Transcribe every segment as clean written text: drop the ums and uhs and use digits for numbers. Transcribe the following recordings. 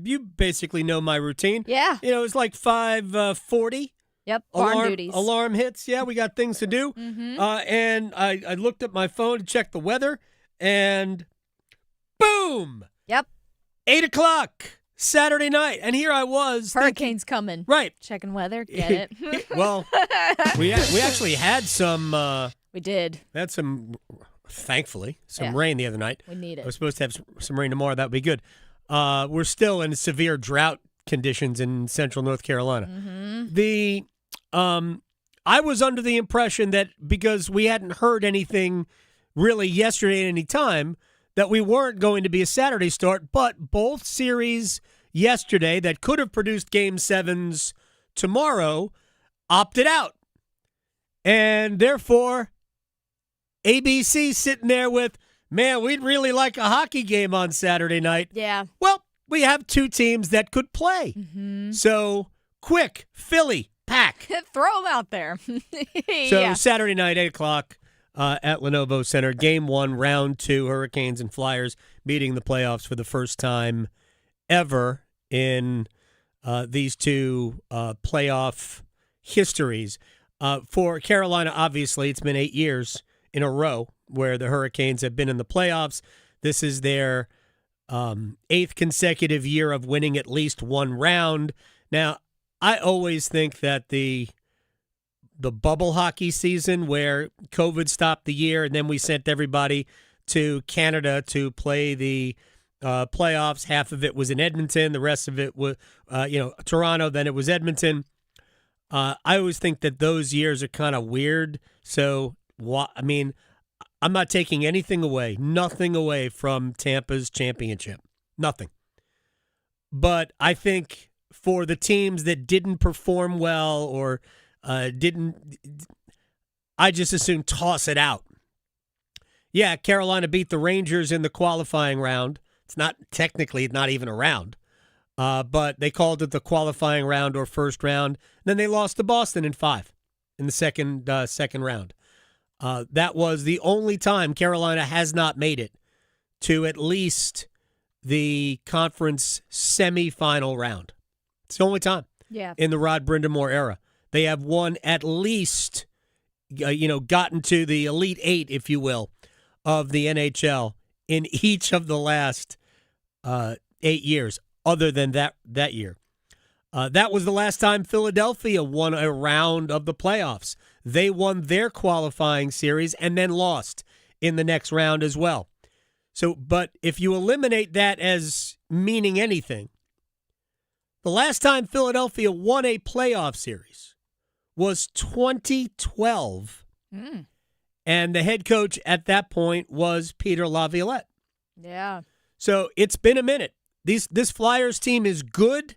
you basically know my routine. Yeah. You know, it's like 5:40. Yep, barn duties. Alarm hits. Yeah, we got things to do. Mm-hmm. And I looked at my phone to check the weather, and boom! Yep. 8 o'clock Saturday night, and here I was. Hurricane's coming. Right. Checking weather. Get it? Well, we actually had some. We did. Had some, thankfully, some Yeah. rain the other night. We need it. We're supposed to have some rain tomorrow. That would be good. We're still in severe drought conditions in central North Carolina. Mm-hmm. I was under the impression that because we hadn't heard anything really yesterday at any time, that we weren't going to be a Saturday start, but both series yesterday that could have produced Game 7s tomorrow opted out. And therefore, ABC sitting there with, man, we'd really like a hockey game on Saturday night. Yeah. Well, we have two teams that could play. Mm-hmm. So, quick, Philly, pack. Throw them out there. So, Yeah. Saturday night, 8 o'clock at Lenovo Center. Game 1, round 2, Hurricanes and Flyers meeting the playoffs for the first time ever in these two playoff histories. For Carolina, obviously, it's been 8 years in a row where the Hurricanes have been in the playoffs. This is their 8th consecutive year of winning at least one round. Now, I always think that the bubble hockey season where COVID stopped the year and then we sent everybody to Canada to play the playoffs. Half of it was in Edmonton. The rest of it was, Toronto. Then it was Edmonton. I always think that those years are kind of weird. So, I'm not taking nothing away from Tampa's championship. Nothing. But I think for the teams that didn't perform well or I just assume toss it out. Yeah, Carolina beat the Rangers in the qualifying round. It's not even a round. But they called it the qualifying round or first round. Then they lost to Boston in 5 in the second round. That was the only time Carolina has not made it to at least the conference semifinal round. It's the only time in the Rod Brindamore era. They have won at least, gotten to the Elite Eight, if you will, of the NHL in each of the last 8 years, other than that year. That was the last time Philadelphia won a round of the playoffs. They won their qualifying series and then lost in the next round as well. So, but if you eliminate that as meaning anything, the last time Philadelphia won a playoff series was 2012. And the head coach at that point was Peter Laviolette. Yeah. So it's been a minute. This Flyers team is good.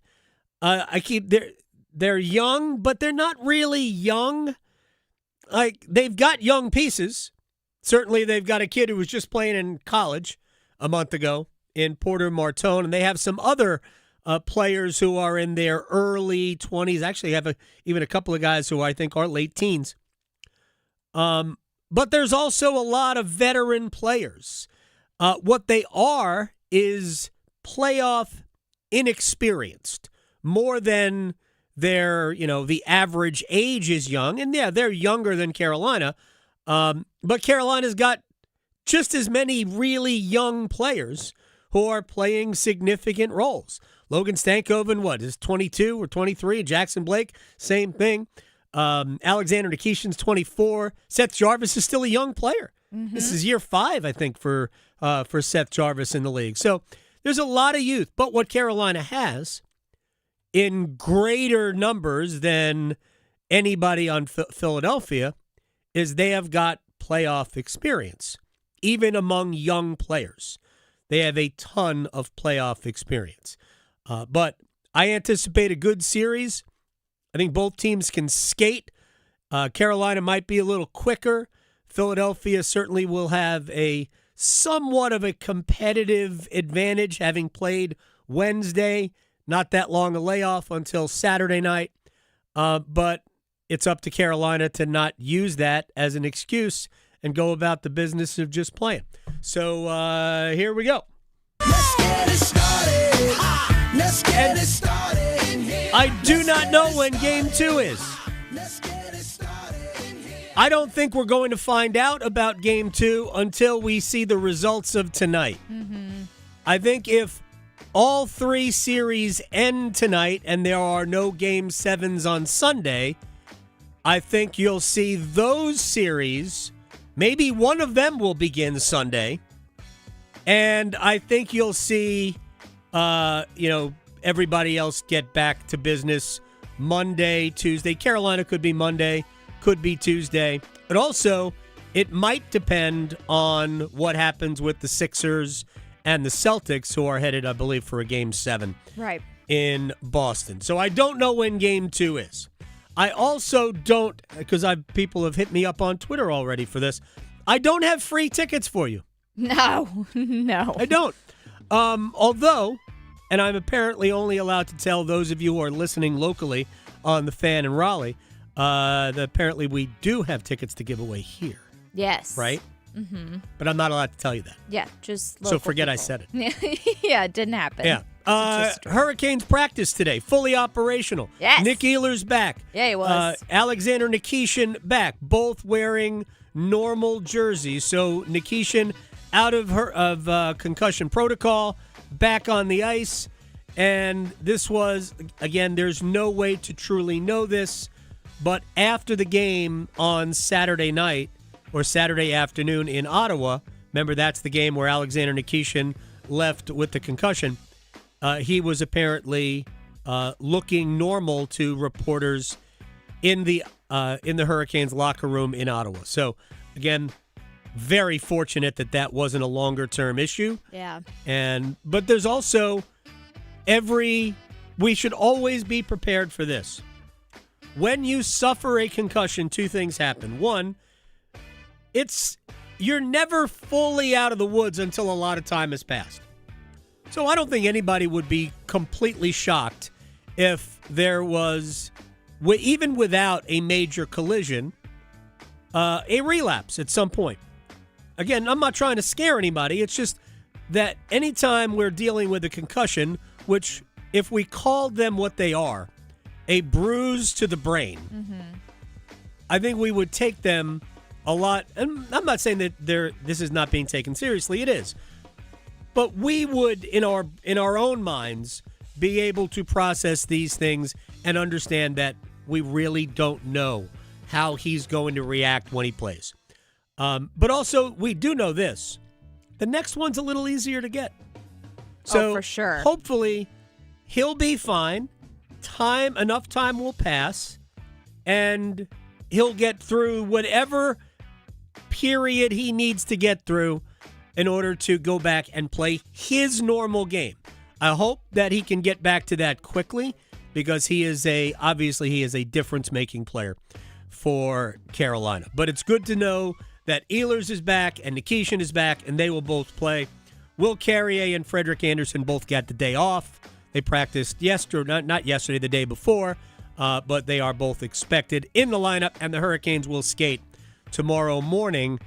They're young, but they're not really young. Like, they've got young pieces. Certainly, they've got a kid who was just playing in college a month ago in Porter Martone, and they have some other players who are in their early 20s. Actually, have even a couple of guys who I think are late teens. But there's also a lot of veteran players. What they are is playoff inexperienced, more than the average age is young. And yeah, they're younger than Carolina. But Carolina's got just as many really young players who are playing significant roles. Logan Stankoven, is 22 or 23? Jackson Blake, same thing. Alexander Nikishin's 24. Seth Jarvis is still a young player. Mm-hmm. This is year 5, I think, for Seth Jarvis in the league. So there's a lot of youth. But what Carolina has in greater numbers than anybody on Philadelphia is they have got playoff experience, even among young players. They have a ton of playoff experience. But I anticipate a good series. I think both teams can skate. Carolina might be a little quicker. Philadelphia certainly will have a somewhat of a competitive advantage, having played Wednesday. Not that long a layoff until Saturday night. But it's up to Carolina to not use that as an excuse and go about the business of just playing. So here we go. Let's get it started. And I do not know when Game 2 is. I don't think we're going to find out about Game 2 until we see the results of tonight. Mm-hmm. I think if all 3 series end tonight and there are no Game 7s on Sunday, I think you'll see those series. Maybe one of them will begin Sunday. And I think you'll see, everybody else get back to business Monday, Tuesday. Carolina could be Monday, could be Tuesday. But also, it might depend on what happens with the Sixers and the Celtics, who are headed, I believe, for a Game 7 right in Boston. So I don't know when Game 2 is. I also don't, because people have hit me up on Twitter already for this, I don't have free tickets for you. No. I don't. Although, and I'm apparently only allowed to tell those of you who are listening locally on The Fan in Raleigh, that apparently we do have tickets to give away here. Yes. Right? Mm-hmm. But I'm not allowed to tell you that. Yeah, just so forget people. I said it. Yeah, it didn't happen. Yeah. Hurricanes practice today, fully operational. Yes. Nick Ehlers back. Yeah, he was. Alexander Nikishin back, both wearing normal jerseys. So Nikishin out of concussion protocol, back on the ice. And this was, again, there's no way to truly know this, but after the game on Saturday night or Saturday afternoon in Ottawa, remember that's the game where Alexander Nikishin left with the concussion, he was apparently looking normal to reporters in the Hurricanes locker room in Ottawa. So, again, very fortunate that wasn't a longer-term issue. Yeah. But there's also we should always be prepared for this. When you suffer a concussion, 2 things happen. One, you're never fully out of the woods until a lot of time has passed. So I don't think anybody would be completely shocked if there was, even without a major collision, a relapse at some point. Again, I'm not trying to scare anybody. It's just that anytime we're dealing with a concussion, which if we called them what they are, a bruise to the brain, mm-hmm. I think we would take them a lot. And I'm not saying that this is not being taken seriously. It is. But we would, in our own minds, be able to process these things and understand that we really don't know how he's going to react when he plays. But also, we do know this. The next one's a little easier to get. So for sure. Hopefully, he'll be fine. Enough time will pass, and he'll get through whatever period he needs to get through in order to go back and play his normal game. I hope that he can get back to that quickly, because he is obviously a difference-making player for Carolina. But it's good to know that Ehlers is back and Nikishin is back, and they will both play. Will Carrier and Frederick Anderson both got the day off. They practiced not yesterday, the day before, but they are both expected in the lineup, and the Hurricanes will skate tomorrow morning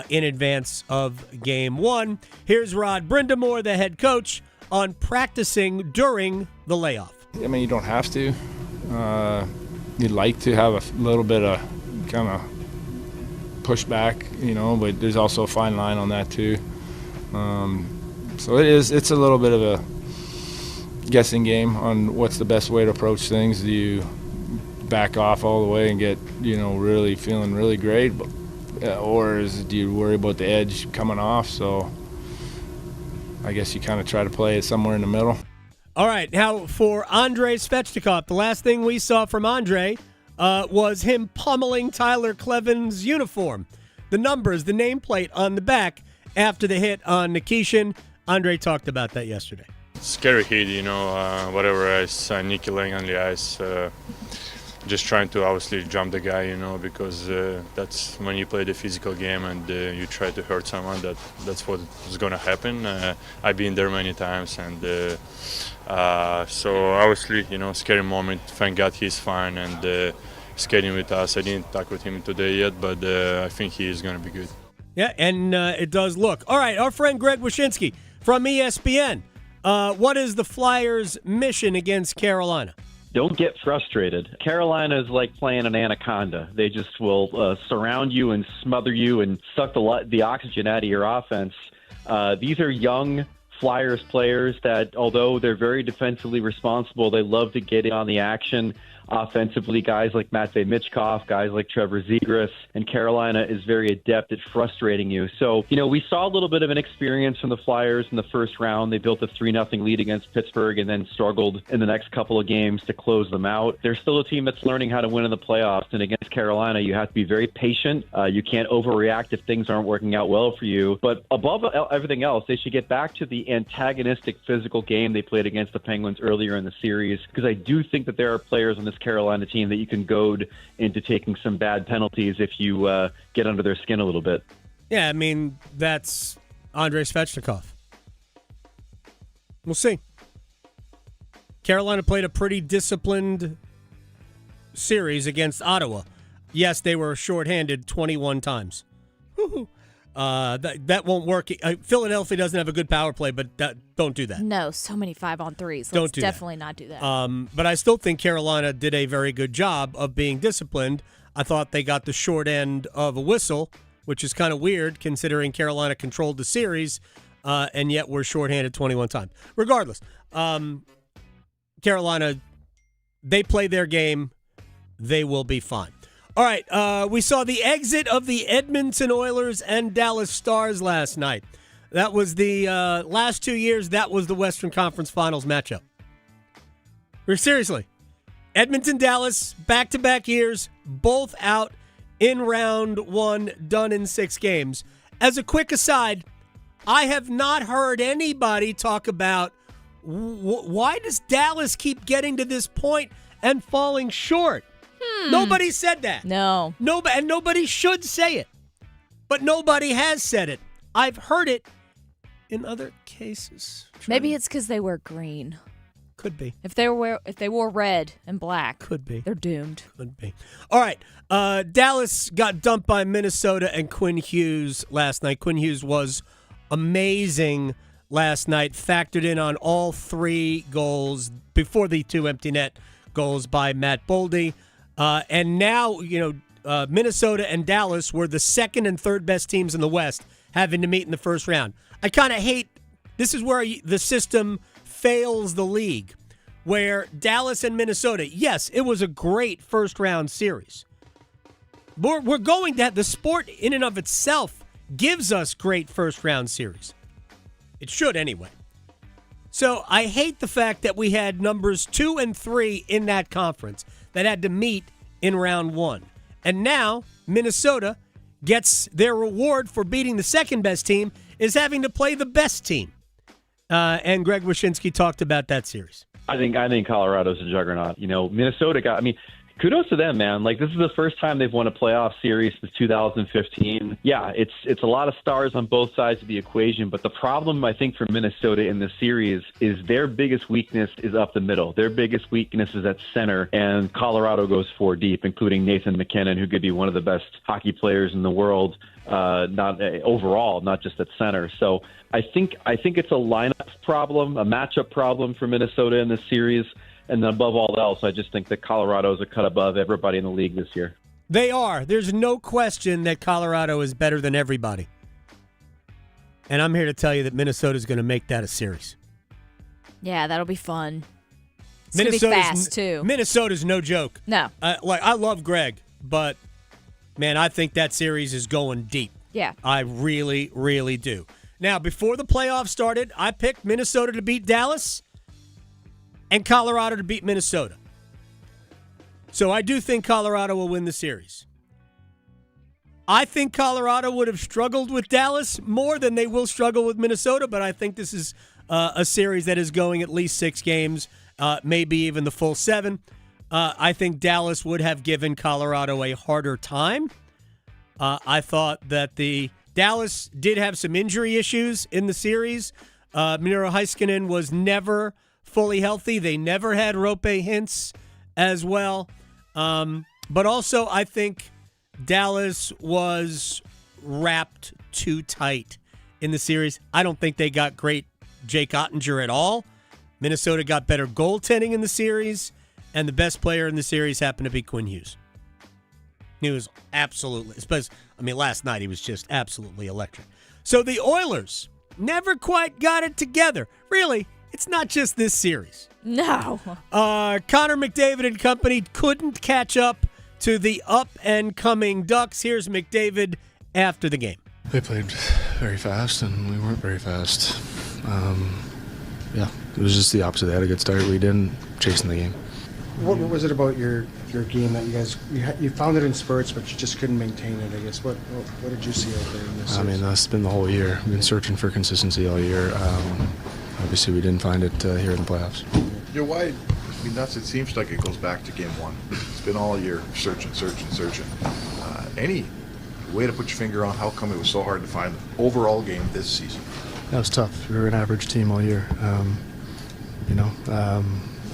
in advance of Game 1. Here's Rod Brindamore, the head coach, on practicing during the layoff. I mean, you don't have to. You'd like to have a little bit of kind of pushback, but there's also a fine line on that too. So it's a little bit of a guessing game on what's the best way to approach things. Do you back off all the way and get, really feeling really great, or do you worry about the edge coming off? So I guess you kind of try to play it somewhere in the middle. All right, now for Andrei Svechnikov, the last thing we saw from Andrei was him pummeling Tyler Kleven's uniform. The numbers, the nameplate on the back after the hit on Nikishin. Andrei talked about that yesterday. Scary hit, whatever ice, Nicky laying on the ice, just trying to obviously jump the guy, because that's when you play the physical game and you try to hurt someone, that's what is going to happen. I've been there many times, and so obviously, scary moment. Thank God he's fine and skating with us. I didn't talk with him today yet, but I think he is going to be good. Yeah, and it does look. All right, our friend Greg Wyshynski from ESPN What is the Flyers' mission against Carolina? Don't get frustrated. Carolina is like playing an anaconda. They just will surround you and smother you and suck the oxygen out of your offense. These are young Flyers players that, although they're very defensively responsible, they love to get in on the action. Offensively, guys like Matvei Michkov, guys like Trevor Zegras, and Carolina is very adept at frustrating you. So, we saw a little bit of an experience from the Flyers in the first round. They built a 3-0 lead against Pittsburgh and then struggled in the next couple of games to close them out. They're still a team that's learning how to win in the playoffs, and against Carolina, you have to be very patient. You can't overreact if things aren't working out well for you. But above everything else, they should get back to the antagonistic physical game they played against the Penguins earlier in the series, because I do think that there are players on this Carolina team that you can goad into taking some bad penalties if you get under their skin a little bit. Yeah, I mean, that's Andrei Svechnikov. We'll see. Carolina played a pretty disciplined series against Ottawa. Yes, they were shorthanded 21 times. That won't work. Philadelphia doesn't have a good power play, but don't do that. No, so many 5-on-3s. Don't do definitely that. not do that. But I still think Carolina did a very good job of being disciplined. I thought they got the short end of a whistle, which is kind of weird considering Carolina controlled the series, and yet we're shorthanded 21 times. Regardless, Carolina, they play their game. They will be fine. All right, we saw the exit of the Edmonton Oilers and Dallas Stars last night. That was the last 2 years, that was the Western Conference Finals matchup. Seriously. Edmonton, Dallas, back-to-back years, both out in round one, done in 6 games. As a quick aside, I have not heard anybody talk about why does Dallas keep getting to this point and falling short? Nobody said that. No. And nobody should say it. But nobody has said it. I've heard it in other cases. Maybe it's because they wear green. Could be. If they wore red and black, could be. They're doomed. Could be. All right. Dallas got dumped by Minnesota and Quinn Hughes last night. Quinn Hughes was amazing last night. Factored in on all 3 goals before the 2 empty net goals by Matt Boldy. And now, Minnesota and Dallas were the second and third best teams in the West, having to meet in the first round. I kind of hate, this is where the system fails the league, where Dallas and Minnesota, yes, it was a great first round series. We're going to have, the sport in and of itself gives us great first round series. It should anyway. So I hate the fact that we had numbers 2 and 3 in that conference that had to meet in round 1. And now Minnesota gets their reward for beating the second best team is having to play the best team. And Greg Wyshynski talked about that series. I think Colorado's a juggernaut. Minnesota kudos to them, man. Like, this is the first time they've won a playoff series since 2015. Yeah, it's a lot of stars on both sides of the equation, but the problem, I think, for Minnesota in this series is their biggest weakness is up the middle. Their biggest weakness is at center, and Colorado goes 4 deep, including Nathan McKinnon, who could be one of the best hockey players in the world, not overall, not just at center. So I think it's a lineup problem, a matchup problem for Minnesota in this series. And above all else, I just think that Colorado is a cut above everybody in the league this year. They are. There's no question that Colorado is better than everybody. And I'm here to tell you that Minnesota is going to make that a series. Yeah, that'll be fun. It's going to be fast, too. Minnesota's no joke. No. I love Greg, but, man, I think that series is going deep. Yeah. I really, really do. Now, before the playoffs started, I picked Minnesota to beat Dallas and Colorado to beat Minnesota. So I do think Colorado will win the series. I think Colorado would have struggled with Dallas more than they will struggle with Minnesota, but I think this is a series that is going at least 6 games, maybe even the full 7. I think Dallas would have given Colorado a harder time. I thought that the Dallas did have some injury issues in the series. Miro Heiskanen was never fully healthy. They never had Rope Hintz as well. But also, I think Dallas was wrapped too tight in the series. I don't think they got great Jake Ottinger at all. Minnesota got better goaltending in the series, and the best player in the series happened to be Quinn Hughes. He was absolutely, last night he was just absolutely electric. So the Oilers never quite got it together. Really, it's not just this series. No. Connor McDavid and company couldn't catch up to the up-and-coming Ducks. Here's McDavid after the game. They played very fast, and we weren't very fast. It was just the opposite. They had a good start. We didn't, chasing the game. What was it about your game that you guys you found it in spurts, but you just couldn't maintain it? I guess what did you see out there in this? That's been the whole year. We've been searching for consistency all year. Obviously, we didn't find it here in the playoffs. Why? It seems like it goes back to game one. It's been all year searching. Any way to put your finger on how come it was so hard to find an overall game this season? That was tough. We were an average team all year.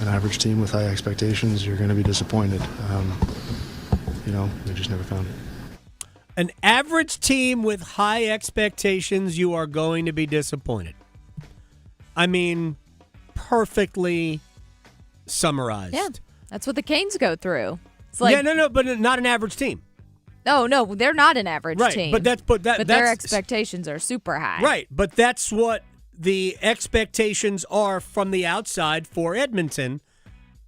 An average team with high expectations, you're going to be disappointed. We just never found it. An average team with high expectations, you are going to be disappointed. Perfectly summarized. Yeah, that's what the Canes go through. It's like, but not an average team. Oh no, they're not an average team. But their expectations are super high. Right, but that's what the expectations are from the outside for Edmonton.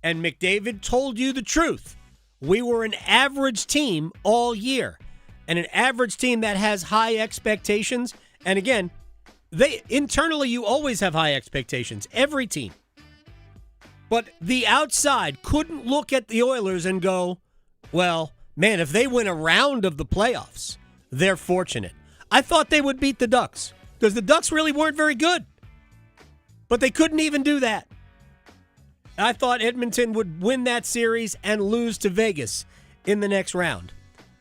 And McDavid told you the truth. We were an average team all year, and an average team that has high expectations. And again, internally you always have high expectations. Every team. But the outside couldn't look at the Oilers and go, well, man, if they win a round of the playoffs, they're fortunate. I thought they would beat the Ducks because the Ducks really weren't very good. But they couldn't even do that. I thought Edmonton would win that series and lose to Vegas in the next round.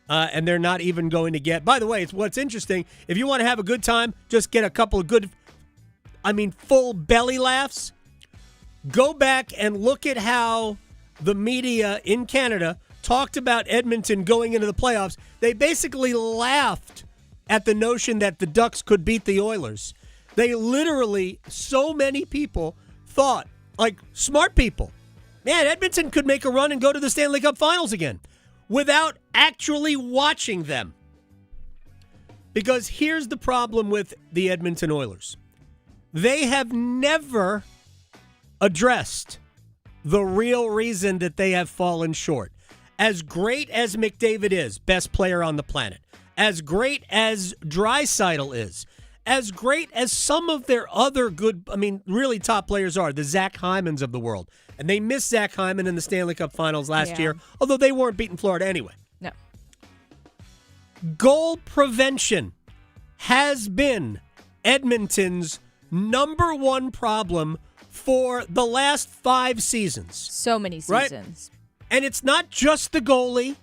And they're not even going to get. By the way, it's what's interesting. If you want to have a good time, just get a couple of good, full belly laughs. Go back and look at how the media in Canada talked about Edmonton going into the playoffs. They basically laughed at the notion that the Ducks could beat the Oilers. They literally, so many people thought, like smart people, man, Edmonton could make a run and go to the Stanley Cup Finals again without actually watching them. Because here's the problem with the Edmonton Oilers. They have never addressed the real reason that they have fallen short. As great as McDavid is, best player on the planet, as great as Draisaitl is, as great as some of their other good, really top players are, the Zach Hymans of the world. And they missed Zach Hyman in the Stanley Cup Finals last year, although they weren't beating Florida anyway. No. Goal prevention has been Edmonton's number one problem for the last 5 seasons. So many seasons. Right? And it's not just the goalie.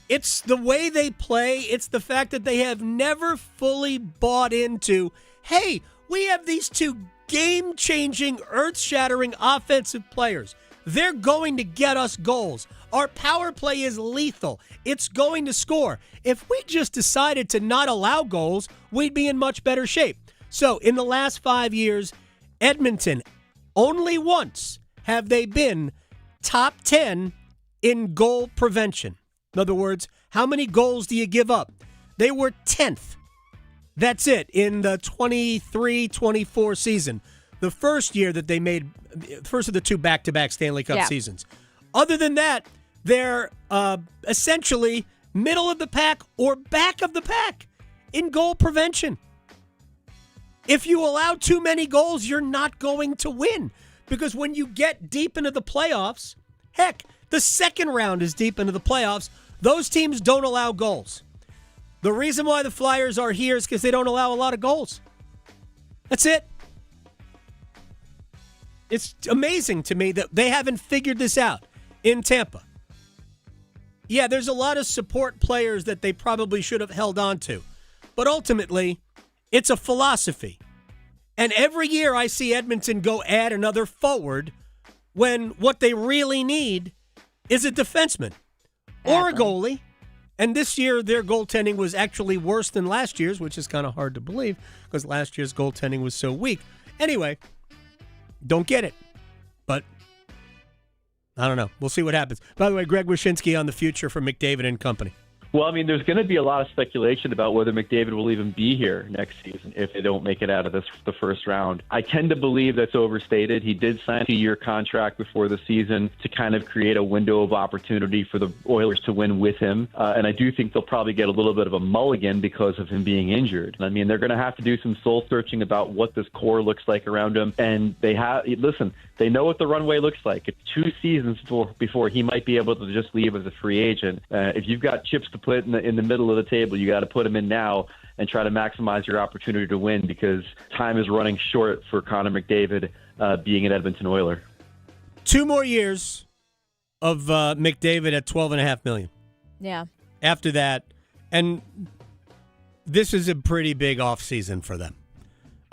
It's the way they play. It's the fact that they have never fully bought into, hey, we have these 2 game-changing, earth-shattering offensive players. They're going to get us goals. Our power play is lethal. It's going to score. If we just decided to not allow goals, we'd be in much better shape. So in the last 5 years, Edmonton, only once have they been top 10 in goal prevention. In other words, how many goals do you give up? They were 10th. That's it in the 23-24 season. The first year that they made, first of the 2 back-to-back Stanley Cup seasons. Other than that, they're essentially middle of the pack or back of the pack in goal prevention. If you allow too many goals, you're not going to win. Because when you get deep into the playoffs, heck, the second round is deep into the playoffs, those teams don't allow goals. The reason why the Flyers are here is because they don't allow a lot of goals. That's it. It's amazing to me that they haven't figured this out in Tampa. Yeah, there's a lot of support players that they probably should have held on to. But ultimately, it's a philosophy. And every year I see Edmonton go add another forward when what they really need is a defenseman or a goalie. And this year their goaltending was actually worse than last year's, which is kind of hard to believe because last year's goaltending was so weak. Anyway, Don't get it. But I don't know. We'll see what happens. By the way, Greg Wyshynski on the future for McDavid and company. Well, I mean, there's going to be a lot of speculation about whether McDavid will even be here next season if they don't make it out of the first round. I tend to believe that's overstated. He did sign a 2-year contract before the season to kind of create a window of opportunity for the Oilers to win with him. And I do think they'll probably get a little bit of a mulligan because of him being injured. I mean, they're going to have to do some soul searching about what this core looks like around him. And they know what the runway looks like. It's 2 seasons before he might be able to just leave as a free agent. If you've got chips to put in the middle of the table, you got to put them in now and try to maximize your opportunity to win, because time is running short for Connor McDavid being an Edmonton Oiler. 2 more years of McDavid at $12.5 million. Yeah. After that, and this is a pretty big offseason for them.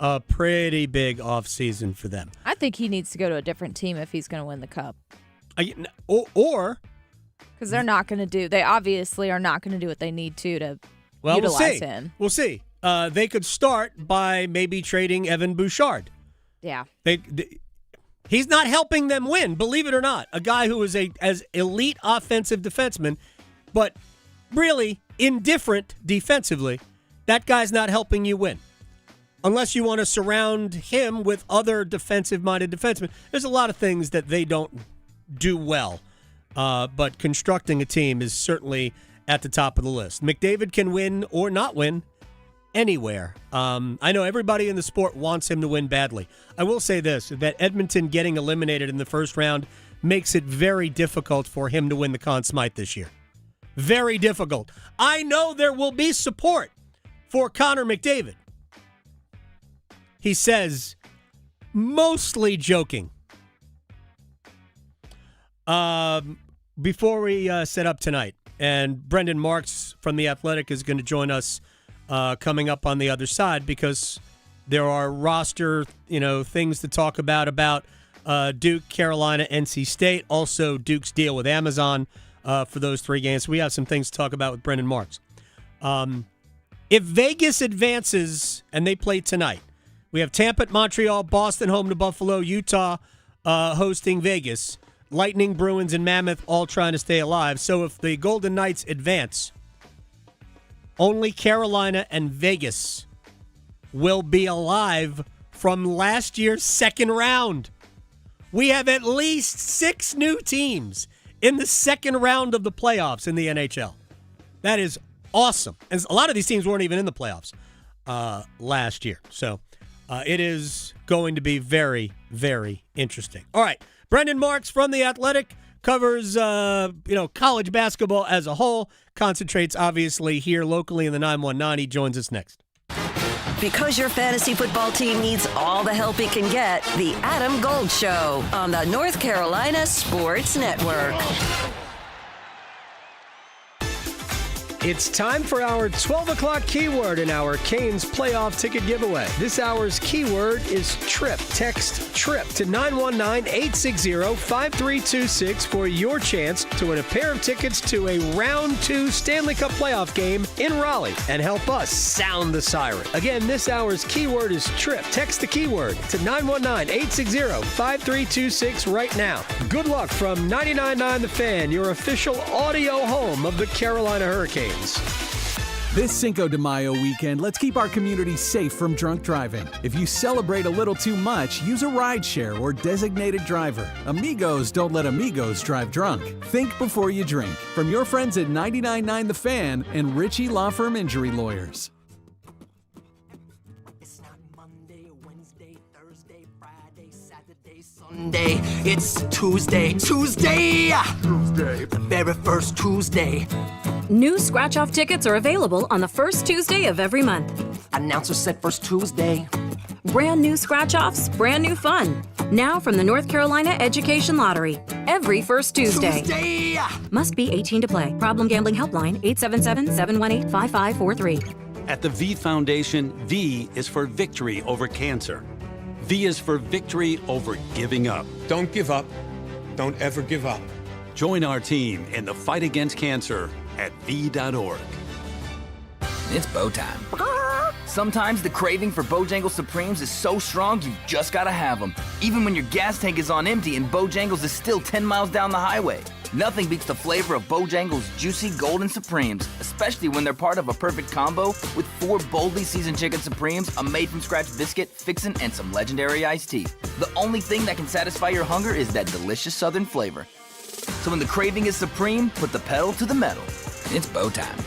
A pretty big offseason for them. I think he needs to go to a different team if he's going to win the Cup. Or because they're not going to do. They obviously are not going to do what they need to utilize him. We'll see. They could start by maybe trading Evan Bouchard. Yeah. He's not helping them win, believe it or not. A guy who is as elite offensive defenseman, but really indifferent defensively. That guy's not helping you win. Unless you want to surround him with other defensive-minded defensemen. There's a lot of things that they don't do well. But constructing a team is certainly at the top of the list. McDavid can win or not win anywhere. I know everybody in the sport wants him to win badly. I will say this, that Edmonton getting eliminated in the first round makes it very difficult for him to win the Conn Smythe this year. Very difficult. I know there will be support for Connor McDavid. He says, mostly joking. Before we set up tonight, and Brendan Marks from The Athletic is going to join us coming up on the other side, because there are roster, things to talk about Duke, Carolina, NC State, also Duke's deal with Amazon for those 3 games. We have some things to talk about with Brendan Marks. If Vegas advances and they play tonight, we have Tampa at Montreal, Boston home to Buffalo, Utah hosting Vegas, Lightning, Bruins, and Mammoth all trying to stay alive. So if the Golden Knights advance, only Carolina and Vegas will be alive from last year's second round. We have at least 6 new teams in the second round of the playoffs in the NHL. That is awesome. And a lot of these teams weren't even in the playoffs last year. So it is going to be very, very interesting. All right. Brendan Marks from The Athletic covers, college basketball as a whole, concentrates obviously here locally in the 919. He joins us next. Because your fantasy football team needs all the help it can get, The Adam Gold Show on the North Carolina Sports Network. It's time for our 12 o'clock keyword in our Canes playoff ticket giveaway. This hour's keyword is TRIP. Text TRIP to 919-860-5326 for your chance to win a pair of tickets to a Round 2 Stanley Cup playoff game in Raleigh and help us sound the siren. Again, this hour's keyword is TRIP. Text the keyword to 919-860-5326 right now. Good luck from 99.9 The Fan, your official audio home of the Carolina Hurricanes. This Cinco de Mayo weekend, let's keep our community safe from drunk driving. If you celebrate a little too much, use a rideshare or designated driver. Amigos don't let amigos drive drunk. Think before you drink. From your friends at 99.9 The Fan and Ritchie Law Firm Injury Lawyers. It's not Monday, Wednesday, Thursday, Friday, Saturday, Sunday. It's Tuesday. The very first Tuesday. New scratch-off tickets are available on the first Tuesday of every month. Announcer said first Tuesday. Brand new scratch-offs, brand new fun. Now from the North Carolina Education Lottery. Every first Tuesday. Must be 18 to play. Problem Gambling Helpline, 877-718-5543. At the V Foundation, V is for victory over cancer. V is for victory over giving up. Don't give up. Don't ever give up. Join our team in the fight against cancer at V.org. It's bow time. Sometimes the craving for Bojangles Supremes is so strong you just gotta have them. Even when your gas tank is on empty and Bojangles is still 10 miles down the highway. Nothing beats the flavor of Bojangles' juicy golden Supremes, especially when they're part of a perfect combo with 4 boldly seasoned chicken Supremes, a made-from-scratch biscuit, fixin', and some legendary iced tea. The only thing that can satisfy your hunger is that delicious southern flavor. So when the craving is supreme, put the pedal to the metal. It's Bo time.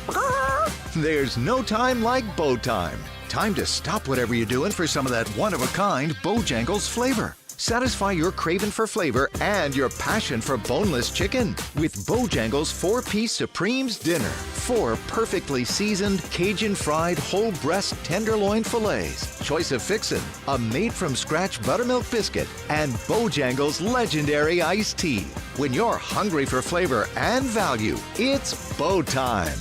There's no time like Bo time. Time to stop whatever you're doing for some of that one-of-a-kind Bojangles flavor. Satisfy your craving for flavor and your passion for boneless chicken with Bojangles 4-piece Supremes Dinner. 4 perfectly seasoned, Cajun-fried, whole breast tenderloin fillets, choice of fixin', a made-from-scratch buttermilk biscuit, and Bojangles' legendary iced tea. When you're hungry for flavor and value, it's Bo time.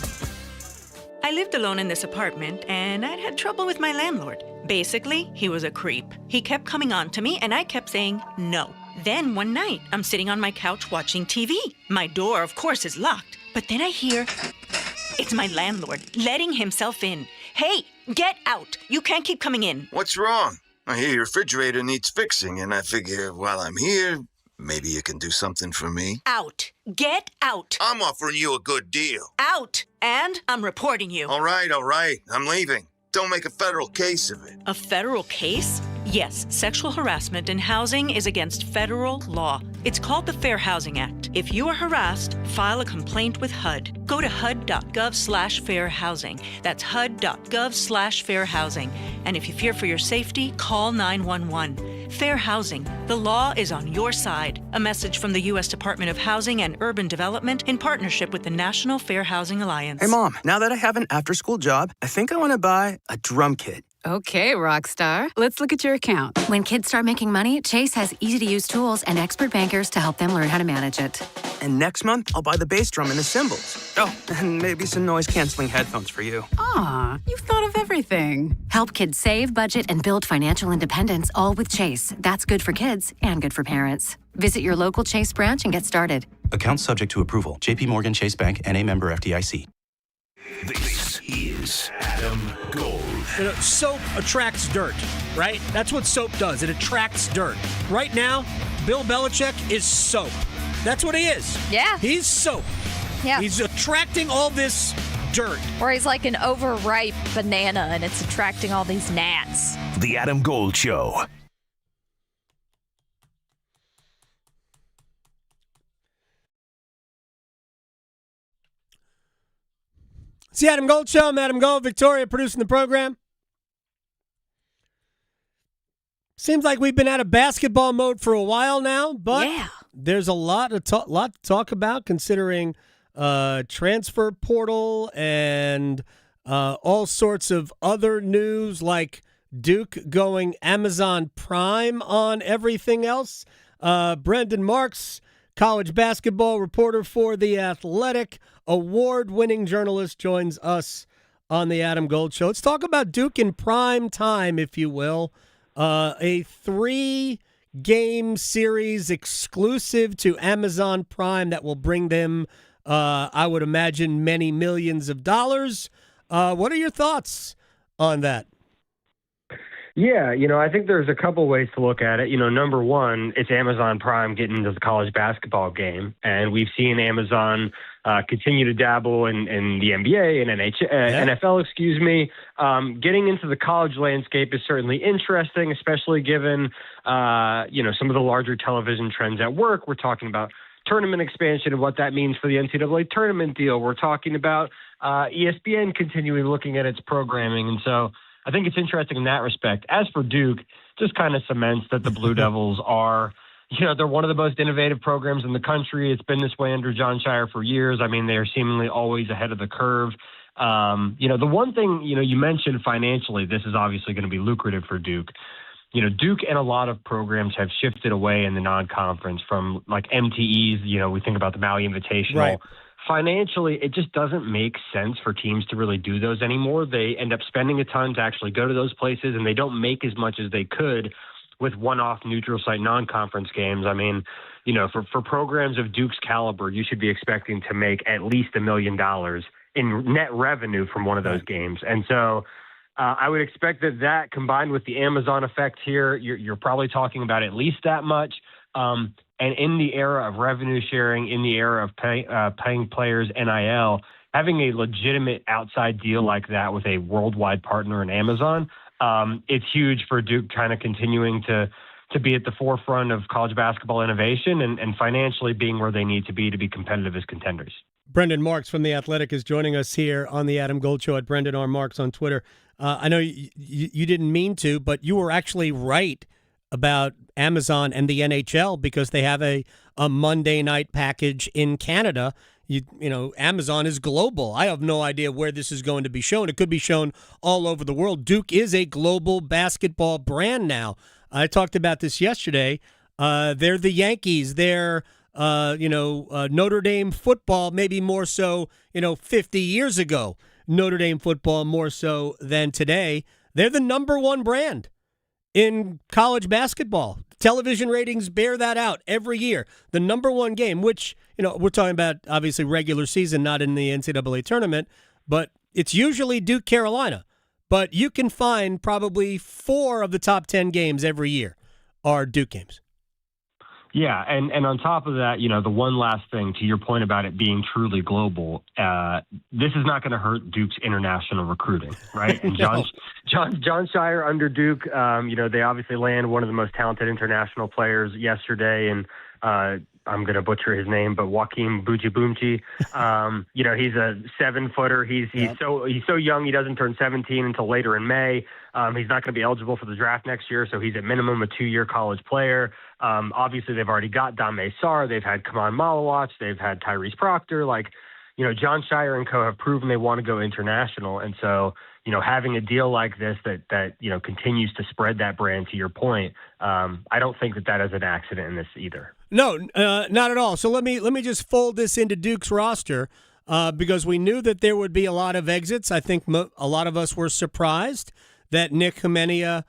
I lived alone in this apartment, and I'd had trouble with my landlord. Basically, he was a creep. He kept coming on to me, and I kept saying no. Then one night, I'm sitting on my couch watching TV. My door, of course, is locked. But then I hear, it's my landlord letting himself in. Hey, get out. You can't keep coming in. What's wrong? I hear your refrigerator needs fixing, and I figure while I'm here, maybe you can do something for me. Out. Get out. I'm offering you a good deal. Out. And I'm reporting you. All right. I'm leaving. Don't make a federal case of it. A federal case? Yes, sexual harassment in housing is against federal law. It's called the Fair Housing Act. If you are harassed, file a complaint with HUD. Go to hud.gov/fairhousing. That's hud.gov/fairhousing. And if you fear for your safety, call 911. Fair housing. The law is on your side. A message from the U.S. Department of Housing and Urban Development in partnership with the National Fair Housing Alliance. Hey, Mom, now that I have an after-school job, I think I want to buy a drum kit. Okay, Rockstar. Let's look at your account. When kids start making money, Chase has easy-to-use tools and expert bankers to help them learn how to manage it. And next month, I'll buy the bass drum and the cymbals. Oh, and maybe some noise-canceling headphones for you. Aw, you've thought of everything. Help kids save, budget, and build financial independence, all with Chase. That's good for kids and good for parents. Visit your local Chase branch and get started. Account subject to approval. J.P. Morgan Chase Bank, N.A. member FDIC. This is Adam Gold. You know, soap attracts dirt, right? That's what soap does. It attracts dirt. Right now, Bill Belichick is soap. That's what he is. Yeah. He's soap. Yeah. He's attracting all this dirt. Or he's like an overripe banana and it's attracting all these gnats. The Adam Gold Show. It's the Adam Gold Show. I'm Adam Gold. Victoria producing the program. Seems like we've been out of basketball mode for a while now, but there's a lot to talk about considering transfer portal and all sorts of other news like Duke going Amazon Prime on everything else. Brendan Marks, college basketball reporter for The Athletic, award-winning journalist, joins us on the Adam Gold Show. Let's talk about Duke in prime time, if you will. A 3-game series exclusive to Amazon Prime that will bring them, I would imagine, many millions of dollars. What are your thoughts on that? Yeah, I think there's a couple ways to look at it. Number one, it's Amazon Prime getting into the college basketball game. And we've seen Amazon continue to dabble in the NBA and NFL, getting into the college landscape is certainly interesting, especially given, some of the larger television trends at work. We're talking about tournament expansion and what that means for the NCAA tournament deal. We're talking about ESPN continuing looking at its programming. And so I think it's interesting in that respect. As for Duke, just kind of cements that the Blue Devils are, they're one of the most innovative programs in the country. It's been this way under Jon Scheyer for years. I mean, they are seemingly always ahead of the curve. The one thing, you mentioned financially, this is obviously going to be lucrative for Duke. Duke and a lot of programs have shifted away in the non-conference from like MTEs. We think about the Maui Invitational. Right. Financially, it just doesn't make sense for teams to really do those anymore. They end up spending a ton to actually go to those places, and they don't make as much as they could with one-off neutral site non-conference games. I mean, for programs of Duke's caliber, you should be expecting to make at least $1 million in net revenue from one of those games. And so, I would expect that combined with the Amazon effect here, you're probably talking about at least that much. And in the era of revenue sharing, in the era of paying players NIL, having a legitimate outside deal like that with a worldwide partner in Amazon, it's huge for Duke kind of continuing to be at the forefront of college basketball innovation and financially being where they need to be competitive as contenders. Brendan Marks from The Athletic is joining us here on the Adam Gold Show at Brendan R. Marks on Twitter. I know you didn't mean to, but you were actually right about Amazon and the NHL because they have a Monday night package in Canada. You know, Amazon is global. I have no idea where this is going to be shown. It could be shown all over the world. Duke is a global basketball brand now. I talked about this yesterday. They're the Yankees. They're Notre Dame football, maybe more so, 50 years ago. Notre Dame football more so than today. They're the number one brand in college basketball. Television ratings bear that out every year. The number one game, which, we're talking about obviously regular season, not in the NCAA tournament, but it's usually Duke Carolina. But you can find probably 4 of the top 10 games every year are Duke games. Yeah, and on top of that, the one last thing to your point about it being truly global, this is not going to hurt Duke's international recruiting, right? And No. Jon Scheyer under Duke, they obviously land one of the most talented international players yesterday, and I'm going to butcher his name, but Joaquim Bucci. He's a 7-footer. He's so young. He doesn't turn 17 until later in May. He's not going to be eligible for the draft next year, so he's at minimum a 2-year college player. Obviously, they've already got Dame Sarr. They've had Kaman Malawach. They've had Tyrese Proctor. Jon Scheyer and co have proven they want to go international, and so having a deal like this that continues to spread that brand. To your point, I don't think that is an accident in this either. No, not at all. So let me just fold this into Duke's roster because we knew that there would be a lot of exits. I think a lot of us were surprised that Nick Humenia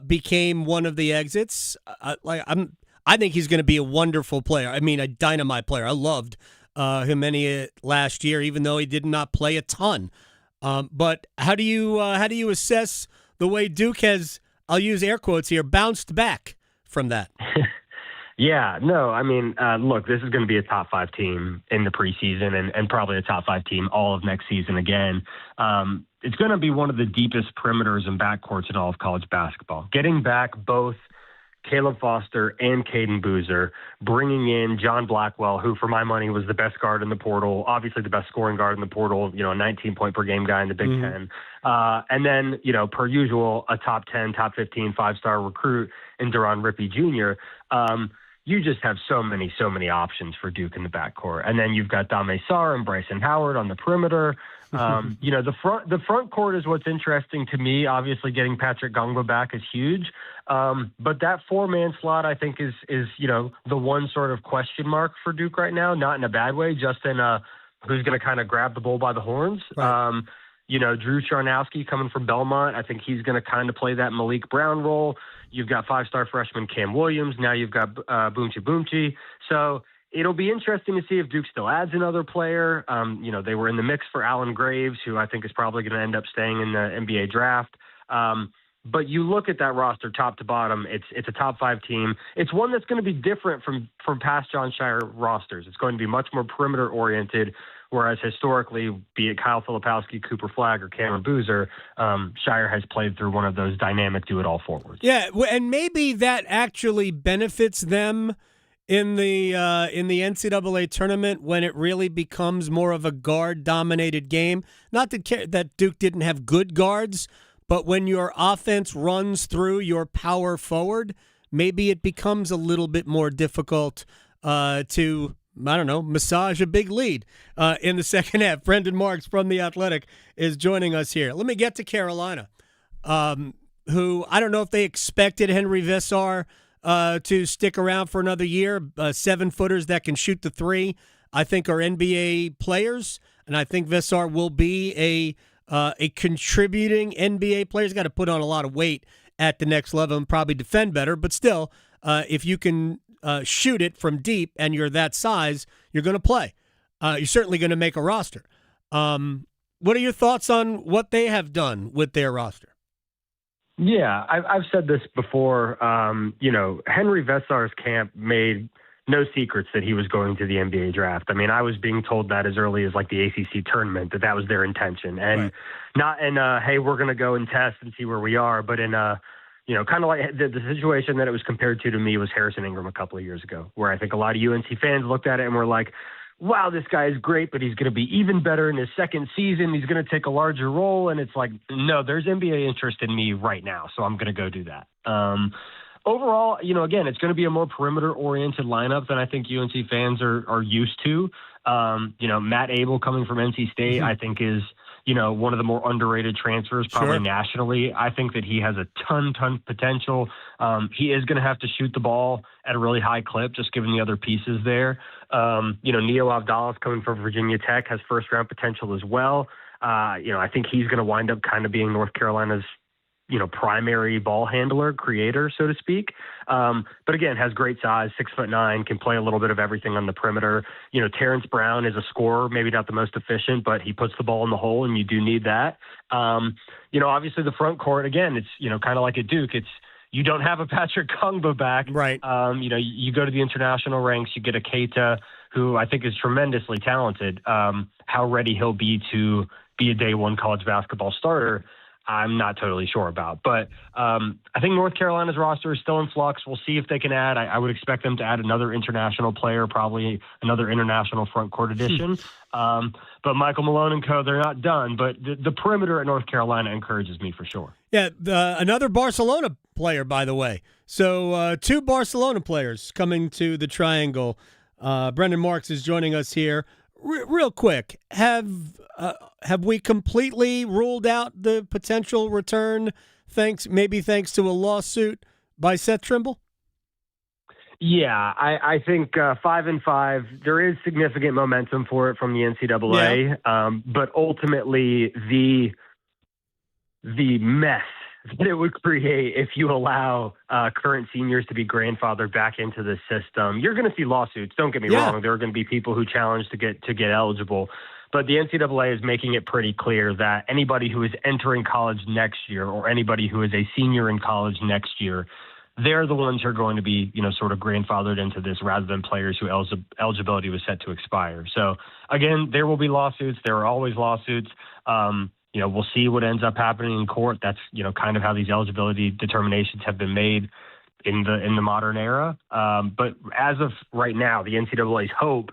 became one of the exits. I think he's going to be a wonderful player. I mean, a dynamite player. I loved Humenia last year, even though he did not play a ton. But how do you assess the way Duke has, I'll use air quotes here, bounced back from that? Yeah, no, I mean, look, this is going to be a top 5 team in the preseason and probably a top 5 team all of next season again. It's going to be one of the deepest perimeters and backcourts in all of college basketball. Getting back both Caleb Foster and Caden Boozer, bringing in John Blackwell, who for my money was the best guard in the portal, obviously the best scoring guard in the portal, a 19-point-per-game guy in the Big Ten. And then, per usual, a top 10, top 15, 5-star recruit in Duran Rippey Jr., you just have so many options for Duke in the backcourt. And then you've got Dame Sarr and Bryson Howard on the perimeter. The front court is what's interesting to me. Obviously, getting Patrick Gongba back is huge. But that 4-man slot, I think, is the one sort of question mark for Duke right now. Not in a bad way, just in who's going to kind of grab the bull by the horns. Right. Drew Charnowski coming from Belmont. I think he's going to kind of play that Malik Brown role. You've got 5-star freshman Cam Williams. Now you've got Boomchi. So it'll be interesting to see if Duke still adds another player. They were in the mix for Alan Graves, who I think is probably going to end up staying in the NBA draft. But you look at that roster top to bottom, it's a top 5 team. It's one that's going to be different from past Jon Scheyer rosters. It's going to be much more perimeter oriented, whereas historically, be it Kyle Filipowski, Cooper Flagg, or Cameron Boozer, Scheyer has played through one of those dynamic do-it-all forwards. Yeah, and maybe that actually benefits them in the NCAA tournament when it really becomes more of a guard-dominated game. Not that Duke didn't have good guards, but when your offense runs through your power forward, maybe it becomes a little bit more difficult to, massage a big lead in the second half. Brendan Marks from The Athletic is joining us here. Let me get to Carolina, who I don't know if they expected Henry Vissar to stick around for another year. 7-footers that can shoot the 3, I think, are NBA players, and I think Vissar will be a contributing NBA player. He's got to put on a lot of weight at the next level and probably defend better, but still, if you can shoot it from deep and you're that size, you're going to play. You're certainly going to make a roster. what are your thoughts on what they have done with their roster? Yeah, I've said this before. Henry Vesar's camp made no secrets that he was going to the NBA draft. I mean, I was being told that as early as like the ACC tournament that was their intention, and not in hey, we're going to go and test and see where we are, but in kind of like the situation that it was compared to me was Harrison Ingram a couple of years ago, where I think a lot of UNC fans looked at it and were like, wow, this guy is great, but he's going to be even better in his second season. He's going to take a larger role. And it's like, no, there's NBA interest in me right now, so I'm going to go do that. Overall, again, it's going to be a more perimeter-oriented lineup than I think UNC fans are used to. Matt Abel coming from NC State, I think is, one of the more underrated transfers probably nationally. I think that he has a ton potential. He is going to have to shoot the ball at a really high clip, just given the other pieces there. Neo Avdalas coming from Virginia Tech has first-round potential as well. I think he's going to wind up kind of being North Carolina's, primary ball handler, creator, so to speak. But again, has great size, 6'9", can play a little bit of everything on the perimeter. Terrence Brown is a scorer, maybe not the most efficient, but he puts the ball in the hole, and you do need that. Obviously the front court, again, it's, kind of like at Duke, it's, you don't have a Patrick Kungba back. Right. You go to the international ranks, you get a Keita, who I think is tremendously talented. How ready he'll be to be a day one college basketball starter, I'm not totally sure about. But I think North Carolina's roster is still in flux. We'll see if they can add. I would expect them to add another international player, probably another international front court addition. But Michael Malone and co, they're not done. But the perimeter at North Carolina encourages me for sure. Yeah, another Barcelona player, by the way. So 2 Barcelona players coming to the Triangle. Brendan Marks is joining us here. Real quick, have we completely ruled out the potential return, thanks to a lawsuit by Seth Trimble? Yeah, I think 5-5. There is significant momentum for it from the NCAA, but ultimately the mess that it would create if you allow current seniors to be grandfathered back into the system. You're going to see lawsuits. Don't get me wrong. There are going to be people who challenge to get eligible. But the NCAA is making it pretty clear that anybody who is entering college next year or anybody who is a senior in college next year, they're the ones who are going to be, sort of grandfathered into this rather than players who eligibility was set to expire. So, again, there will be lawsuits. There are always lawsuits. We'll see what ends up happening in court. That's, kind of how these eligibility determinations have been made in the modern era. But as of right now, the NCAA's hope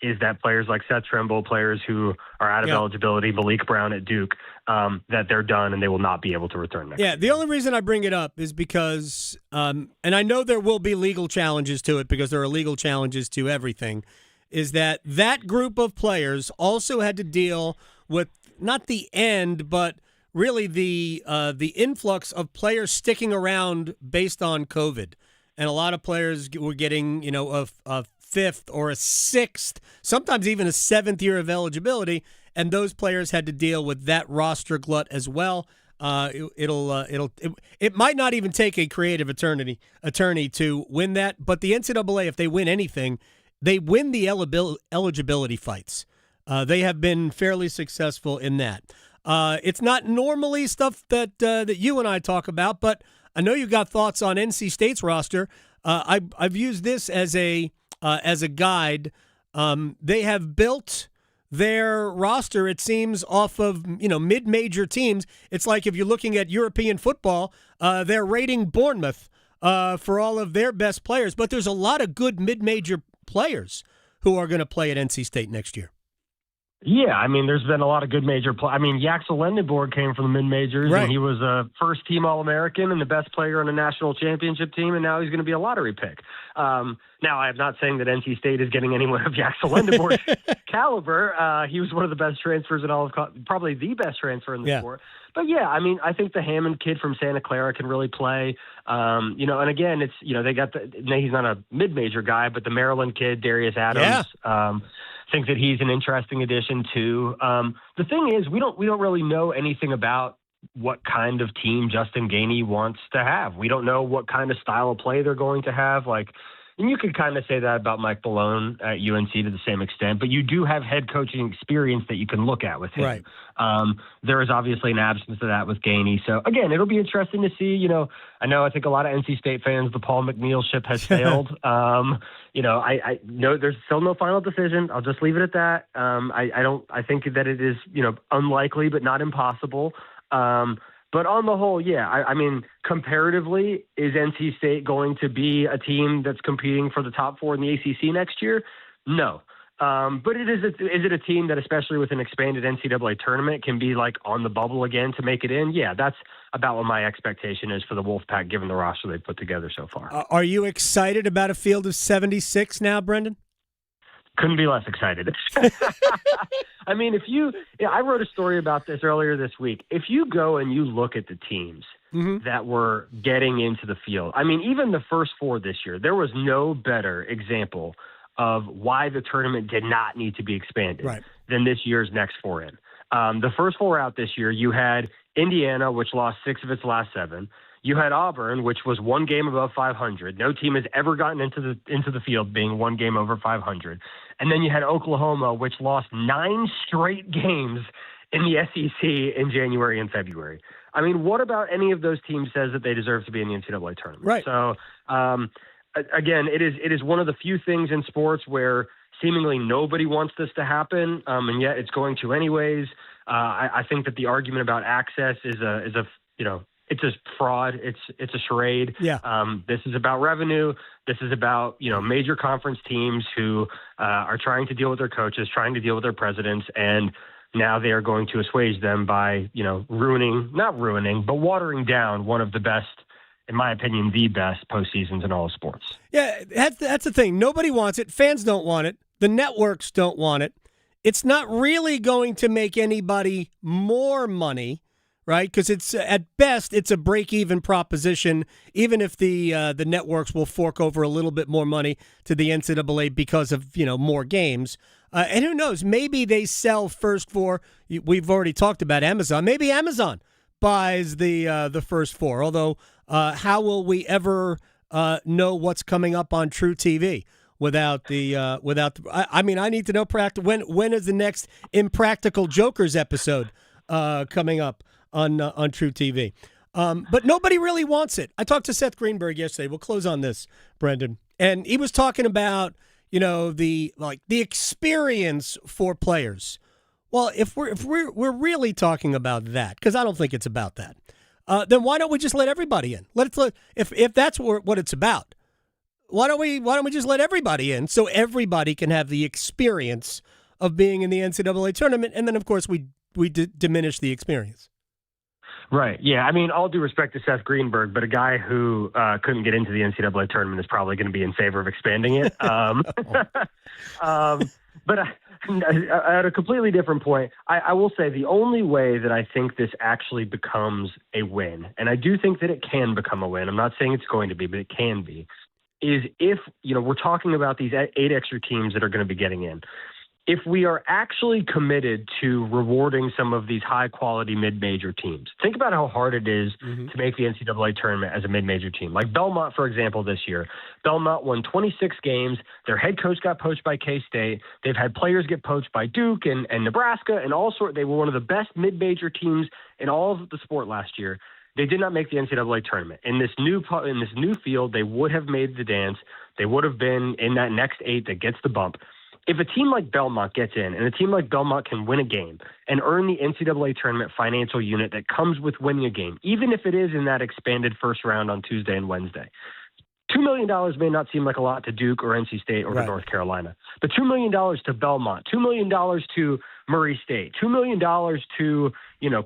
is that players like Seth Trimble, players who are out of eligibility, Malik Brown at Duke, that they're done and they will not be able to return next year. The only reason I bring it up is because, and I know there will be legal challenges to it because there are legal challenges to everything, is that group of players also had to deal with not the end, but really the influx of players sticking around based on COVID. And a lot of players were getting, a 5th or a 6th, sometimes even a 7th year of eligibility, and those players had to deal with that roster glut as well. It might not even take a creative attorney to win that, but the NCAA, if they win anything, they win the eligibility fights. They have been fairly successful in that. It's not normally stuff that you and I talk about, but I know you got thoughts on NC State's roster. I've used this as a guide. They have built their roster, it seems, off of mid-major teams. It's like if you're looking at European football, they're rating Bournemouth for all of their best players, but there's a lot of good mid-major players who are going to play at NC State next year. Yeah, I mean, there's been a lot of good major play. I mean, Yaxel Lendenborg came from the mid-majors, and he was a first-team All-American and the best player on a national championship team, and now he's going to be a lottery pick. Now, I'm not saying that NC State is getting anyone of Yaxel Lendenborg's caliber. He was one of the best transfers in all of probably the best transfer in the sport. But, yeah, I mean, I think the Hammond kid from Santa Clara can really play. And again, it's, they got he's not a mid-major guy, but the Maryland kid, Darius Adams, think that he's an interesting addition too. The thing is, we don't really know anything about what kind of team Justin Gainey wants to have. We don't know what kind of style of play they're going to have. Like, and you could kind of say that about Mike Malone at UNC to the same extent, but you do have head coaching experience that you can look at with him. Right. There is obviously an absence of that with Gainey. So again, it'll be interesting to see. I think a lot of NC State fans, the Paul McNeil ship has sailed. I know there's still no final decision. I'll just leave it at that. I think that it is, unlikely, but not impossible. But on the whole, yeah, I mean, comparatively, is NC State going to be a team that's competing for the top 4 in the ACC next year? No. But is it a team that, especially with an expanded NCAA tournament, can be like on the bubble again to make it in? Yeah, that's about what my expectation is for the Wolfpack, given the roster they've put together so far. Are you excited about a field of 76 now, Brendan? Couldn't be less excited. I mean, I wrote a story about this earlier this week. If you go and you look at the teams that were getting into the field, I mean, even the first 4 this year, there was no better example of why the tournament did not need to be expanded than this year's next 4 in. The first 4 out this year, you had Indiana, which lost 6 of its last 7. You had Auburn, which was 1 game above 500. No team has ever gotten into the field being 1 game over 500. And then you had Oklahoma, which lost 9 straight games in the SEC in January and February. I mean, what about any of those teams says that they deserve to be in the NCAA tournament? Right. So, again, it is one of the few things in sports where seemingly nobody wants this to happen, and yet it's going to anyways. I think that the argument about access is it's a fraud. It's a charade. Yeah. This is about revenue. This is about, major conference teams who are trying to deal with their coaches, trying to deal with their presidents, and now they are going to assuage them by, not ruining, but watering down one of the best, in my opinion, the best postseasons in all of sports. Yeah, that's the thing. Nobody wants it. Fans don't want it. The networks don't want it. It's not really going to make anybody more money, right? Because it's at best it's a break-even proposition, even if the networks will fork over a little bit more money to the NCAA because of more games. And who knows? Maybe they sell first 4. We've already talked about Amazon. Maybe Amazon buys the first 4. Although, how will we ever know what's coming up on True TV without the? I mean, I need to know when is the next Impractical Jokers episode coming up on True TV. But nobody really wants it. I talked to Seth Greenberg yesterday. We'll close on this, Brendan, and he was talking about the experience for players. Well, if we're really talking about that, because I don't think it's about that, then why don't we just let everybody in? If that's what it's about, why don't we just let everybody in so everybody can have the experience of being in the NCAA tournament, and then of course we diminish the experience. Right. Yeah. I mean, all due respect to Seth Greenberg, but a guy who couldn't get into the NCAA tournament is probably going to be in favor of expanding it. But at a completely different point, I will say the only way that I think this actually becomes a win, and I do think that it can become a win, I'm not saying it's going to be, but it can be, is if, we're talking about these 8 extra teams that are going to be getting in. If we are actually committed to rewarding some of these high-quality mid-major teams, think about how hard it is to make the NCAA tournament as a mid-major team. Like Belmont, for example, this year. Belmont won 26 games. Their head coach got poached by K-State. They've had players get poached by Duke and Nebraska and all sorts. They were one of the best mid-major teams in all of the sport last year. They did not make the NCAA tournament. In this new field, they would have made the dance. They would have been in that next 8 that gets the bump. If a team like Belmont gets in, and a team like Belmont can win a game and earn the NCAA tournament financial unit that comes with winning a game, even if it is in that expanded first round on Tuesday and Wednesday, $2 million may not seem like a lot to Duke or NC State or to North Carolina, but $2 million to Belmont, $2 million to Murray State, $2 million to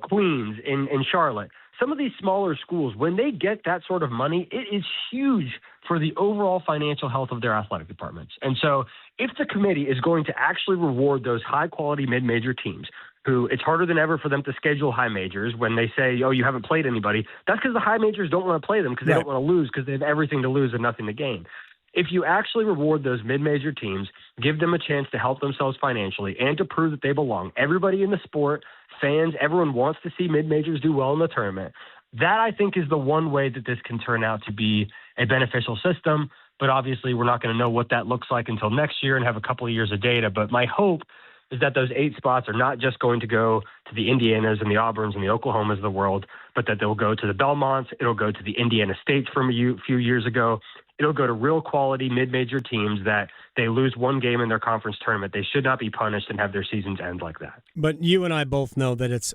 Queens in Charlotte. Some of these smaller schools, when they get that sort of money, it is huge for the overall financial health of their athletic departments. And so if the committee is going to actually reward those high-quality mid-major teams who it's harder than ever for them to schedule high majors when they say, oh, you haven't played anybody, that's because the high majors don't want to play them because they don't want to lose because they have everything to lose and nothing to gain. If you actually reward those mid-major teams, give them a chance to help themselves financially and to prove that they belong, everybody in the sport, fans, everyone wants to see mid-majors do well in the tournament. That, I think, is the one way that this can turn out to be a beneficial system. but obviously we're not going to know what that looks like until next year and have a couple of years of data. But my hope is that those 8 spots are not just going to go to the Indianas and the Auburns and the Oklahomas of the world, but that they'll go to the Belmonts. It'll go to the Indiana States from a few years ago. It'll go to real quality mid-major teams that they lose one game in their conference tournament. They should not be punished and have their seasons end like that. But you and I both know that it's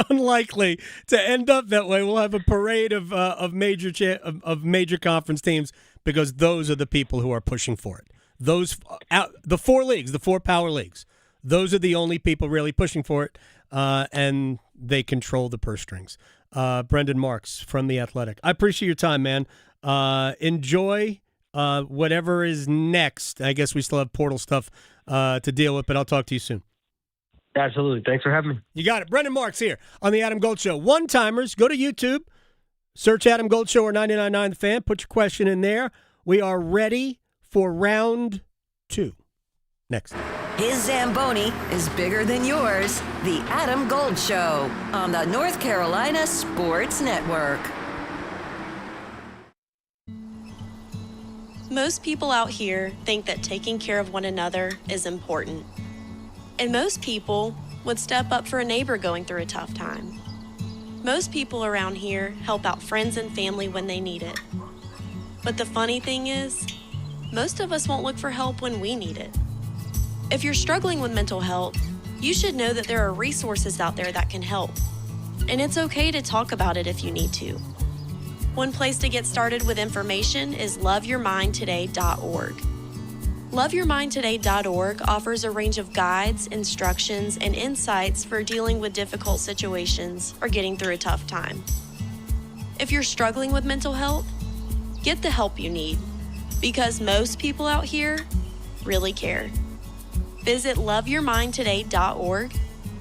unlikely to end up that way. We'll have a parade of major conference teams because those are the people who are pushing for it. The 4 leagues, the 4 power leagues, those are the only people really pushing for it, and they control the purse strings. Brendan Marks from The Athletic. I appreciate your time, man. Enjoy whatever is next. I guess we still have portal stuff to deal with, but I'll talk to you soon. Absolutely. Thanks for having me. You got it. Brendan Marks here on The Adam Gold Show. One-timers, go to YouTube, search Adam Gold Show or 99.9 The Fan, put your question in there. We are ready for round 2. Next. His Zamboni is bigger than yours. The Adam Gold Show on the North Carolina Sports Network. Most people out here think that taking care of one another is important. And most people would step up for a neighbor going through a tough time. Most people around here help out friends and family when they need it. But the funny thing is, most of us won't look for help when we need it. If you're struggling with mental health, you should know that there are resources out there that can help. And it's okay to talk about it if you need to. One place to get started with information is loveyourmindtoday.org. Loveyourmindtoday.org offers a range of guides, instructions, and insights for dealing with difficult situations or getting through a tough time. If you're struggling with mental health, get the help you need, because most people out here really care. Visit loveyourmindtoday.org.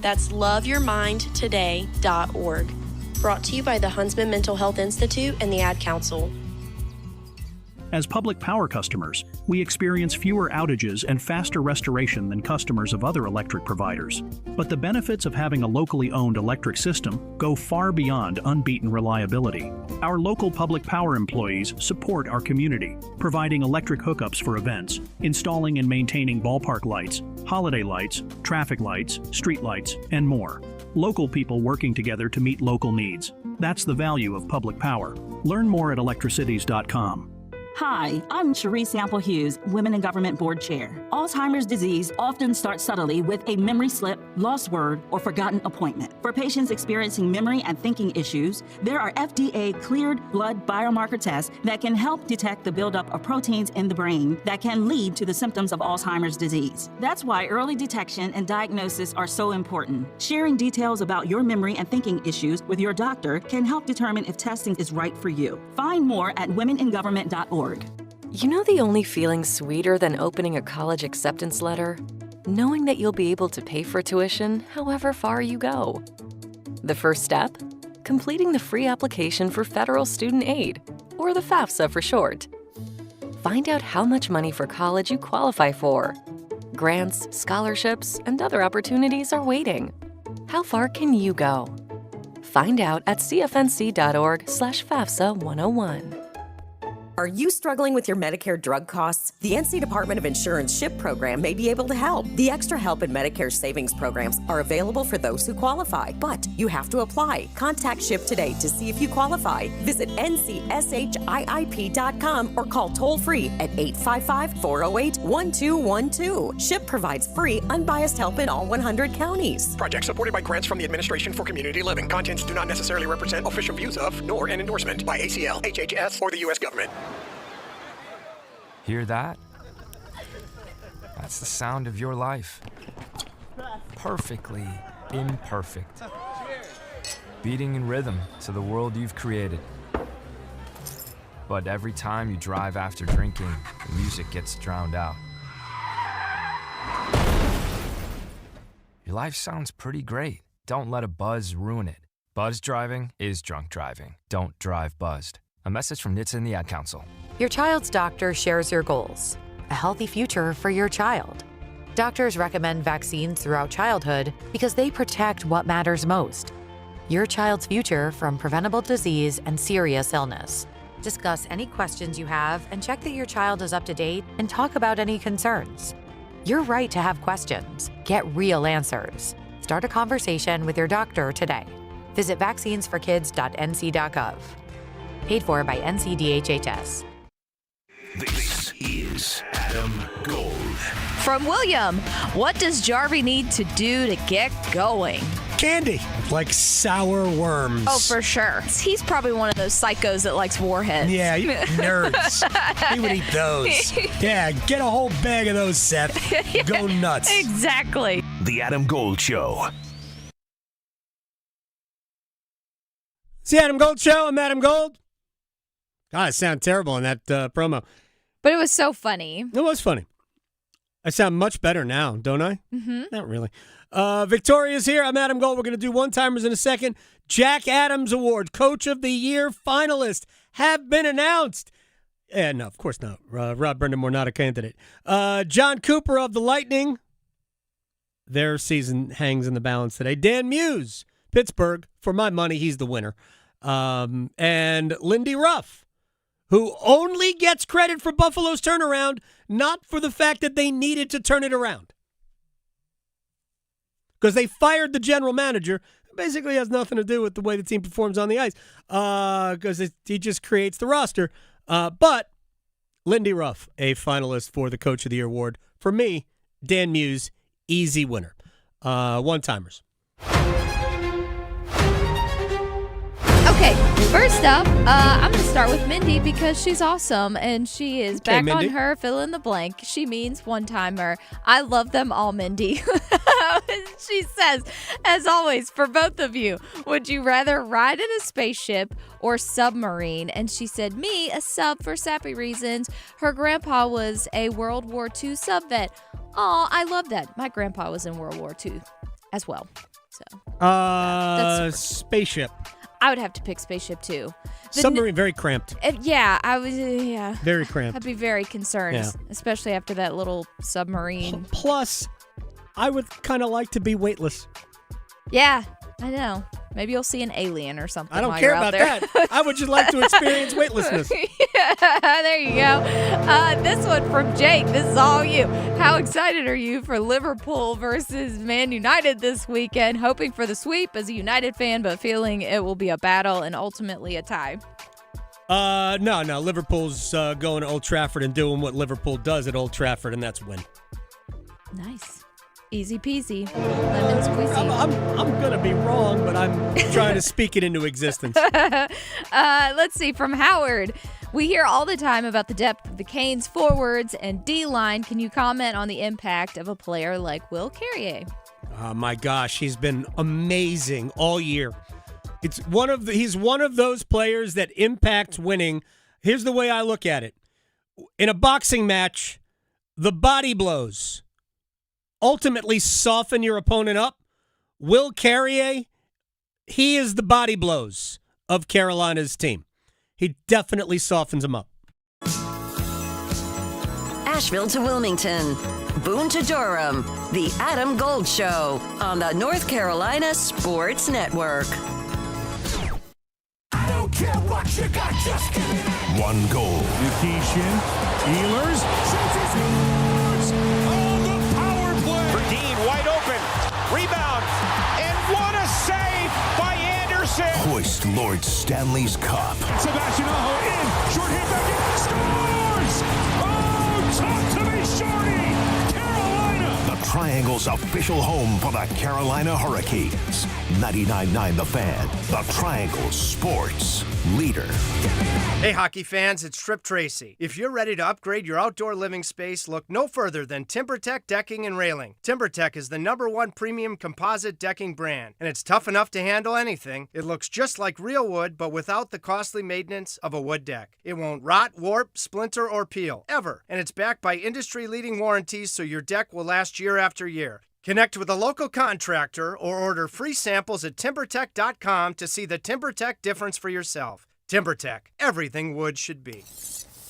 That's loveyourmindtoday.org. Brought to you by the Huntsman Mental Health Institute and the Ad Council. As public power customers, we experience fewer outages and faster restoration than customers of other electric providers. But the benefits of having a locally owned electric system go far beyond unbeaten reliability. Our local public power employees support our community, providing electric hookups for events, installing and maintaining ballpark lights, holiday lights, traffic lights, street lights, and more. Local people working together to meet local needs. That's the value of public power. Learn more at electricities.com. Hi, I'm Cherie Sample Hughes, Women in Government Board Chair. Alzheimer's disease often starts subtly with a memory slip, lost word, or forgotten appointment. For patients experiencing memory and thinking issues, there are FDA-cleared blood biomarker tests that can help detect the buildup of proteins in the brain that can lead to the symptoms of Alzheimer's disease. That's why early detection and diagnosis are so important. Sharing details about your memory and thinking issues with your doctor can help determine if testing is right for you. Find more at womeningovernment.org. You know the only feeling sweeter than opening a college acceptance letter? Knowing that you'll be able to pay for tuition however far you go. The first step? Completing the free application for federal student aid, or the FAFSA for short. Find out how much money for college you qualify for. Grants, scholarships, and other opportunities are waiting. How far can you go? Find out at cfnc.org/FAFSA 101. Are you struggling with your Medicare drug costs? The NC Department of Insurance SHIP program may be able to help. The Extra Help and Medicare Savings programs are available for those who qualify, but you have to apply. Contact SHIP today to see if you qualify. Visit ncshiip.com or call toll-free at 855-408-1212. SHIP provides free, unbiased help in all 100 counties. Project supported by grants from the Administration for Community Living. Contents do not necessarily represent official views of, nor an endorsement by ACL, HHS, or the U.S. government. Hear that? That's the sound of your life. Perfectly imperfect. Beating in rhythm to the world you've created. But every time you drive after drinking, the music gets drowned out. Your life sounds pretty great. Don't let a buzz ruin it. Buzz driving is drunk driving. Don't drive buzzed. A message from NHTSA and the Ad Council. Your child's doctor shares your goals. A healthy future for your child. Doctors recommend vaccines throughout childhood because they protect what matters most. Your child's future from preventable disease and serious illness. Discuss any questions you have and check that your child is up to date and talk about any concerns. You're right to have questions. Get real answers. Start a conversation with your doctor today. Visit vaccinesforkids.nc.gov. Paid for by NCDHHS. This is Adam Gold. From William, what does Jarvie need to do to get going? Candy, like sour worms. Oh, for sure. He's probably one of those psychos that likes warheads. Yeah, nerds. He would eat those. Yeah, get a whole bag of those, Seth. Yeah, go nuts. Exactly. The Adam Gold Show. It's the Adam Gold Show. I'm Adam Gold. God, I sound terrible in that promo. But it was so funny. It was funny. I sound much better now, don't I? Mm-hmm. Not really. Victoria's here. I'm Adam Gold. We're going to do one-timers in a second. Jack Adams Award, Coach of the Year finalists have been announced. And no, of course not. Rob Brendamore, not a candidate. John Cooper of the Lightning. Their season hangs in the balance today. Dan Muse, Pittsburgh. For my money, he's the winner. And Lindy Ruff, who only gets credit for Buffalo's turnaround, not for the fact that they needed to turn it around. Because they fired the general manager. It basically has nothing to do with the way the team performs on the ice. Because he just creates the roster. But Lindy Ruff, a finalist for the Coach of the Year award. For me, Dan Muse, easy winner. One-timers. Okay, first up, I'm going to start with Mindy because she's awesome, and she is back Mindy. on her fill in the blank. She means one-timer. I love them all, Mindy. She says, as always, for both of you, would you rather ride in a spaceship or submarine? And she said, me, a sub for sappy reasons. Her grandpa was a World War II sub vet. Aw, I love that. My grandpa was in World War II as well. So that's spaceship. I would have to pick spaceship too. Submarine, very cramped. Yeah, I was. Yeah, very cramped. I'd be very concerned, Yeah. especially after that little submarine. Plus, I would kind of like to be weightless. Yeah, I know. Maybe you'll see an alien or something. I don't while care you're out about there. that. I would just like to experience weightlessness. Yeah, there you go. This one from Jake. This is all you. How excited are you for Liverpool versus Man United this weekend? Hoping for the sweep as a United fan, but feeling it will be a battle and ultimately a tie. No. Liverpool's going to Old Trafford and doing what Liverpool does at Old Trafford, and that's win. Nice. Easy peasy. Lemon squeezy. I'm going to be wrong, but I'm trying to speak it into existence. Let's see, from Howard. We hear all the time about the depth of the Canes forwards and D-line. Can you comment on the impact of a player like Will Carrier? Oh, my gosh. He's been amazing all year. He's one of those players that impacts winning. Here's the way I look at it. In a boxing match, the body blows ultimately soften your opponent up. Will Carrier, he is the body blows of Carolina's team. He definitely softens them up. Asheville to Wilmington, Boone to Durham, the Adam Gold Show on the North Carolina Sports Network. I don't care what you got, just give me that. One goal. Nikishin, Ehlers, scores on the power play. Verdeen wide open, rebound, and what a save by Anderson. Hoist Lord Stanley's Cup. Sebastian Aho in, short hit back in, scores! Oh, talk to me, shorty! Carolina! The Triangle's official home for the Carolina Hurricanes. 99.9 The Fan, the Triangle Sports leader. Hey hockey fans, it's Trip Tracy. If you're ready to upgrade your outdoor living space, look no further than TimberTech Decking and Railing. TimberTech is the #1 premium composite decking brand, and it's tough enough to handle anything. It looks just like real wood, but without the costly maintenance of a wood deck. It won't rot, warp, splinter, or peel, ever, and it's backed by industry-leading warranties so your deck will last year after year. Connect with a local contractor or order free samples at TimberTech.com to see the TimberTech difference for yourself. TimberTech, everything wood should be.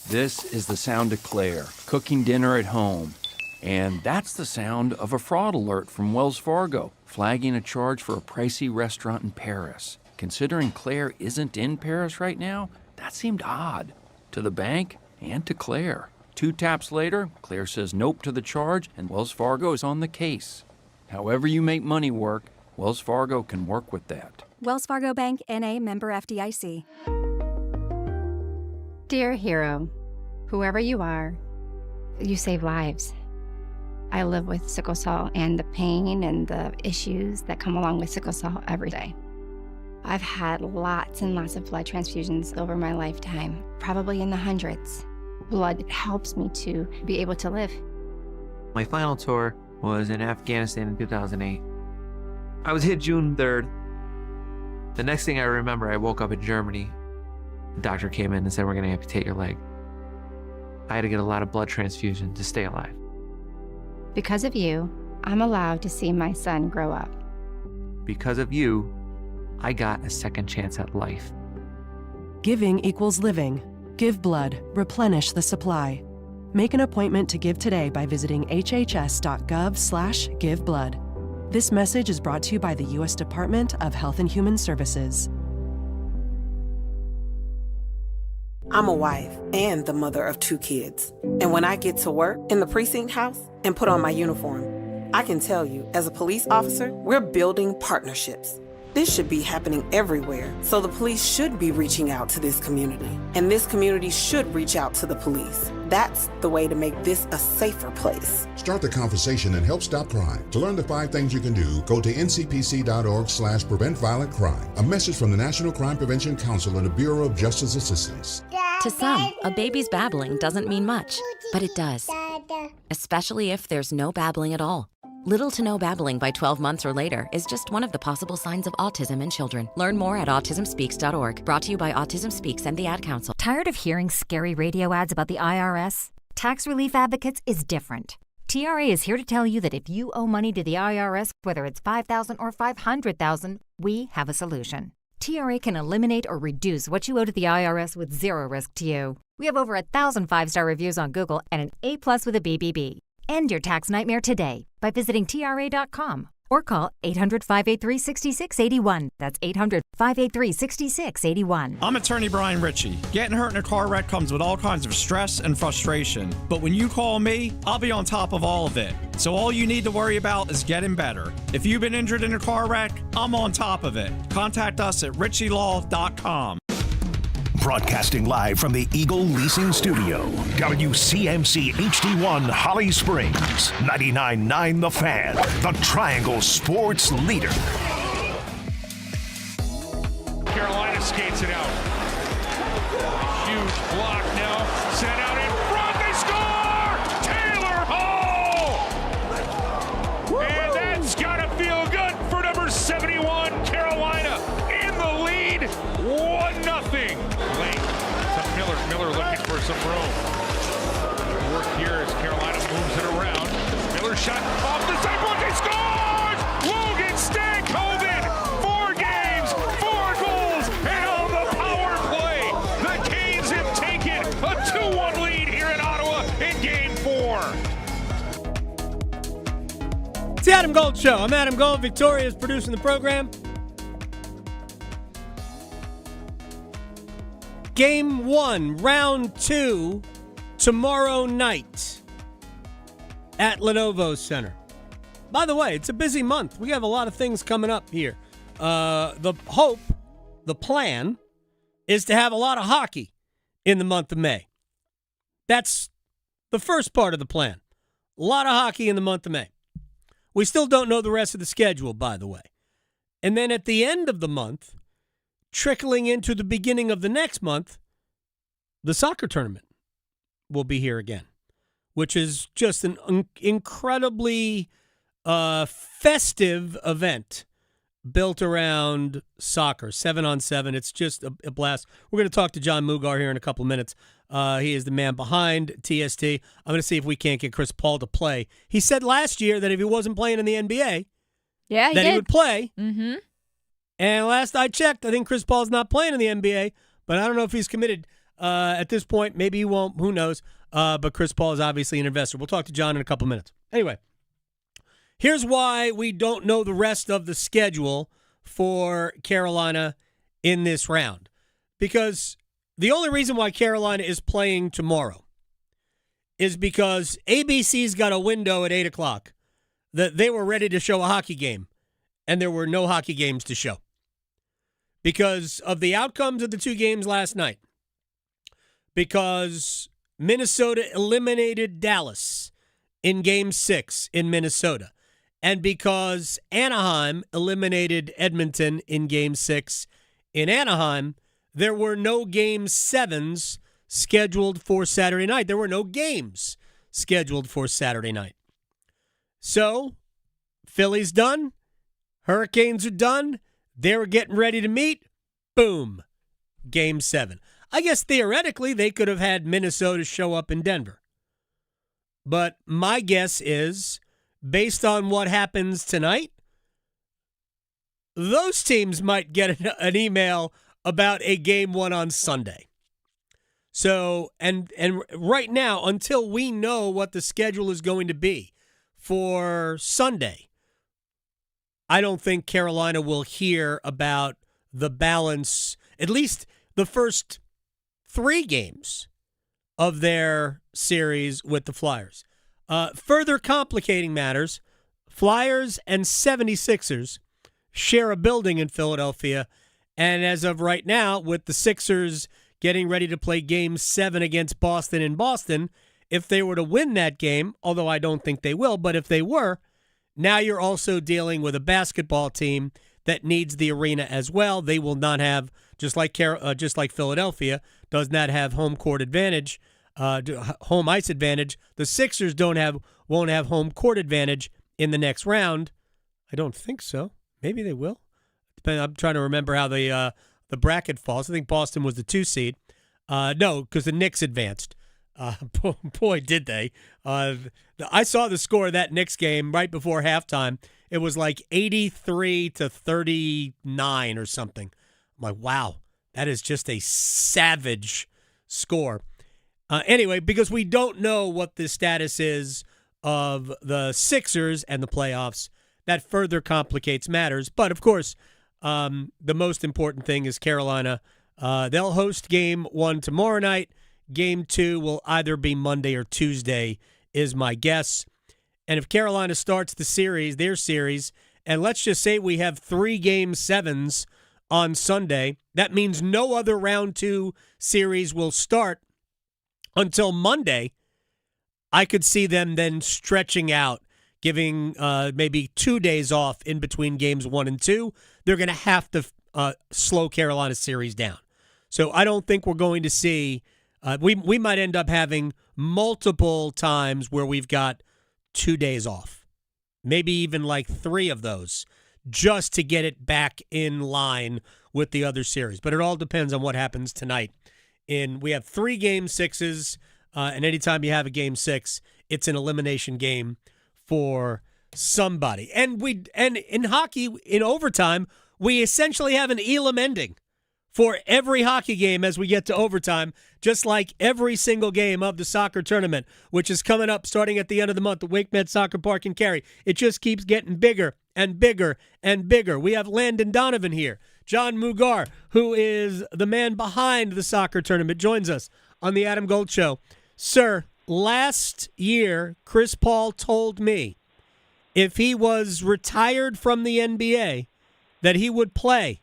This is the sound of Claire, cooking dinner at home. And that's the sound of a fraud alert from Wells Fargo, flagging a charge for a pricey restaurant in Paris. Considering Claire isn't in Paris right now, That seemed odd to the bank and to Claire. 2 taps later, Claire says nope to the charge, and Wells Fargo is on the case. However you make money work, Wells Fargo can work with that. Wells Fargo Bank, N.A., member FDIC. Dear hero, whoever you are, you save lives. I live with sickle cell and the pain and the issues that come along with sickle cell every day. I've had lots and lots of blood transfusions over my lifetime, probably in the hundreds. Blood helps me to be able to live. My final tour was in Afghanistan in 2008. I was hit June 3rd. The next thing I remember, I woke up in Germany. The doctor came in and said, we're going to amputate your leg. I had to get a lot of blood transfusion to stay alive. Because of you, I'm allowed to see my son grow up. Because of you, I got a second chance at life. Giving equals living. Give blood. Replenish the supply. Make an appointment to give today by visiting hhs.gov/giveblood. This message is brought to you by the U.S. Department of Health and Human Services. I'm a wife and the mother of 2 kids. And when I get to work in the precinct house and put on my uniform, I can tell you, as a police officer, we're building partnerships. This should be happening everywhere, so the police should be reaching out to this community, and this community should reach out to the police. That's the way to make this a safer place. Start the conversation and help stop crime. To learn the 5 things you can do, go to ncpc.org/preventviolentcrime. A message from the National Crime Prevention Council and the Bureau of Justice Assistance. To some, a baby's babbling doesn't mean much, but it does. Especially if there's no babbling at all. Little to no babbling by 12 months or later is just one of the possible signs of autism in children. Learn more at autismspeaks.org. Brought to you by Autism Speaks and the Ad Council. Tired of hearing scary radio ads about the IRS? Tax Relief Advocates is different. TRA is here to tell you that if you owe money to the IRS, whether it's $5,000 or $500,000, we have a solution. TRA can eliminate or reduce what you owe to the IRS with zero risk to you. We have over 1,000 5-star reviews on Google and an A+ with a BBB. End your tax nightmare today by visiting TRA.com or call 800-583-6681. That's 800-583-6681. I'm attorney Brian Ritchie. Getting hurt in a car wreck comes with all kinds of stress and frustration. But when you call me, I'll be on top of all of it. So all you need to worry about is getting better. If you've been injured in a car wreck, I'm on top of it. Contact us at ritchielaw.com. Broadcasting live from the Eagle Leasing Studio. WCMC HD1 Holly Springs. 99.9 The Fan. The Triangle Sports Leader. Carolina skates it out. Huge block now. Sent out in front. They score! Taylor Hall! And that's got to feel good for number 71, Carolina. In the lead, 1-0. Miller looking for some room. Work here as Carolina moves it around. Miller shot off the sidewalk. He scores! Logan Stankoven! 4 games, 4 goals, and on the power play, the Canes have taken a 2-1 lead here in Ottawa in Game 4. It's the Adam Gold Show. I'm Adam Gold. Victoria is producing the program. Game 1, round 2, tomorrow night at Lenovo Center. By the way, it's a busy month. We have a lot of things coming up here. The plan, is to have a lot of hockey in the month of May. That's the first part of the plan. A lot of hockey in the month of May. We still don't know the rest of the schedule, by the way. And then at the end of the month, trickling into the beginning of the next month, the soccer tournament will be here again, which is just an incredibly festive event built around soccer, 7-on-7. It's just a blast. We're going to talk to Jon Mugar here in a couple of minutes. He is the man behind TST. I'm going to see if we can't get Chris Paul to play. He said last year that if he wasn't playing in the NBA, he would play. Mm-hmm. And last I checked, I think Chris Paul's not playing in the NBA, but I don't know if he's committed at this point. Maybe he won't. Who knows? But Chris Paul is obviously an investor. We'll talk to Jon in a couple minutes. Anyway, here's why we don't know the rest of the schedule for Carolina in this round. Because the only reason why Carolina is playing tomorrow is because ABC's got a window at 8 o'clock that they were ready to show a hockey game, and there were no hockey games to show because of the outcomes of the two games last night, because Minnesota eliminated Dallas in Game 6 in Minnesota, and because Anaheim eliminated Edmonton in Game 6 in Anaheim. There were no Game 7s scheduled for Saturday night. There were no games scheduled for Saturday night. So, Philly's done. Hurricanes are done. They were getting ready to meet. Boom. Game 7. I guess theoretically they could have had Minnesota show up in Denver. But my guess is, based on what happens tonight, those teams might get an email about a Game 1 on Sunday. So, and right now, until we know what the schedule is going to be for Sunday, I don't think Carolina will hear about the balance, at least the first 3 games of their series with the Flyers. Further complicating matters, Flyers and 76ers share a building in Philadelphia, and as of right now, with the Sixers getting ready to play Game 7 against Boston in Boston, if they were to win that game, although I don't think they will, but if they were, now you're also dealing with a basketball team that needs the arena as well. They will not have, just like Philadelphia, does not have home court advantage, home ice advantage. The Sixers won't have home court advantage in the next round. I don't think so. Maybe they will. I'm trying to remember how the bracket falls. I think Boston was the 2 seed. No, because the Knicks advanced. Boy, did they. I saw the score of that Knicks game right before halftime. It was like 83-39 or something. I'm like, wow, that is just a savage score. Anyway, because we don't know what the status is of the Sixers and the playoffs, that further complicates matters. But, of course, the most important thing is Carolina. They'll host Game 1 tomorrow night. Game 2 will either be Monday or Tuesday, is my guess. And if Carolina starts their series, and let's just say we have 3 Game 7s on Sunday, that means no other Round 2 series will start until Monday. I could see them then stretching out, giving maybe 2 days off in between Games 1 and 2. They're going to have to slow Carolina's series down. So I don't think we're going to see we might end up having multiple times where we've got 2 days off, maybe even like 3 of those, just to get it back in line with the other series. But it all depends on what happens tonight. We have 3 Game 6s, and anytime you have a Game 6, it's an elimination game for somebody. And in hockey, in overtime, we essentially have an Elam ending for every hockey game as we get to overtime, just like every single game of the soccer tournament, which is coming up starting at the end of the month at WakeMed Soccer Park in Cary. It just keeps getting bigger and bigger and bigger. We have Landon Donovan here. Jon Mugar, who is the man behind the soccer tournament, joins us on the Adam Gold Show. Sir, last year, Chris Paul told me if he was retired from the NBA that he would play.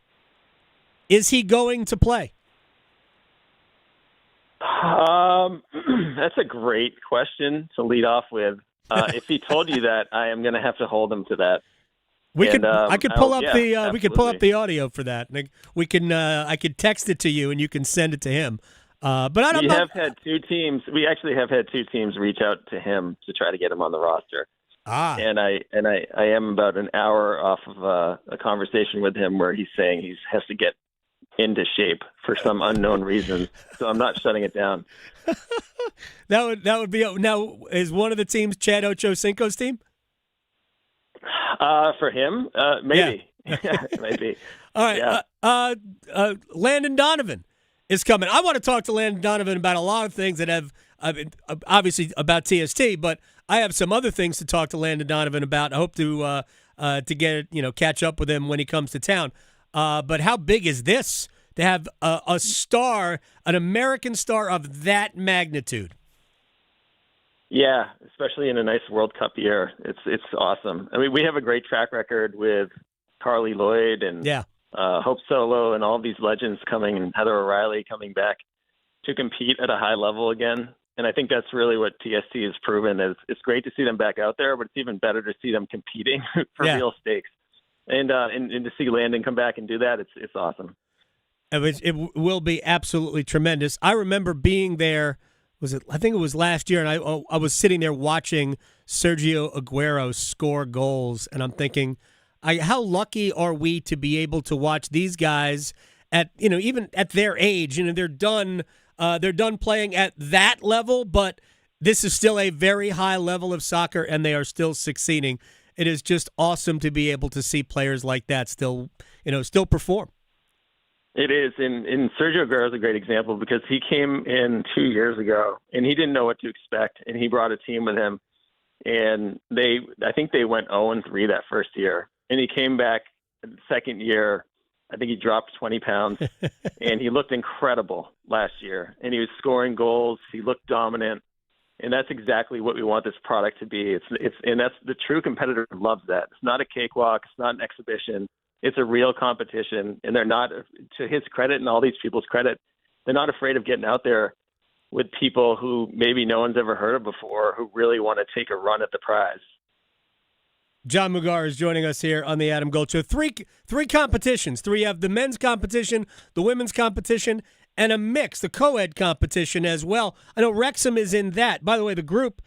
Is he going to play? That's a great question to lead off with. If he told you that, I am going to have to hold him to that. I could pull up the audio for that. I could text it to you and you can send it to him. But I don't know. We actually have had 2 teams reach out to him to try to get him on the roster. And I am about an hour off of a conversation with him where he's saying he has to get into shape for some unknown reason. So I'm not shutting it down. That would be now. Is one of the teams Chad Ochocinco's team? For him, maybe. Yeah. Maybe. All right. Yeah. Landon Donovan is coming. I want to talk to Landon Donovan about a lot of things that have obviously about TST, but I have some other things to talk to Landon Donovan about. I hope to get catch up with him when he comes to town. But how big is this to have a star, an American star of that magnitude. Yeah, especially in a nice World Cup year. It's awesome. I mean, we have a great track record with Carly Lloyd and Hope Solo and all these legends coming, and Heather O'Reilly coming back to compete at a high level again. And I think that's really what TST has proven. Is it's great to see them back out there, but it's even better to see them competing for real stakes. And to see Landon come back and do that, it's awesome. It will be absolutely tremendous. I remember being there. I think it was last year, and I was sitting there watching Sergio Aguero score goals, and I'm thinking, how lucky are we to be able to watch these guys at even at their age? They're done playing at that level, but this is still a very high level of soccer, and they are still succeeding. It is just awesome to be able to see players like that still perform. It is, and Sergio Aguero is a great example because he came in 2 years ago and he didn't know what to expect, and he brought a team with him, and I think they went 0-3 that first year, and he came back the second year. I think he dropped 20 pounds, and he looked incredible last year, and he was scoring goals. He looked dominant, and that's exactly what we want this product to be. And that's the true competitor loves that. It's not a cakewalk. It's not an exhibition. It's a real competition, and they're not, to his credit and all these people's credit, they're not afraid of getting out there with people who maybe no one's ever heard of before who really want to take a run at the prize. Jon Mugar is joining us here on the Adam Gold Show. Three competitions. You have the men's competition, the women's competition, and a mix, the co-ed competition as well. I know Wrexham is in that. By the way, the group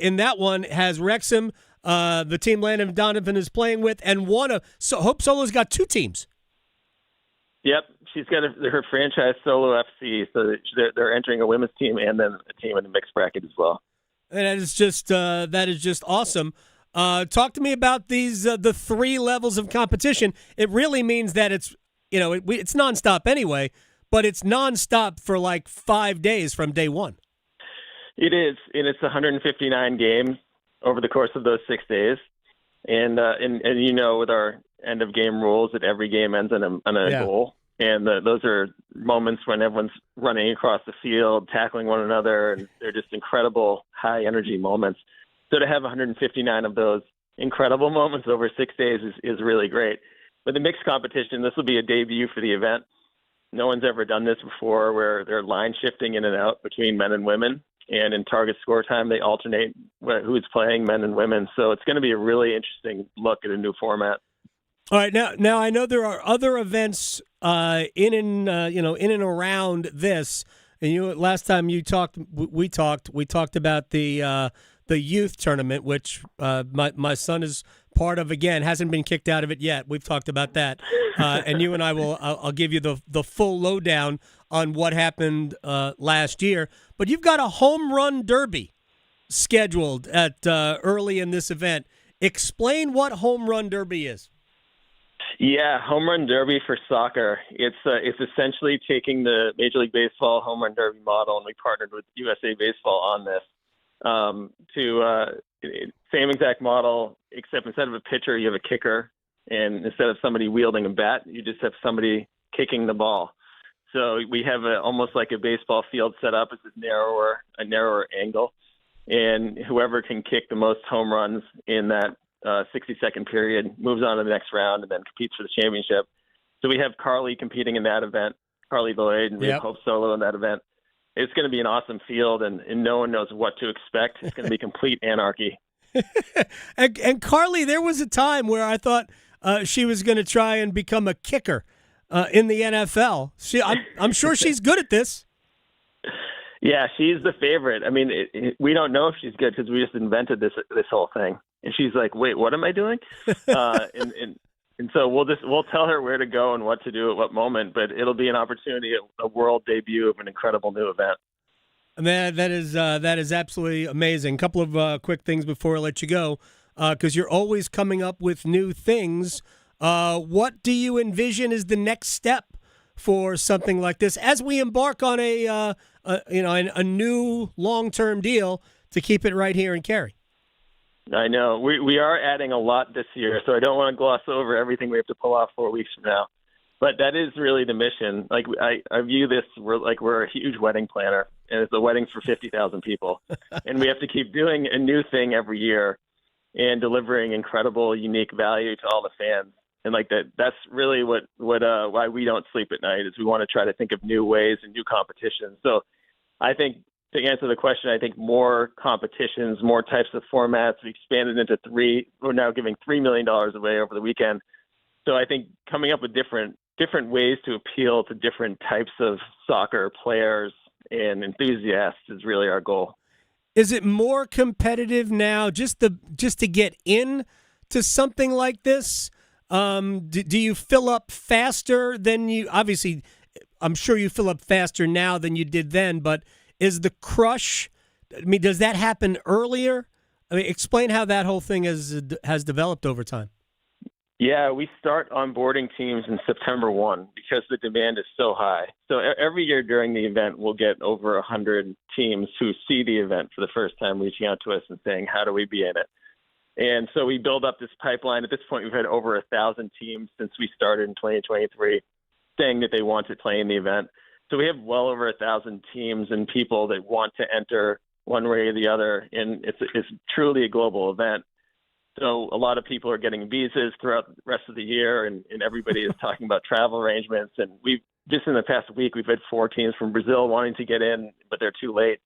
in that one has Wrexham, the team Landon Donovan is playing with, and Hope Solo's got two teams. Yep, she's got her franchise Solo FC, so they're entering a women's team and then a team in the mixed bracket as well. And that is just awesome. Talk to me about these the three levels of competition. It really means that it's it's nonstop anyway, but it's nonstop for like 5 days from day one. It is, and it's 159 games over the course of those 6 days, and with our end of game rules, that every game ends on a goal, and those are moments when everyone's running across the field, tackling one another, and they're just incredible high energy moments. So to have 159 of those incredible moments over 6 days is really great. But the mixed competition, this will be a debut for the event. No one's ever done this before, where they're line shifting in and out between men and women. And in target score time, they alternate who's playing, men and women. So it's going to be a really interesting look at a new format. All right, now I know there are other events in and around this. And last time we talked about the youth tournament, which my son is part of. Again, hasn't been kicked out of it yet. We've talked about that, and you and I'll give you the full lowdown on what happened last year. But you've got a home run derby scheduled at early in this event. Explain what home run derby is. Yeah, home run derby for soccer. It's essentially taking the Major League Baseball home run derby model, and we partnered with USA Baseball on this. Same exact model, except instead of a pitcher, you have a kicker, and instead of somebody wielding a bat, you just have somebody kicking the ball. So we have almost like a baseball field set up. It's a narrower angle, and whoever can kick the most home runs in that 60-second period moves on to the next round and then competes for the championship. So we have Carly competing in that event, Carly Lloyd, and we have Hope Solo in that event. It's going to be an awesome field, and no one knows what to expect. It's going to be complete anarchy. and Carly, there was a time where I thought she was going to try and become a kicker in the NFL. I'm sure she's good at this. Yeah, she's the favorite. I mean, we don't know if she's good because we just invented this whole thing. And she's like, "Wait, what am I doing?" And so we'll tell her where to go and what to do at what moment, but it'll be an opportunity, a world debut of an incredible new event. Man, that is absolutely amazing. A couple of quick things before I let you go, because you're always coming up with new things. What do you envision is the next step for something like this as we embark on a new long-term deal to keep it right here in Cary? I know. We are adding a lot this year, so I don't want to gloss over everything we have to pull off 4 weeks from now. But that is really the mission. Like I view this, we're a huge wedding planner, and it's a wedding for 50,000 people, and we have to keep doing a new thing every year, and delivering incredible, unique value to all the fans. And like that's really why we don't sleep at night, is we want to try to think of new ways and new competitions. So I think, to answer the question, I think more competitions, more types of formats. We expanded into 3. We're now giving $3 million away over the weekend. So I think coming up with different ways to appeal to different types of soccer players and enthusiasts is really our goal. Is it more competitive now just to get in to something like this? Do you fill up faster than you, obviously, I'm sure you fill up faster now than you did then, but is the crush, I mean, does that happen earlier? I mean, explain how that whole thing has developed over time. Yeah, we start onboarding teams in September 1 because the demand is so high. So every year during the event, we'll get over 100 teams who see the event for the first time reaching out to us and saying, how do we be in it? And so we build up this pipeline. At this point, we've had over 1,000 teams since we started in 2023 saying that they want to play in the event. So we have well over 1,000 teams and people that want to enter one way or the other. And it's truly a global event. So a lot of people are getting visas throughout the rest of the year, and everybody is talking about travel arrangements. And we've just in the past week, we've had 4 teams from Brazil wanting to get in, but they're too late.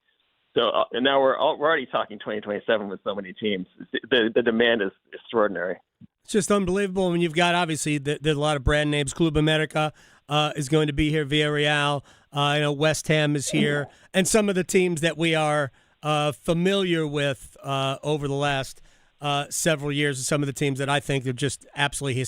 So and now we're already talking 2027 with so many teams. The demand is extraordinary. It's just unbelievable. I mean, you've got, obviously, there's a lot of brand names. Club America is going to be here. Villarreal, West Ham is here. And some of the teams that we are familiar with over the last several years, and some of the teams that I think are just absolutely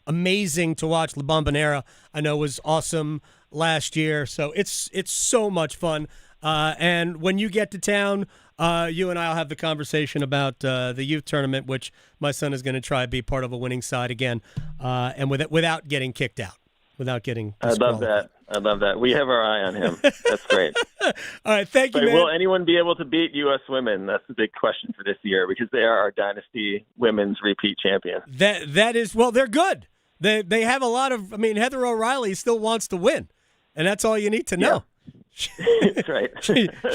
amazing to watch. La Bombonera, I know, was awesome last year. So it's so much fun. And when you get to town, you and I will have the conversation about the youth tournament, which my son is going to try to be part of a winning side again, and without getting kicked out, without getting disqualified. I love that. We have our eye on him. That's great. All right, thank you, but man. Will anyone be able to beat U.S. women? That's the big question for this year, because they are our dynasty women's repeat champion. That is, well, they're good. They have a lot of, I mean, Heather O'Reilly still wants to win, and that's all you need to know. Yeah. That's right.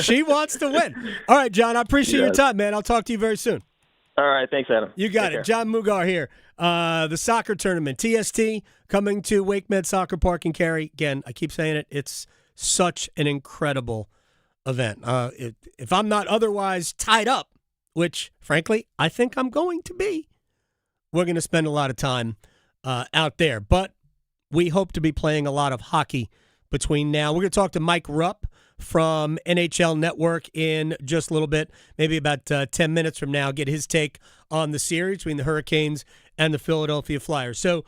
she wants to win. All right, John, I appreciate your time, man. I'll talk to you very soon. All right, thanks, Adam. You got it. Jon Mugar here. The soccer tournament, TST, coming to Wake Med Soccer Park in Cary. Again, I keep saying it. It's such an incredible event. If I'm not otherwise tied up, which, frankly, I think I'm going to be, we're going to spend a lot of time out there. But we hope to be playing a lot of hockey between now. We're going to talk to Mike Rupp from NHL Network in just a little bit, maybe about 10 minutes from now, get his take on the series between the Hurricanes and the Philadelphia Flyers. So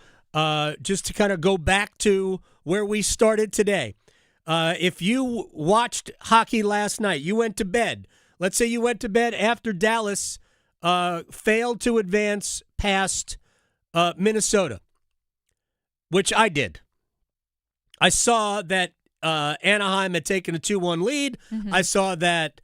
just to kind of go back to where we started today, if you watched hockey last night, you went to bed. Let's say you went to bed after Dallas failed to advance past Minnesota, which I did. I saw that Anaheim had taken a 2-1 lead. Mm-hmm. I saw that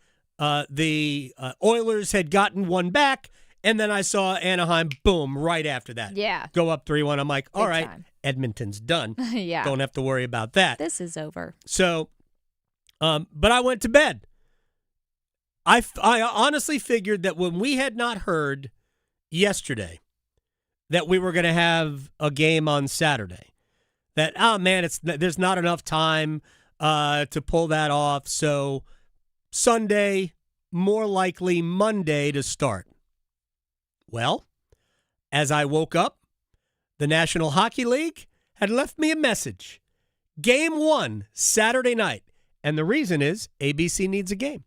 the Oilers had gotten one back, and then I saw Anaheim, boom, right after that. Yeah. Go up 3-1. I'm like, all right, time. Edmonton's done. Yeah. Don't have to worry about that. This is over. So, but I went to bed. I honestly figured that when we had not heard yesterday that we were going to have a game on Saturday, that, oh, man, there's not enough time to pull that off. So Sunday, more likely Monday to start. Well, as I woke up, the National Hockey League had left me a message. Game 1, Saturday night. And the reason is ABC needs a game.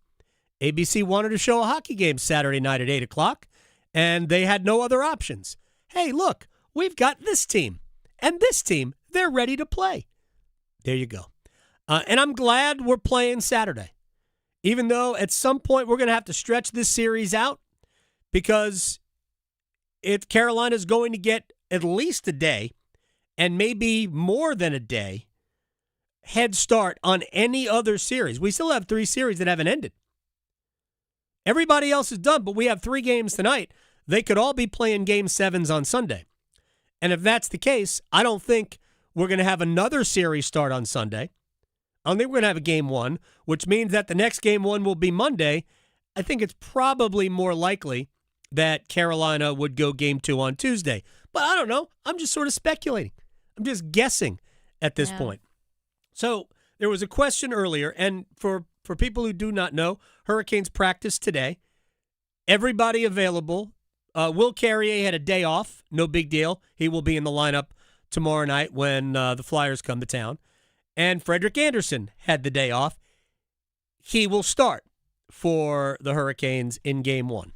ABC wanted to show a hockey game Saturday night at 8 o'clock, and they had no other options. Hey, look, we've got this team and this team. They're ready to play. There you go. And I'm glad we're playing Saturday, even though at some point we're going to have to stretch this series out, because Carolina's going to get at least a day, and maybe more than a day, head start on any other series. We still have 3 series that haven't ended. Everybody else is done, but we have 3 games tonight. They could all be playing Game 7s on Sunday. And if that's the case, I don't think we're going to have another series start on Sunday. I don't think we're going to have a game one, which means that the next game one will be Monday. I think it's probably more likely that Carolina would go game two on Tuesday. But I don't know. I'm just sort of speculating. I'm just guessing at this point. So there was a question earlier, and for people who do not know, Hurricanes practice today. Everybody available. Will Carrier had a day off. No big deal. He will be in the lineup tomorrow night when the Flyers come to town. And Frederik Andersen had the day off. He will start for the Hurricanes in game one.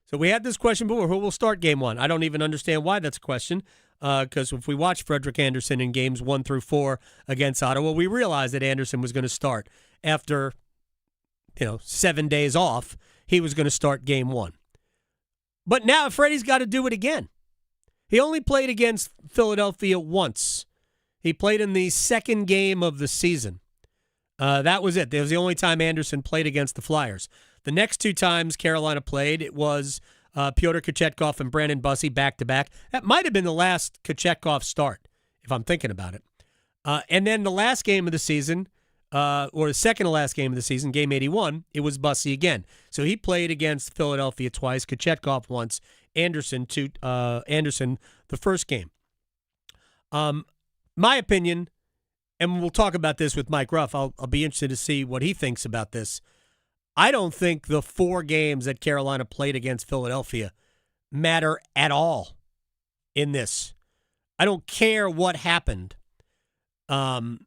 So we had this question before, who will start game one? I don't even understand why that's a question, because if we watch Frederik Andersen in games 1 through 4 against Ottawa, we realized that Andersen was going to start after 7 days off. He was going to start game one. But now Freddie's got to do it again. He only played against Philadelphia once. He played in the second game of the season. That was it. That was the only time Andersen played against the Flyers. The next two times Carolina played, it was Pyotr Kochetkov and Brandon Bussey back-to-back. That might have been the last Kochetkov start, if I'm thinking about it. And then the last game of the season, or the second to last game of the season, game 81, it was Bussey again. So he played against Philadelphia twice, Kochetkov once, Andersen the first game. My opinion, and we'll talk about this with Mike Ruff, I'll be interested to see what he thinks about this. I don't think the 4 games that Carolina played against Philadelphia matter at all in this. I don't care what happened. First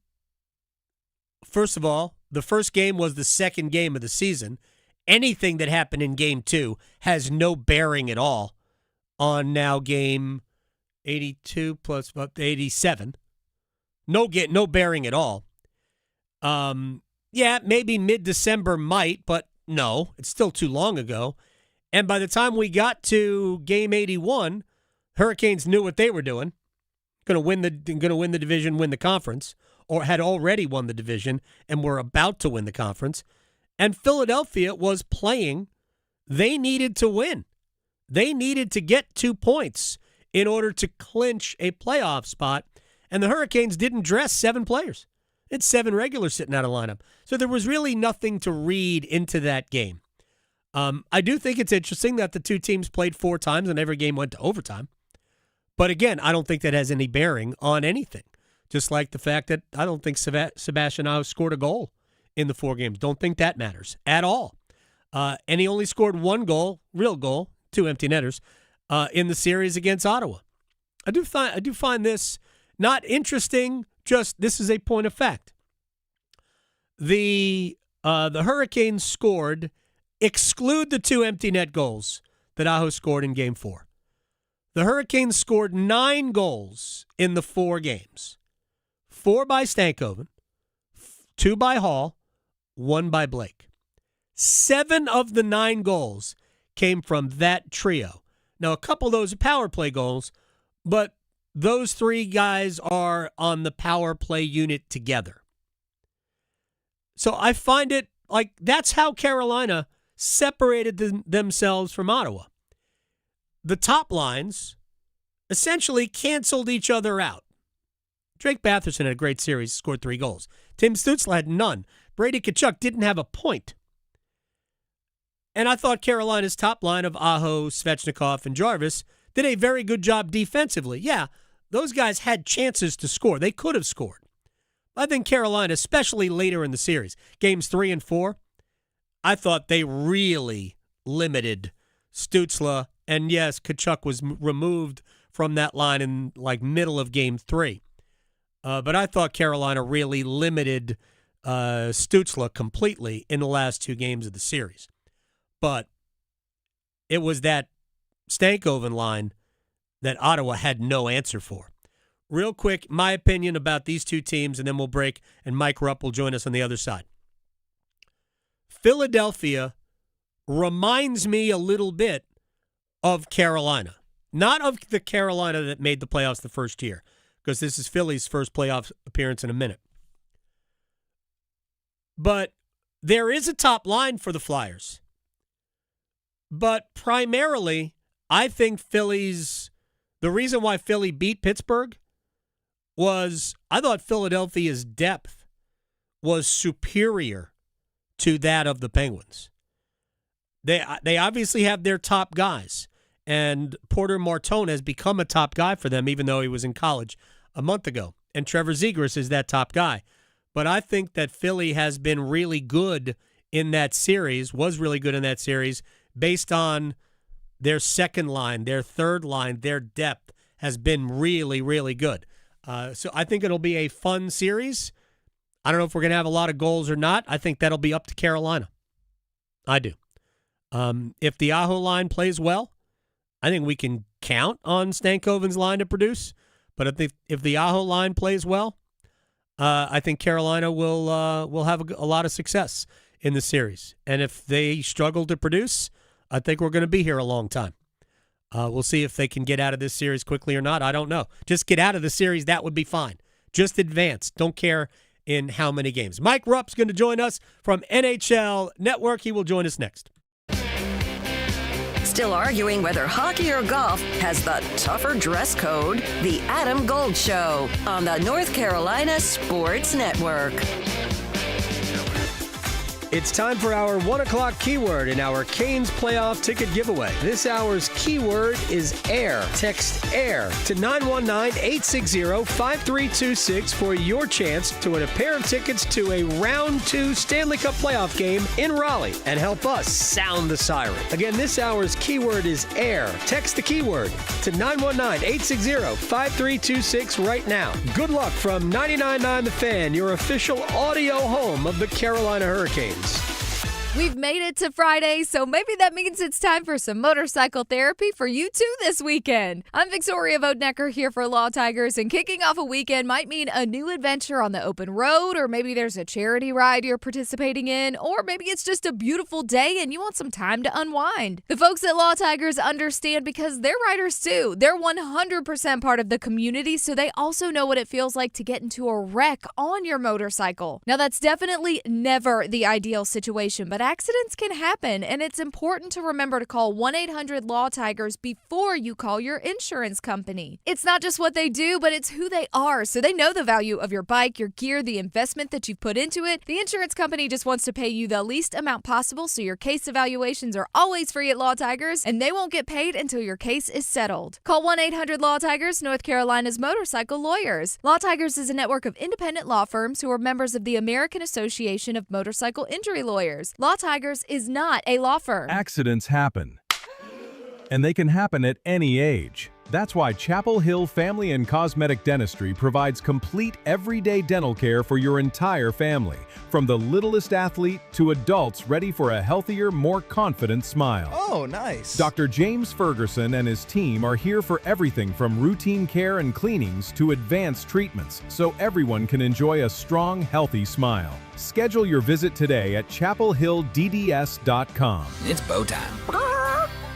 of all, the first game was the second game of the season. Anything that happened in game 2 has no bearing at all on now game 82 plus 87. No bearing at all. Yeah, maybe mid-December might, but no, it's still too long ago. And by the time we got to game 81, Hurricanes knew what they were doing. Going to win the division, win the conference, or had already won the division and were about to win the conference. And Philadelphia was playing. They needed to win. They needed to get 2 points in order to clinch a playoff spot. And the Hurricanes didn't dress 7 players. It's 7 regulars sitting out of lineup. So there was really nothing to read into that game. I do think it's interesting that the two teams played 4 times and every game went to overtime. But again, I don't think that has any bearing on anything. Just like the fact that I don't think Sebastian Aho scored a goal in the 4 games. Don't think that matters at all. And he only scored 1 goal, real goal, 2 empty netters, in the series against Ottawa. I do find this not interesting, just this is a point of fact. The Hurricanes scored, exclude the 2 empty net goals that Aho scored in Game 4. The Hurricanes scored 9 goals in the 4 games. 4 by Stankoven, 2 by Hall, 1 by Blake. 7 of the 9 goals came from that trio. Now, a couple of those are power play goals, but those 3 guys are on the power play unit together. So I find it like that's how Carolina separated themselves from Ottawa. The top lines essentially canceled each other out. Drake Batherson had a great series, scored 3 goals. Tim Stützle had none. Brady Tkachuk didn't have a point. And I thought Carolina's top line of Aho, Svechnikov, and Jarvis did a very good job defensively. Yeah, those guys had chances to score. They could have scored. I think Carolina, especially later in the series, games 3 and 4, I thought they really limited Stützle. And yes, Tkachuk was removed from that line in like middle of game 3. But I thought Carolina really limited Stützle completely in the last 2 games of the series. But it was that Stankoven line that Ottawa had no answer for. Real quick, my opinion about these 2 teams, and then we'll break, and Mike Rupp will join us on the other side. Philadelphia reminds me a little bit of Carolina. Not of the Carolina that made the playoffs the first year, because this is Philly's first playoff appearance in a minute. But there is a top line for the Flyers. But primarily, I think the reason why Philly beat Pittsburgh was I thought Philadelphia's depth was superior to that of the Penguins. They obviously have their top guys, and Porter Martone has become a top guy for them, even though he was in college a month ago. And Trevor Zegras is that top guy. But I think that Philly has been really good in that series, was really good in that series, based on their second line, their third line, their depth has been really, really good. So I think it'll be a fun series. I don't know if we're going to have a lot of goals or not. I think that'll be up to Carolina. I do. If the Aho line plays well, I think we can count on Stankoven's line to produce. But if the Aho line plays well, I think Carolina will have a lot of success in the series. And if they struggle to produce, I think we're going to be here a long time. We'll see if they can get out of this series quickly or not. I don't know. Just get out of the series. That would be fine. Just advance. Don't care in how many games. Mike Rupp's going to join us from NHL Network. He will join us next. Still arguing whether hockey or golf has the tougher dress code? The Adam Gold Show on the North Carolina Sports Network. It's time for our 1 o'clock keyword in our Canes playoff ticket giveaway. This hour's keyword is air. Text AIR to 919-860-5326 for your chance to win a pair of tickets to a Round 2 Stanley Cup playoff game in Raleigh and help us sound the siren. Again, this hour's keyword is air. Text the keyword to 919-860-5326 right now. Good luck from 99.9 The Fan, your official audio home of the Carolina Hurricanes. We've made it to Friday, so maybe that means it's time for some motorcycle therapy for you too this weekend. I'm Victoria Vodnecker here for Law Tigers, and kicking off a weekend might mean a new adventure on the open road, or maybe there's a charity ride you're participating in, or maybe it's just a beautiful day and you want some time to unwind. The folks at Law Tigers understand because they're riders too. They're 100% part of the community, so they also know what it feels like to get into a wreck on your motorcycle. Now, that's definitely never the ideal situation, but accidents can happen, and it's important to remember to call 1-800-LAW-TIGERS before you call your insurance company. It's not just what they do, but it's who they are, so they know the value of your bike, your gear, the investment that you've put into it. The insurance company just wants to pay you the least amount possible, so your case evaluations are always free at Law Tigers, and they won't get paid until your case is settled. Call 1-800-LAW-TIGERS, North Carolina's motorcycle lawyers. Law Tigers is a network of independent law firms who are members of the American Association of Motorcycle Injury Lawyers. Law Tigers is not a law firm. Accidents happen, and they can happen at any age. That's why Chapel Hill Family and Cosmetic Dentistry provides complete everyday dental care for your entire family, from the littlest athlete to adults ready for a healthier, more confident smile. Oh, nice. Dr. James Ferguson and his team are here for everything from routine care and cleanings to advanced treatments, so everyone can enjoy a strong, healthy smile. Schedule your visit today at chapelhilldds.com. It's bow time.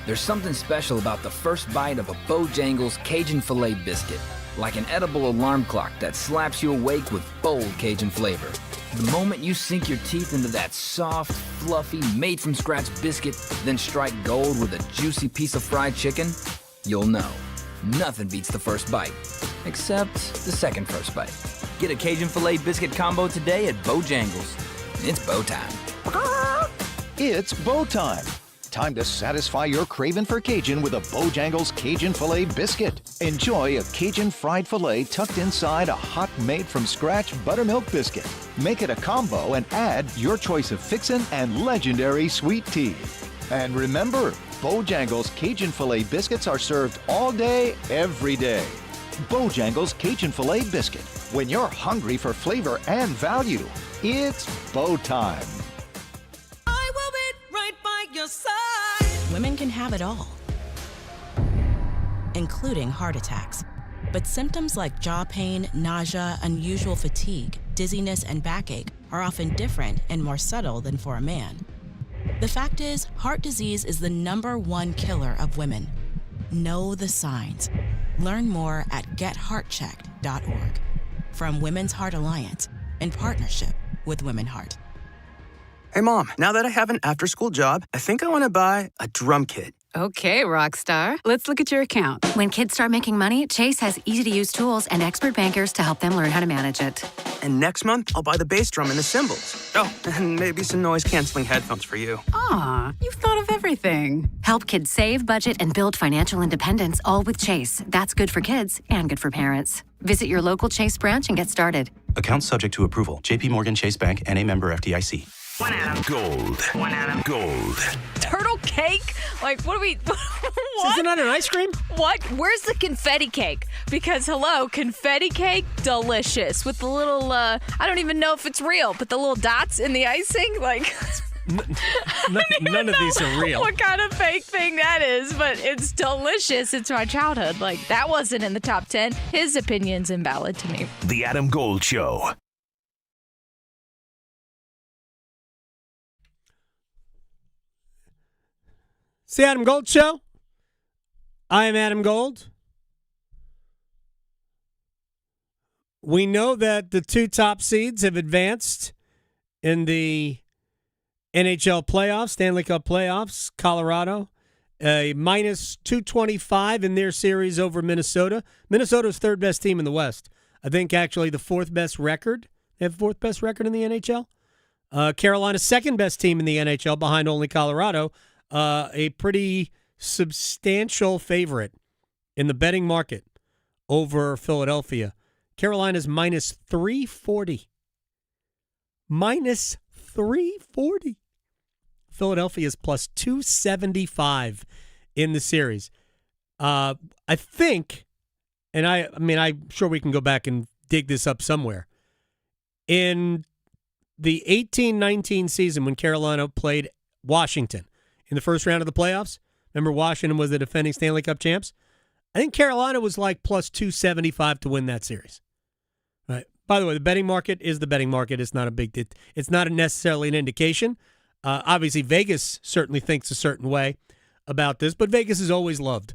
There's something special about the first bite of a Bojangles Cajun Filet biscuit, like an edible alarm clock that slaps you awake with bold Cajun flavor. The moment you sink your teeth into that soft, fluffy, made-from-scratch biscuit, then strike gold with a juicy piece of fried chicken, you'll know. Nothing beats the first bite, except the second first bite. Get a Cajun Filet biscuit combo today at Bojangles. It's bow time. It's bow time. Time to satisfy your craving for Cajun with a Bojangles Cajun Filet biscuit. Enjoy a Cajun fried filet tucked inside a hot made-from-scratch buttermilk biscuit. Make it a combo and add your choice of fixin' and legendary sweet tea. And remember, Bojangles Cajun Filet biscuits are served all day, every day. Bojangles Cajun Filet biscuit. When you're hungry for flavor and value, it's bow time. I will be right by your side. Women can have it all, including heart attacks. But symptoms like jaw pain, nausea, unusual fatigue, dizziness, and backache are often different and more subtle than for a man. The fact is, heart disease is the #1 killer of women. Know the signs. Learn more at getheartchecked.org. From Women's Heart Alliance, in partnership with Women Heart. Hey, Mom, now that I have an after-school job, I think I want to buy a drum kit. Okay, rock star. Let's look at your account. When kids start making money, Chase has easy-to-use tools and expert bankers to help them learn how to manage it. And next month, I'll buy the bass drum and the cymbals. Oh, and maybe some noise-canceling headphones for you. Aw, you've thought of everything. Help kids save, budget, and build financial independence, all with Chase. That's good for kids and good for parents. Visit your local Chase branch and get started. Account subject to approval. J.P. Morgan Chase Bank, N.A. member FDIC. One Adam. Gold. One Adam. Gold. Turtle cake? Like, what do we... What? Isn't that an ice cream? What? Where's the confetti cake? Because, hello, confetti cake, delicious. With the little, I don't even know if it's real, but the little dots in the icing, like... None of these are real. What kind of fake thing that is, but it's delicious. It's my childhood. Like, that wasn't in the top 10. His opinion's invalid to me. The Adam Gold Show. It's the Adam Gold Show. I am Adam Gold. We know that the two top seeds have advanced in the NHL playoffs, Stanley Cup playoffs. Colorado, a minus 225 in their series over Minnesota. Minnesota's third best team in the West. I think actually the fourth best record. They have fourth best record in the NHL. Carolina's second best team in the NHL behind only Colorado. A pretty substantial favorite in the betting market over Philadelphia. Carolina's minus 340. Minus 340. Philadelphia's plus 275 in the series. I think, and I'm sure we can go back and dig this up somewhere. In the 18-19 season when Carolina played Washington in the first round of the playoffs, remember Washington was the defending Stanley Cup champs? I think Carolina was like plus 275 to win that series. Right. By the way, the betting market is the betting market. It's not it's not necessarily an indication. Obviously, Vegas certainly thinks a certain way about this, but Vegas has always loved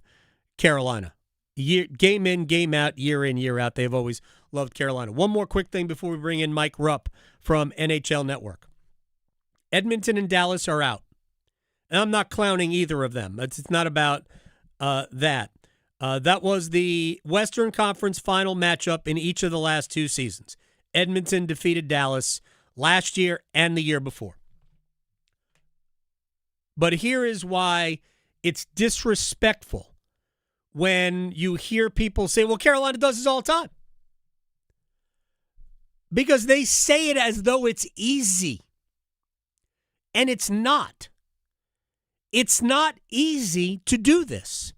Carolina. Game in, game out, year in, year out. They've always loved Carolina. One more quick thing before we bring in Mike Rupp from NHL Network. Edmonton and Dallas are out. And I'm not clowning either of them. It's not about that. That was the Western Conference final matchup in each of the last two seasons. Edmonton defeated Dallas last year and the year before. But here is why it's disrespectful when you hear people say, well, Carolina does this all the time. Because they say it as though it's easy. And it's not. It's not easy to do this.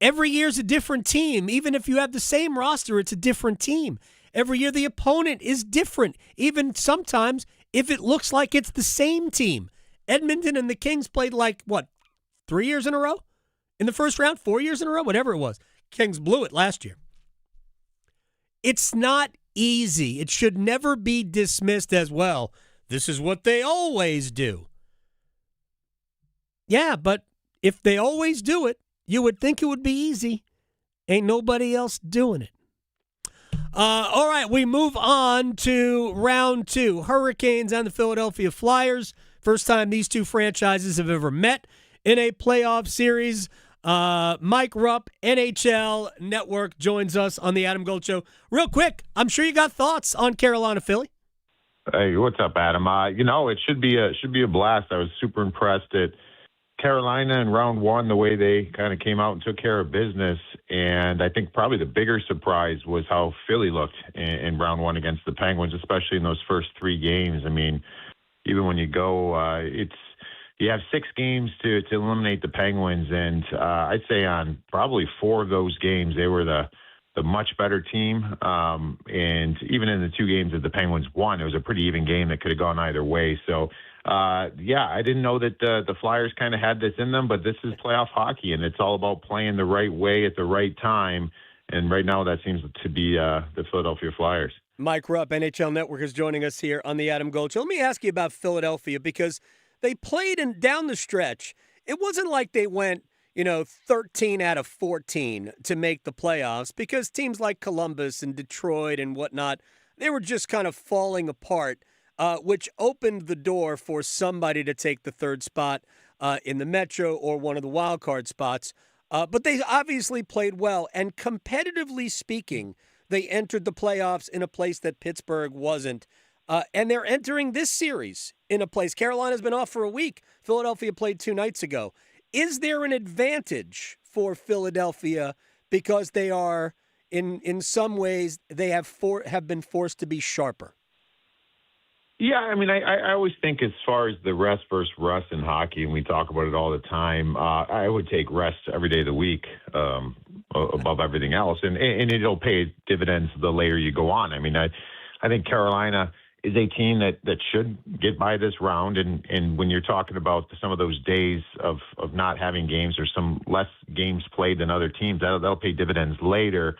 Every year's a different team. Even if you have the same roster, it's a different team. Every year the opponent is different. Even sometimes if it looks like it's the same team. Edmonton and the Kings played 3 years in a row? In the first round? 4 years in a row? Whatever it was. Kings blew it last year. It's not easy. It should never be dismissed as, well, this is what they always do. Yeah, but if they always do it, you would think it would be easy. Ain't nobody else doing it. All right, we move on to round two. Hurricanes and the Philadelphia Flyers. First time these two franchises have ever met in a playoff series. Mike Rupp, NHL Network, joins us on the Adam Gold Show. Real quick, I'm sure you got thoughts on Carolina-Philly. Hey, what's up, Adam? It should be a blast. I was super impressed at Carolina in round one, the way they kind of came out and took care of business. And I think probably the bigger surprise was how Philly looked in round one against the Penguins, especially in those first three games. I mean, even when you go, you have 6 games to eliminate the Penguins. And I'd say on probably 4 of those games, they were the much better team. And even in the 2 games that the Penguins won, it was a pretty even game that could have gone either way. So, I didn't know that the Flyers kind of had this in them, but this is playoff hockey, and it's all about playing the right way at the right time. And right now that seems to be the Philadelphia Flyers. Mike Rupp, NHL Network, is joining us here on the Adam Gold Show. Let me ask you about Philadelphia, because they played down the stretch. It wasn't like they went 13 out of 14 to make the playoffs, because teams like Columbus and Detroit and whatnot, they were just kind of falling apart, which opened the door for somebody to take the third spot in the Metro or one of the wild card spots. But they obviously played well. And competitively speaking, they entered the playoffs in a place that Pittsburgh wasn't. And they're entering this series in a place. Carolina's been off for a week. Philadelphia played 2 nights ago. Is there an advantage for Philadelphia because they are, in some ways, they have been forced to be sharper? Yeah, I mean, I always think as far as the rest versus rust in hockey, and we talk about it all the time, I would take rest every day of the week above everything else. And it'll pay dividends the later you go on. I mean, I think Carolina is a team that should get by this round. And when you're talking about some of those days of not having games or some less games played than other teams, that'll pay dividends later.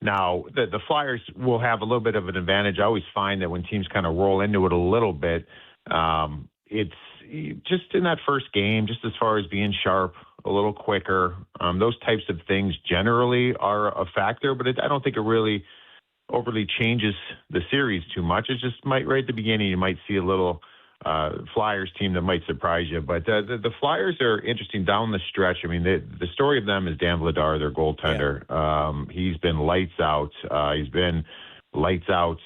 Now, the Flyers will have a little bit of an advantage. I always find that when teams kind of roll into it a little bit, it's just in that first game, just as far as being sharp, a little quicker. Those types of things generally are a factor, but I don't think it really overly changes the series too much. It's just right at the beginning, you might see a little Flyers team that might surprise you. But the Flyers are interesting down the stretch. I mean, the story of them is Dan Vladar, their goaltender. Yeah. He's been lights out. He's been lights out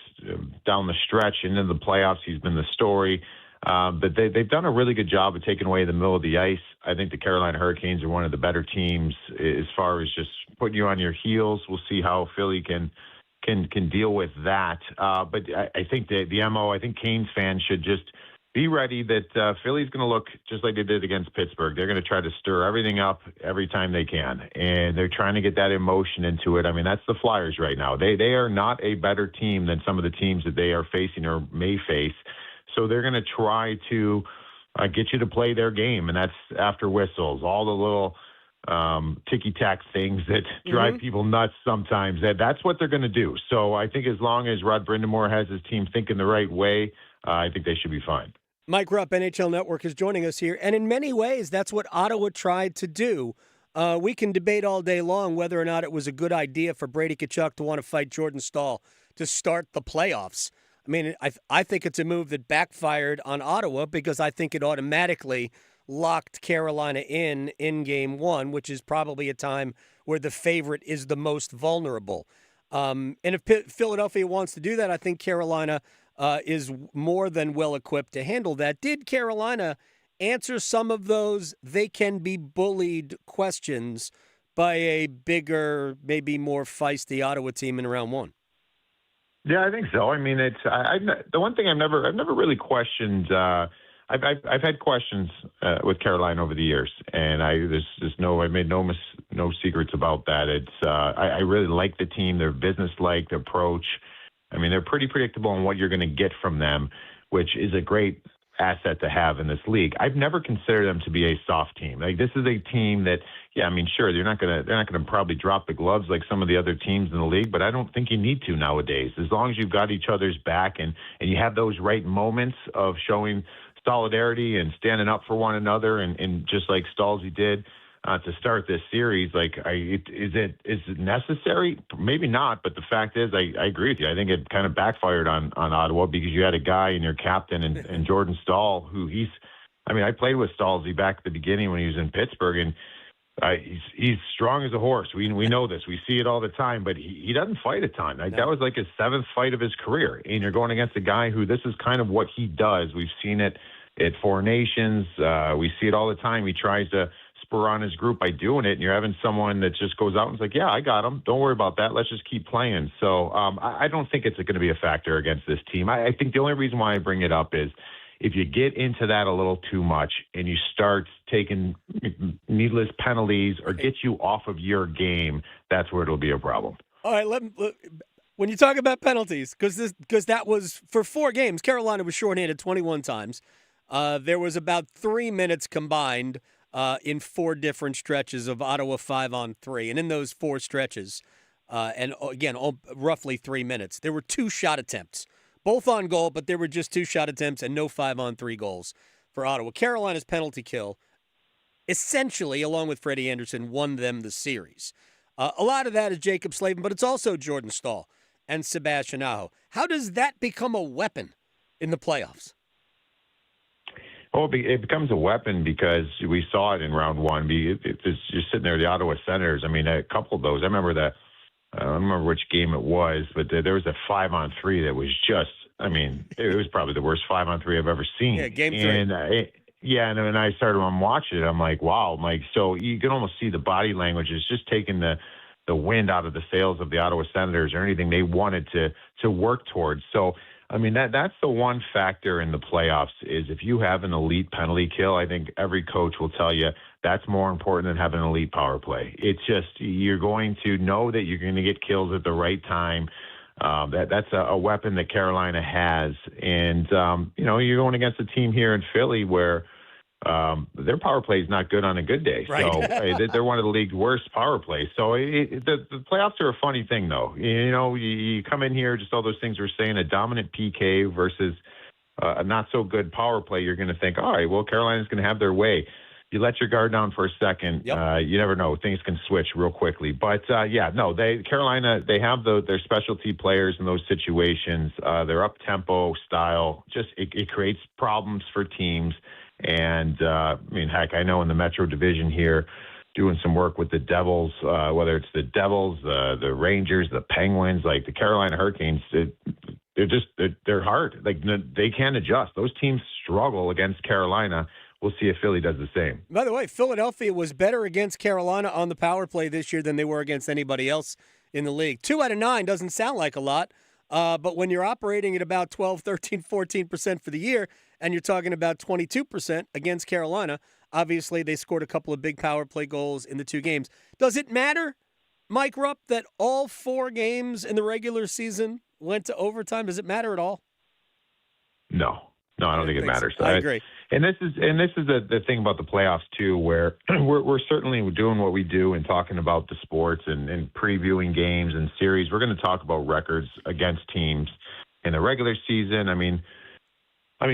down the stretch and in the playoffs. He's been the story. But they've done a really good job of taking away the middle of the ice. I think the Carolina Hurricanes are one of the better teams as far as just putting you on your heels. We'll see how Philly can deal with that. But I think the MO, I think Canes fans should just be ready that Philly's going to look just like they did against Pittsburgh. They're going to try to stir everything up every time they can, and they're trying to get that emotion into it. I mean, that's the Flyers right now. They are not a better team than some of the teams that they are facing or may face, so they're going to try to get you to play their game, and that's after whistles, all the little ticky-tack things that drive people nuts sometimes. That's what they're going to do. So I think as long as Rod Brindamore has his team thinking the right way, I think they should be fine. Mike Rupp, NHL Network, is joining us here. And in many ways, that's what Ottawa tried to do. We can debate all day long whether or not it was a good idea for Brady Tkachuk to want to fight Jordan Staal to start the playoffs. I mean, I think it's a move that backfired on Ottawa because I think it automatically locked Carolina in Game 1, which is probably a time where the favorite is the most vulnerable. And if Philadelphia wants to do that, I think Carolina is more than well-equipped to handle that. Did Carolina answer some of those they can be bullied questions by a bigger, maybe more feisty Ottawa team in round 1? Yeah, I think so. I mean, the one thing I've never really questioned. I've had questions with Carolina over the years, and I made no secrets about that. I really like the team, their business-like approach. I mean, they're pretty predictable on what you're going to get from them, which is a great asset to have in this league. I've never considered them to be a soft team. Like, this is a team that, yeah, I mean, sure, they're not going to probably drop the gloves like some of the other teams in the league, but I don't think you need to nowadays. As long as you've got each other's back and you have those right moments of showing solidarity and standing up for one another, and just like Stalzy did to start this series, like, is it necessary? Maybe not, but the fact is, I agree with you. I think it kind of backfired on Ottawa because you had a guy in your captain and Jordan Staal, who I played with Stalzy back at the beginning when he was in Pittsburgh, and he's strong as a horse. We know this. We see it all the time, but he doesn't fight a ton. That was like his 7th fight of his career, and you're going against a guy who this is kind of what he does. We've seen it at Four Nations. We see it all the time. He tries to spur on his group by doing it, and you're having someone that just goes out and is like, yeah, I got him. Don't worry about that. Let's just keep playing. So I don't think it's going to be a factor against this team. I think the only reason why I bring it up is if you get into that a little too much and you start taking needless penalties or get you off of your game, that's where it'll be a problem. All right, when you talk about penalties, because that was for 4 games, Carolina was shorthanded 21 times. There was about 3 minutes combined in 4 different stretches of Ottawa 5-on-3. And in those 4 stretches, and again, roughly 3 minutes, there were 2 shot attempts, both on goal, but there were just 2 shot attempts and no 5-on-3 goals for Ottawa. Carolina's penalty kill, essentially, along with Freddie Anderson, won them the series. A lot of that is Jacob Slavin, but it's also Jordan Staal and Sebastian Aho. How does that become a weapon in the playoffs? Oh, it becomes a weapon because we saw it in round one. It's just sitting there, the Ottawa Senators. I mean, a couple of those. I remember that. I don't remember which game it was, but there was a 5-on-3 that was just. I mean, it was probably the worst 5-on-3 I've ever seen. Yeah, game 3. And and I started watching it. I'm like, wow, Mike. So you can almost see the body language is just taking the wind out of the sails of the Ottawa Senators or anything they wanted to work towards. So. I mean, that's the one factor in the playoffs is if you have an elite penalty kill, I think every coach will tell you that's more important than having an elite power play. It's just you're going to know that you're going to get kills at the right time. That's a weapon that Carolina has. And, you're going against a team here in Philly where their power play is not good on a good day. Right. So they're one of the league's worst power plays. So the playoffs are a funny thing, though. You come in here, just all those things we're saying, a dominant PK versus a not so good power play. You're going to think, all right, well, Carolina's going to have their way. You let your guard down for a second. Yep. You never know; things can switch real quickly. But Carolina, they have their specialty players in those situations. Their up tempo style it creates problems for teams. And, heck, I know in the Metro Division here, doing some work with the Devils, whether it's the Devils, the Rangers, the Penguins, like the Carolina Hurricanes, they're hard. Like, they can't adjust. Those teams struggle against Carolina. We'll see if Philly does the same. By the way, Philadelphia was better against Carolina on the power play this year than they were against anybody else in the league. 2 out of 9 doesn't sound like a lot, but when you're operating at about 12, 13, 14% for the year, and you're talking about 22% against Carolina, obviously they scored a couple of big power play goals in the 2 games. Does it matter, Mike Rupp, that all 4 games in the regular season went to overtime? Does it matter at all? No, I don't think it matters. I agree. And this is the thing about the playoffs too, where we're certainly doing what we do and talking about the sports and previewing games and series. We're going to talk about records against teams in the regular season. I mean,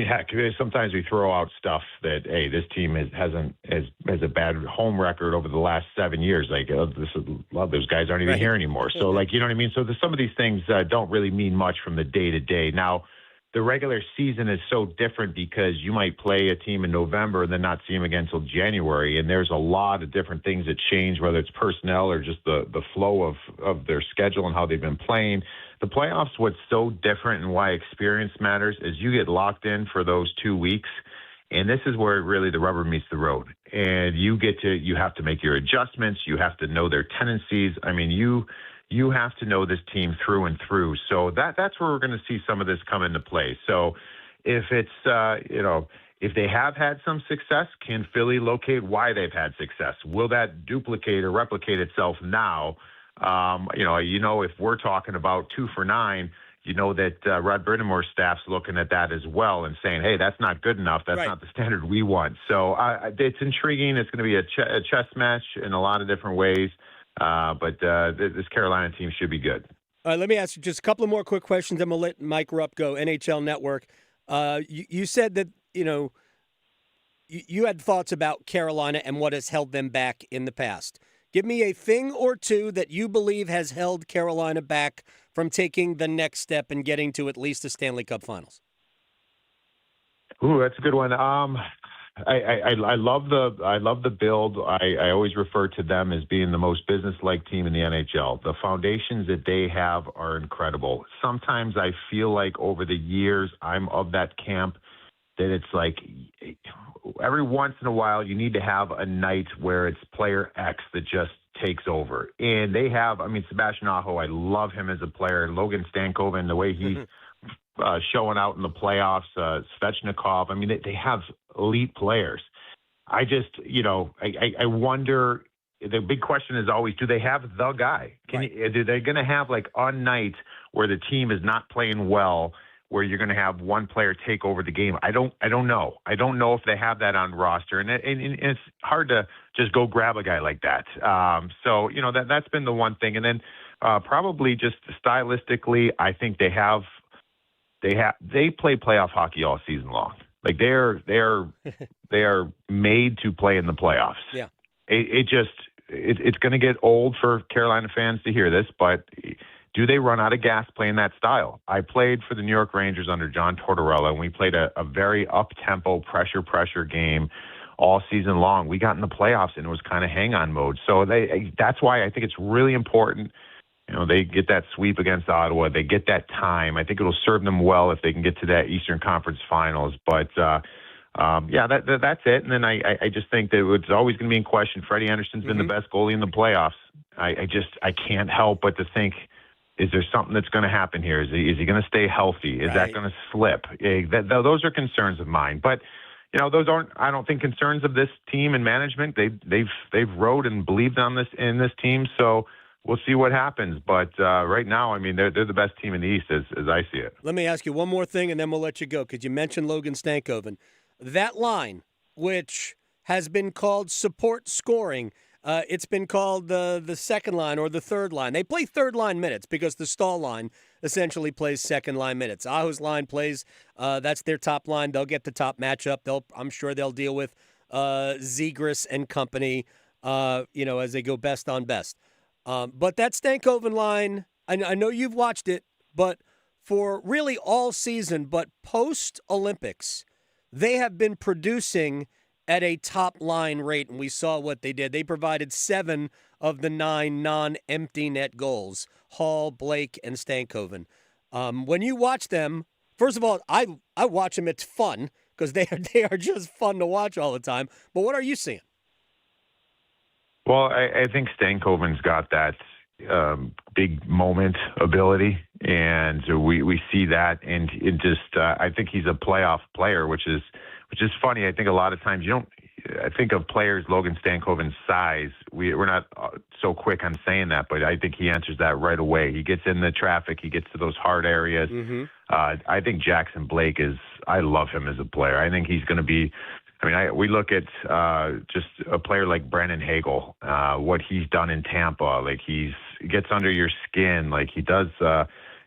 heck, sometimes we throw out stuff that, hey, this team has a bad home record over the last 7 years. Like, a lot of those guys aren't even here anymore. So, like, you know what I mean? So some of these things don't really mean much from the day to day. Now, the regular season is so different because you might play a team in November and then not see them again until January. And there's a lot of different things that change, whether it's personnel or just the flow of their schedule and how they've been playing. The playoffs, what's so different and why experience matters is you get locked in for those 2 weeks. And this is where really the rubber meets the road. And you have to make your adjustments. You have to know their tendencies. I mean, you have to know this team through and through. So that's where we're going to see some of this come into play. So if it's, if they have had some success, can Philly locate why they've had success? Will that duplicate or replicate itself now? If we're talking about 2 for 9, that Rod Brind'Amour's staff's looking at that as well and saying, hey, that's not good enough. That's not the standard we want. So it's intriguing. It's going to be a chess match in a lot of different ways. But this Carolina team should be good. All right, let me ask you just a couple of more quick questions, then we'll let Mike Rupp go. NHL Network. You said that, you had thoughts about Carolina and what has held them back in the past. Give me a thing or two that you believe has held Carolina back from taking the next step and getting to at least the Stanley Cup Finals. Ooh, that's a good one. I love the build. I always refer to them as being the most business-like team in the NHL. The foundations that they have are incredible. Sometimes I feel like over the years I'm of that camp that it's like every once in a while you need to have a night where it's player X that just takes over. And they have, Sebastian Aho, I love him as a player. Logan Stankoven, the way he's showing out in the playoffs, Svechnikov. They have elite players. I just, I wonder, the big question is always, do they have the guy? Are they going to have like a night where the team is not playing well, where you're going to have one player take over the game? I don't know. I don't know if they have that on roster, and it's hard to just go grab a guy like that. So that's been the one thing, and then probably just stylistically, I think they play playoff hockey all season long. Like they are made to play in the playoffs. Yeah. It's going to get old for Carolina fans to hear this, but do they run out of gas playing that style? I played for the New York Rangers under John Tortorella, and we played a very up-tempo, pressure game all season long. We got in the playoffs, and it was kind of hang-on mode. So that's why I think it's really important. They get that sweep against Ottawa. They get that time. I think it'll serve them well if they can get to that Eastern Conference Finals. But, that's it. And then I just think that it's always going to be in question. Freddie Anderson's been the best goalie in the playoffs. I can't help but to think, is there something that's going to happen here? Is he going to stay healthy? Is that going to slip? Those are concerns of mine. But, those aren't, I don't think, concerns of this team and management. They've rode and believed in this team. So we'll see what happens. But right now, I mean, they're the best team in the East as I see it. Let me ask you one more thing, and then we'll let you go, because you mentioned Logan Stankoven. That line, which has been called support scoring, it's been called the second line or the third line. They play third line minutes because the Stahl line essentially plays second line minutes. Aho's line plays, that's their top line. They'll get the top matchup. I'm sure they'll deal with Zegras and company, as they go best on best. But that Stankoven line, I know you've watched it, but for really all season, but post-Olympics, they have been producing at a top-line rate, and we saw what they did. They provided 7 of the 9 non-empty net goals, Hall, Blake, and Stankoven. When you watch them, first of all, I watch them. It's fun because they are just fun to watch all the time. But what are you seeing? Well, I think Stankoven's got that big moment ability, and we see that, and it just I think he's a playoff player, which is funny. I think a lot of times I think of players Logan Stankoven's size. We're not so quick on saying that, but I think he answers that right away. He gets in the traffic. He gets to those hard areas. Mm-hmm. I think Jackson Blake I love him as a player. I think he's going to be. I mean, we look at just a player like Brandon Hagel, what he's done in Tampa. Like he gets under your skin. Like he does.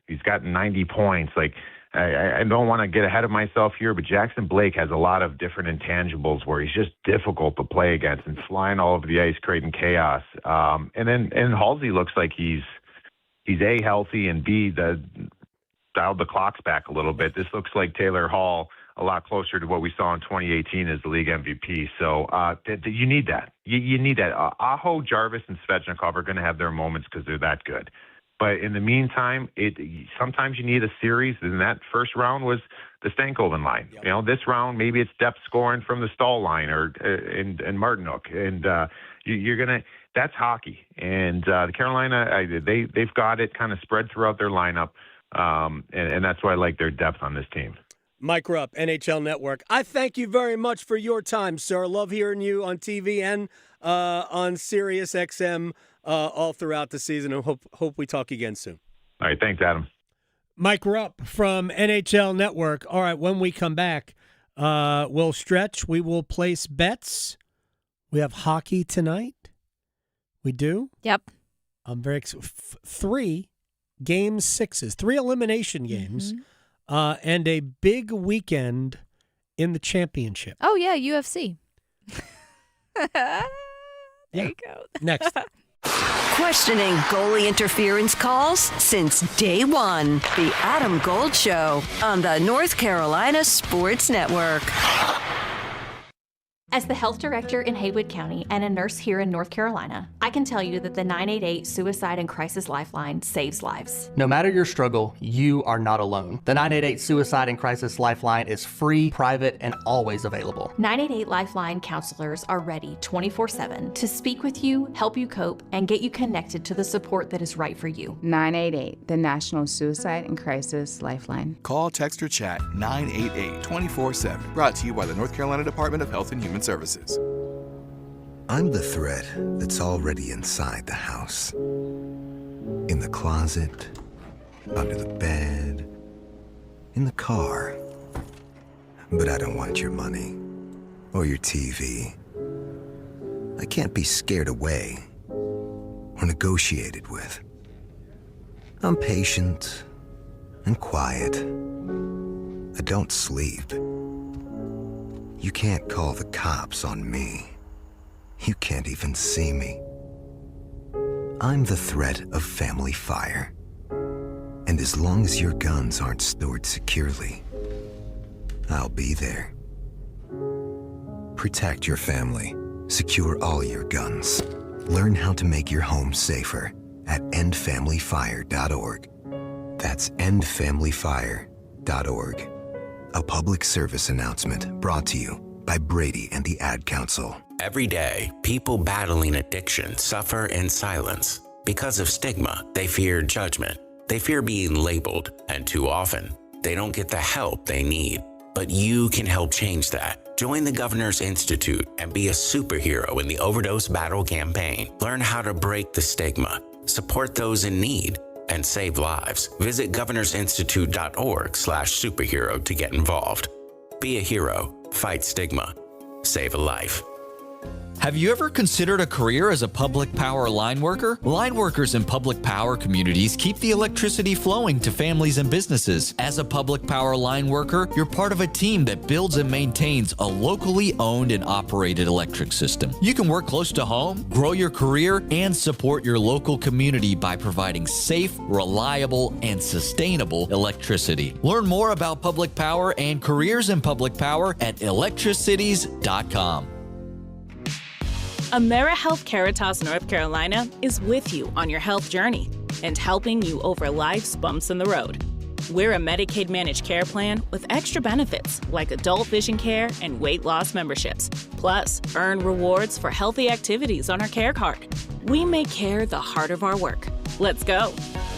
He's got 90 points. Like I don't want to get ahead of myself here, but Jackson Blake has a lot of different intangibles where he's just difficult to play against and flying all over the ice, creating chaos. And Halsey looks like he's A, healthy, and B, dialed the clocks back a little bit. This looks like Taylor Hall a lot closer to what we saw in 2018 as the league MVP. So you need that. You need that. Aho, Jarvis, and Svechnikov are going to have their moments because they're that good. But in the meantime, sometimes you need a series, and that first round was the Stankoven line. Yep. This round, maybe it's depth scoring from the Stahl line and Martinook. And you're going to – that's hockey. And the Carolina, they've got it kind of spread throughout their lineup, and that's why I like their depth on this team. Mike Rupp, NHL Network. I thank you very much for your time, sir. Love hearing you on TV and on Sirius XM all throughout the season, and hope we talk again soon. All right, thanks, Adam. Mike Rupp from NHL Network. All right, when we come back, we'll stretch. We will place bets. We have hockey tonight. We do? Yep. I'm very excited. 3 game 6s, 3 elimination games. Mm-hmm. And a big weekend in the championship. Oh, yeah, UFC. There you go. Next. Questioning goalie interference calls since day one. The Adam Gold Show on the North Carolina Sports Network. As the health director in Haywood County and a nurse here in North Carolina, I can tell you that the 988 Suicide and Crisis Lifeline saves lives. No matter your struggle, you are not alone. The 988 Suicide and Crisis Lifeline is free, private, and always available. 988 Lifeline counselors are ready 24/7 to speak with you, help you cope, and get you connected to the support that is right for you. 988, the National Suicide and Crisis Lifeline. Call, text, or chat 988 24/7. Brought to you by the North Carolina Department of Health and Human Services. I'm the threat that's already inside the house. In the closet, under the bed, in the car. But I don't want your money or your TV. I can't be scared away or negotiated with. I'm patient and quiet. I don't sleep. You can't call the cops on me. You can't even see me. I'm the threat of family fire. And as long as your guns aren't stored securely, I'll be there. Protect your family. Secure all your guns. Learn how to make your home safer at endfamilyfire.org. That's endfamilyfire.org. A public service announcement brought to you by Brady and the Ad Council. Every day, people battling addiction suffer in silence. Because of stigma, they fear judgment. They fear being labeled, and too often, they don't get the help they need. But you can help change that. Join the Governor's Institute and be a superhero in the overdose battle campaign. Learn how to break the stigma, support those in need, and save lives. Visit governorsinstitute.org/superhero to get involved. Be a hero, fight stigma, save a life. Have you ever considered a career as a public power line worker? Line workers in public power communities keep the electricity flowing to families and businesses. As a public power line worker, you're part of a team that builds and maintains a locally owned and operated electric system. You can work close to home, grow your career, and support your local community by providing safe, reliable, and sustainable electricity. Learn more about public power and careers in public power at electricities.com. AmeriHealth Caritas North Carolina is with you on your health journey and helping you over life's bumps in the road. We're a Medicaid managed care plan with extra benefits like adult vision care and weight loss memberships. Plus, earn rewards for healthy activities on our care card. We make care the heart of our work. Let's go.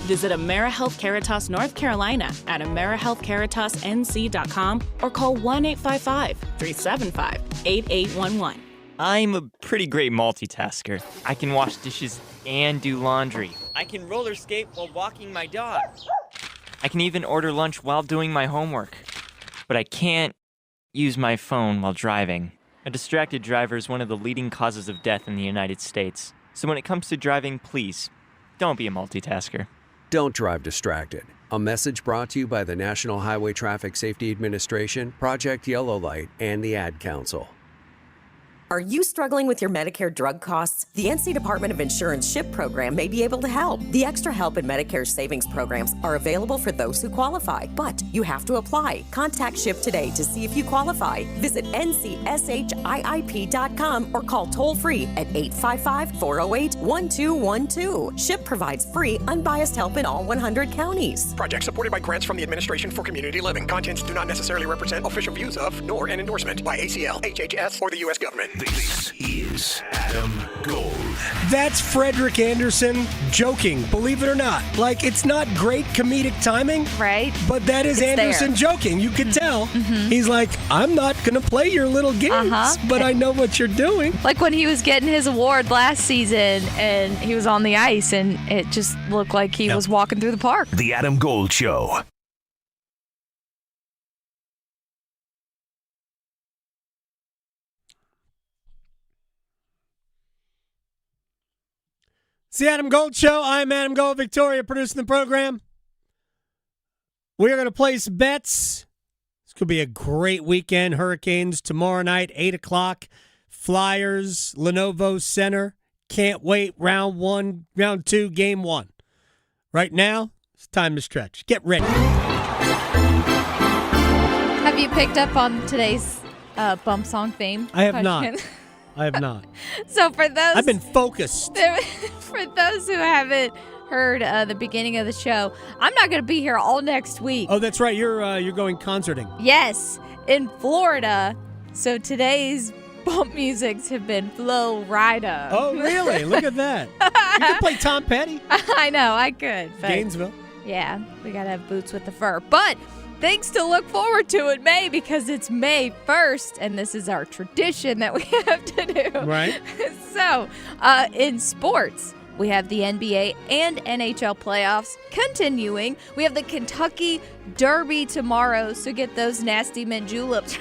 Visit AmeriHealth Caritas North Carolina at AmeriHealthCaritasNC.com or call 1-855-375-8811. I'm a pretty great multitasker. I can wash dishes and do laundry. I can roller skate while walking my dog. I can even order lunch while doing my homework. But I can't use my phone while driving. A distracted driver is one of the leading causes of death in the United States. So when it comes to driving, please, don't be a multitasker. Don't drive distracted. A message brought to you by the National Highway Traffic Safety Administration, Project Yellow Light, and the Ad Council. Are you struggling with your Medicare drug costs? The NC Department of Insurance SHIP program may be able to help. The extra help and Medicare savings programs are available for those who qualify, but you have to apply. Contact SHIP today to see if you qualify. Visit ncshiip.com or call toll-free at 855-408-1212. SHIP provides free, unbiased help in all 100 counties. Project supported by grants from the Administration for Community Living. Contents do not necessarily represent official views of, nor an endorsement by ACL, HHS, or the U.S. government. This is Adam Gold. That's Frederick Anderson joking, believe it or not. Like, it's not great comedic timing. Right. But that is It's Anderson there. joking. You can tell. He's like, I'm not going to play your little games, but I know what you're doing. Like when he was getting his award last season and he was on the ice and it just looked like he was walking through the park. The Adam Gold Show. It's the Adam Gold Show. I'm Adam Gold, Victoria, producing the program. We are going to place bets. This could be a great weekend. Hurricanes tomorrow night, 8 o'clock. Flyers, Lenovo Center. Can't wait. Round 1, round 2, game 1. Right now, it's time to stretch. Get ready. Have you picked up on today's bump song theme? I have not. I have not. So for those... I've been focused. For those who haven't heard the beginning of the show, I'm not going to be here all next week. Oh, that's right. You're going concerting. Yes, in Florida. So today's bump musics have been Flo Rida. Oh, really? Look at that. You can play Tom Petty. I know, I could. But Gainesville. Yeah, we got to have boots with the fur. But things to look forward to in May because it's May 1st, and this is our tradition that we have to do. Right. So, in sports, we have the NBA and NHL playoffs continuing. We have the Kentucky Derby tomorrow, so get those nasty mint juleps.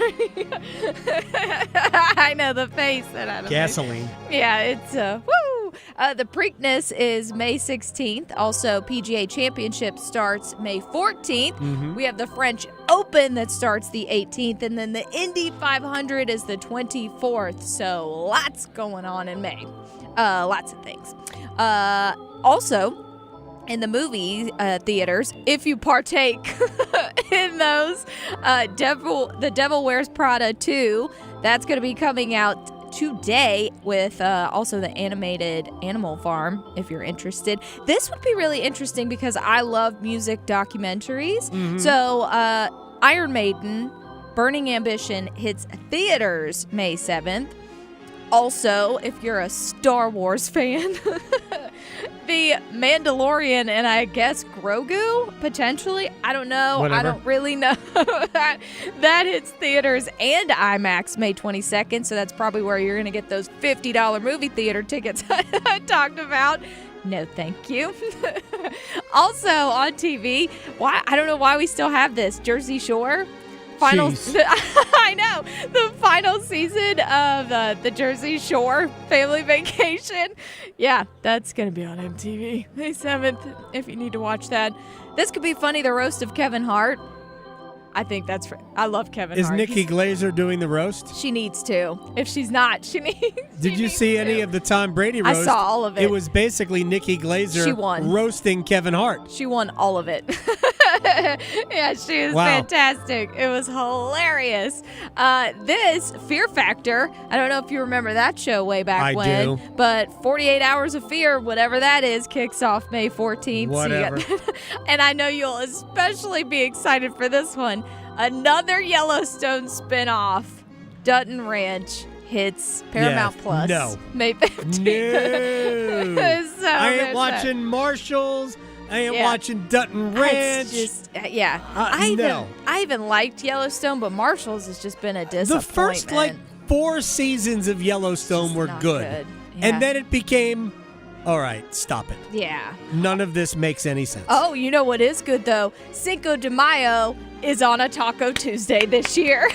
I know the face that I don't Gasoline. Make. Yeah, it's woo. The Preakness is May 16th. Also, PGA Championship starts May 14th. Mm-hmm. We have the French Open that starts the 18th, and then the Indy 500 is the 24th. So lots going on in May. Lots of things. Also, in the movie theaters, if you partake in those. The Devil Wears Prada 2, that's going to be coming out today with also the animated Animal Farm, if you're interested. This would be really interesting because I love music documentaries. Mm-hmm. So Iron Maiden, Burning Ambition hits theaters May 7th. Also, if you're a Star Wars fan, the Mandalorian and I guess Grogu, potentially. I don't know. Whatever. I don't really know. That hits theaters and IMAX May 22nd, so that's probably where you're going to get those $50 movie theater tickets I talked about. No, thank you. Also on TV, I don't know why we still have this. Jersey Shore. I know. The final season of the Jersey Shore Family Vacation. Yeah, that's going to be on MTV May 7th if you need to watch that. This could be funny, the roast of Kevin Hart. I think that's I love Kevin Hart. Is Nikki Glaser doing the roast? She needs to. If she's not, she needs Did you see any of the Tom Brady roast? I saw all of it. It was basically Nikki Glaser She won. roasting Kevin Hart. She won all of it. Yeah, she was fantastic. It was hilarious. This Fear Factor, I don't know if you remember that show way back I when. do. But 48 Hours of Fear, whatever that is, kicks off May 14th. Whatever. And I know you'll especially be excited for this one. Another Yellowstone spinoff, Dutton Ranch, hits Paramount Plus. No. May 15th. No. So I ain't there's watching Marshalls. I ain't watching Dutton Ranch. It's just, I even liked Yellowstone, but Marshall's has just been a disappointment. The first 4 seasons of Yellowstone were good. Yeah. And then it became, all right, stop it. Yeah. None of this makes any sense. Oh, you know what is good, though? Cinco de Mayo is on a Taco Tuesday this year.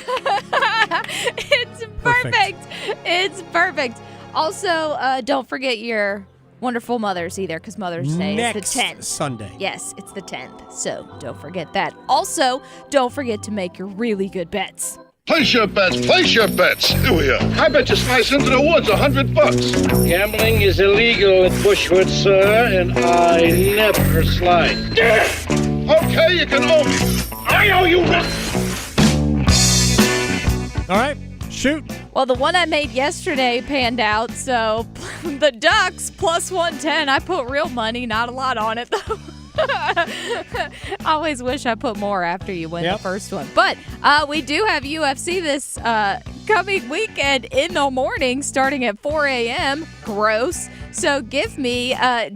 It's perfect. It's perfect. Also, don't forget your wonderful mothers either, because Mother's Day is the 10th. Sunday. Yes, it's the 10th, so don't forget that. Also, don't forget to make your really good bets. Place your bets, place your bets. Here we are. I bet you slice into the woods $100. Gambling is illegal in Bushwood, sir, and I never slide. Okay, you can owe me. I owe you one. All right, shoot. Well, the one I made yesterday panned out, so the Ducks plus 110. I put real money, not a lot on it, though. I always wish I put more after you win the first one. But we do have UFC this coming weekend in the morning starting at 4 a.m. Gross. So give me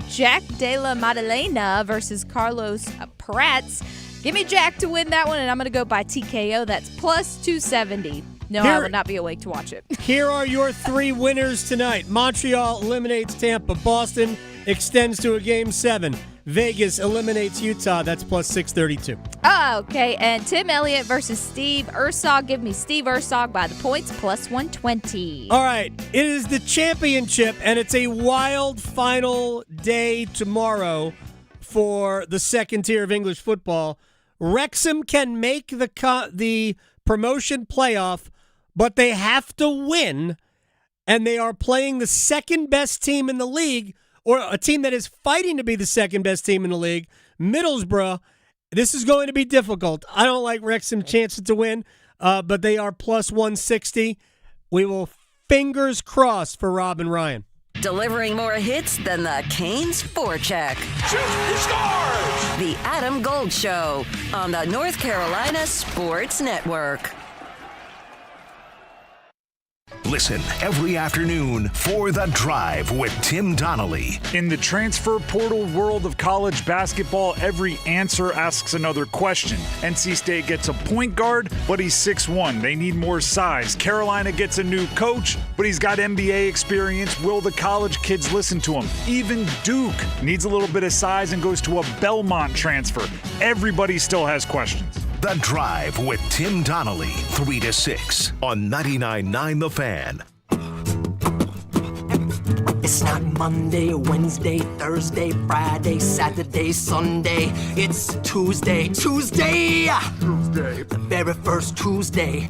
Jack Della Maddalena versus Carlos Prats. Give me Jack to win that one, and I'm going to go by TKO. That's plus 270. No, I would not be awake to watch it. Here are your 3 winners tonight. Montreal eliminates Tampa. Boston extends to a Game 7. Vegas eliminates Utah. That's plus 632. Oh, okay. And Tim Elliott versus Steve Ursog. Give me Steve Ursog by the points, plus 120. All right. It is the championship, and it's a wild final day tomorrow for the second tier of English football. Wrexham can make the promotion playoff, but they have to win, and they are playing the second best team in the league, or a team that is fighting to be the second best team in the league, Middlesbrough. This is going to be difficult. I don't like Wrexham's chances to win, but they are plus 160. We will fingers crossed for Rob and Ryan. Delivering more hits than the Canes forecheck. Shoot, he scores! The Adam Gold Show on the North Carolina Sports Network. Listen every afternoon for The Drive with Tim Donnelly. In the transfer portal world of college basketball, every answer asks another question. NC State gets a point guard, but he's 6'1". They need more size. Carolina gets a new coach, but he's got NBA experience. Will the college kids listen to him? Even Duke needs a little bit of size and goes to a Belmont transfer. Everybody still has questions. The Drive with Tim Donnelly, 3 to 6 on 99.9 The Fan. It's not Monday, Wednesday, Thursday, Friday, Saturday, Sunday. It's Tuesday. The very first Tuesday.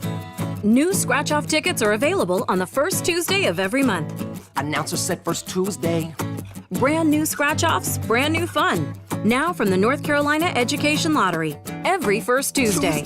New scratch-off tickets are available on the first Tuesday of every month. Announcer said first Tuesday. Brand new scratch-offs, brand new fun. Now from the North Carolina Education Lottery. Every first Tuesday.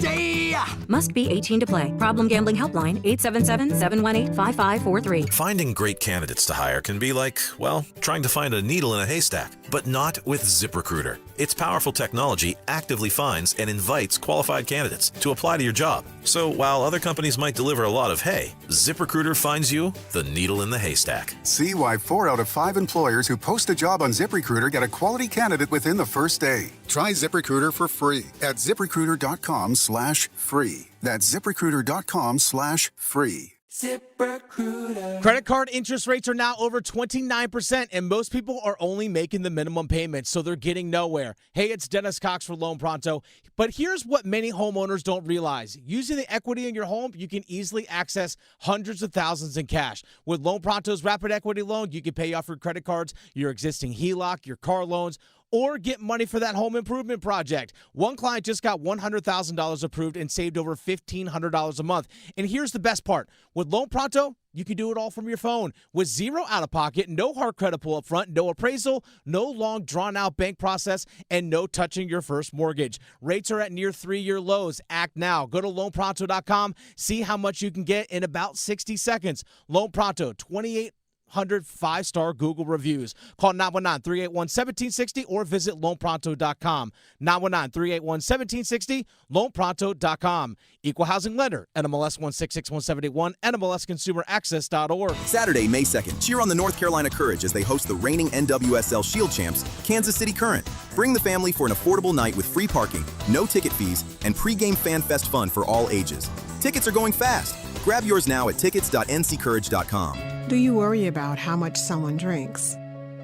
Must be 18 to play. Problem Gambling Helpline, 877-718-5543. Finding great candidates to hire can be like, well, trying to find a needle in a haystack, but not with ZipRecruiter. Its powerful technology actively finds and invites qualified candidates to apply to your job. So while other companies might deliver a lot of hay, ZipRecruiter finds you the needle in the haystack. See why 4 out of 5 employers who post a job on ZipRecruiter get a quality candidate within the first day. Try ZipRecruiter for free at ZipRecruiter.com/free. That's ZipRecruiter.com/free. ZipRecruiter. Credit card interest rates are now over 29%, and most people are only making the minimum payment, so they're getting nowhere. Hey, it's Dennis Cox for Loan Pronto. But here's what many homeowners don't realize. Using the equity in your home, you can easily access hundreds of thousands in cash. With Loan Pronto's Rapid Equity Loan, you can pay off your credit cards, your existing HELOC, your car loans, or get money for that home improvement project. One client just got $100,000 approved and saved over $1,500 a month. And here's the best part. With Loan Pronto, you can do it all from your phone. With zero out-of-pocket, no hard credit pull up front, no appraisal, no long drawn-out bank process, and no touching your first mortgage. Rates are at near 3-year lows. Act now. Go to loanpronto.com. See how much you can get in about 60 seconds. Loan Pronto, 2,800 5-star Google reviews. Call 919-381-1760 or visit loanpronto.com. 919-381-1760, loanpronto.com. Equal housing lender, NMLS 166171, NMLSconsumeraccess.org. Saturday, May 2nd, cheer on the North Carolina Courage as they host the reigning NWSL Shield champs, Kansas City Current. Bring the family for an affordable night with free parking, no ticket fees, and pregame fan fest fun for all ages. Tickets are going fast. Grab yours now at tickets.nccourage.com. Do you worry about how much someone drinks?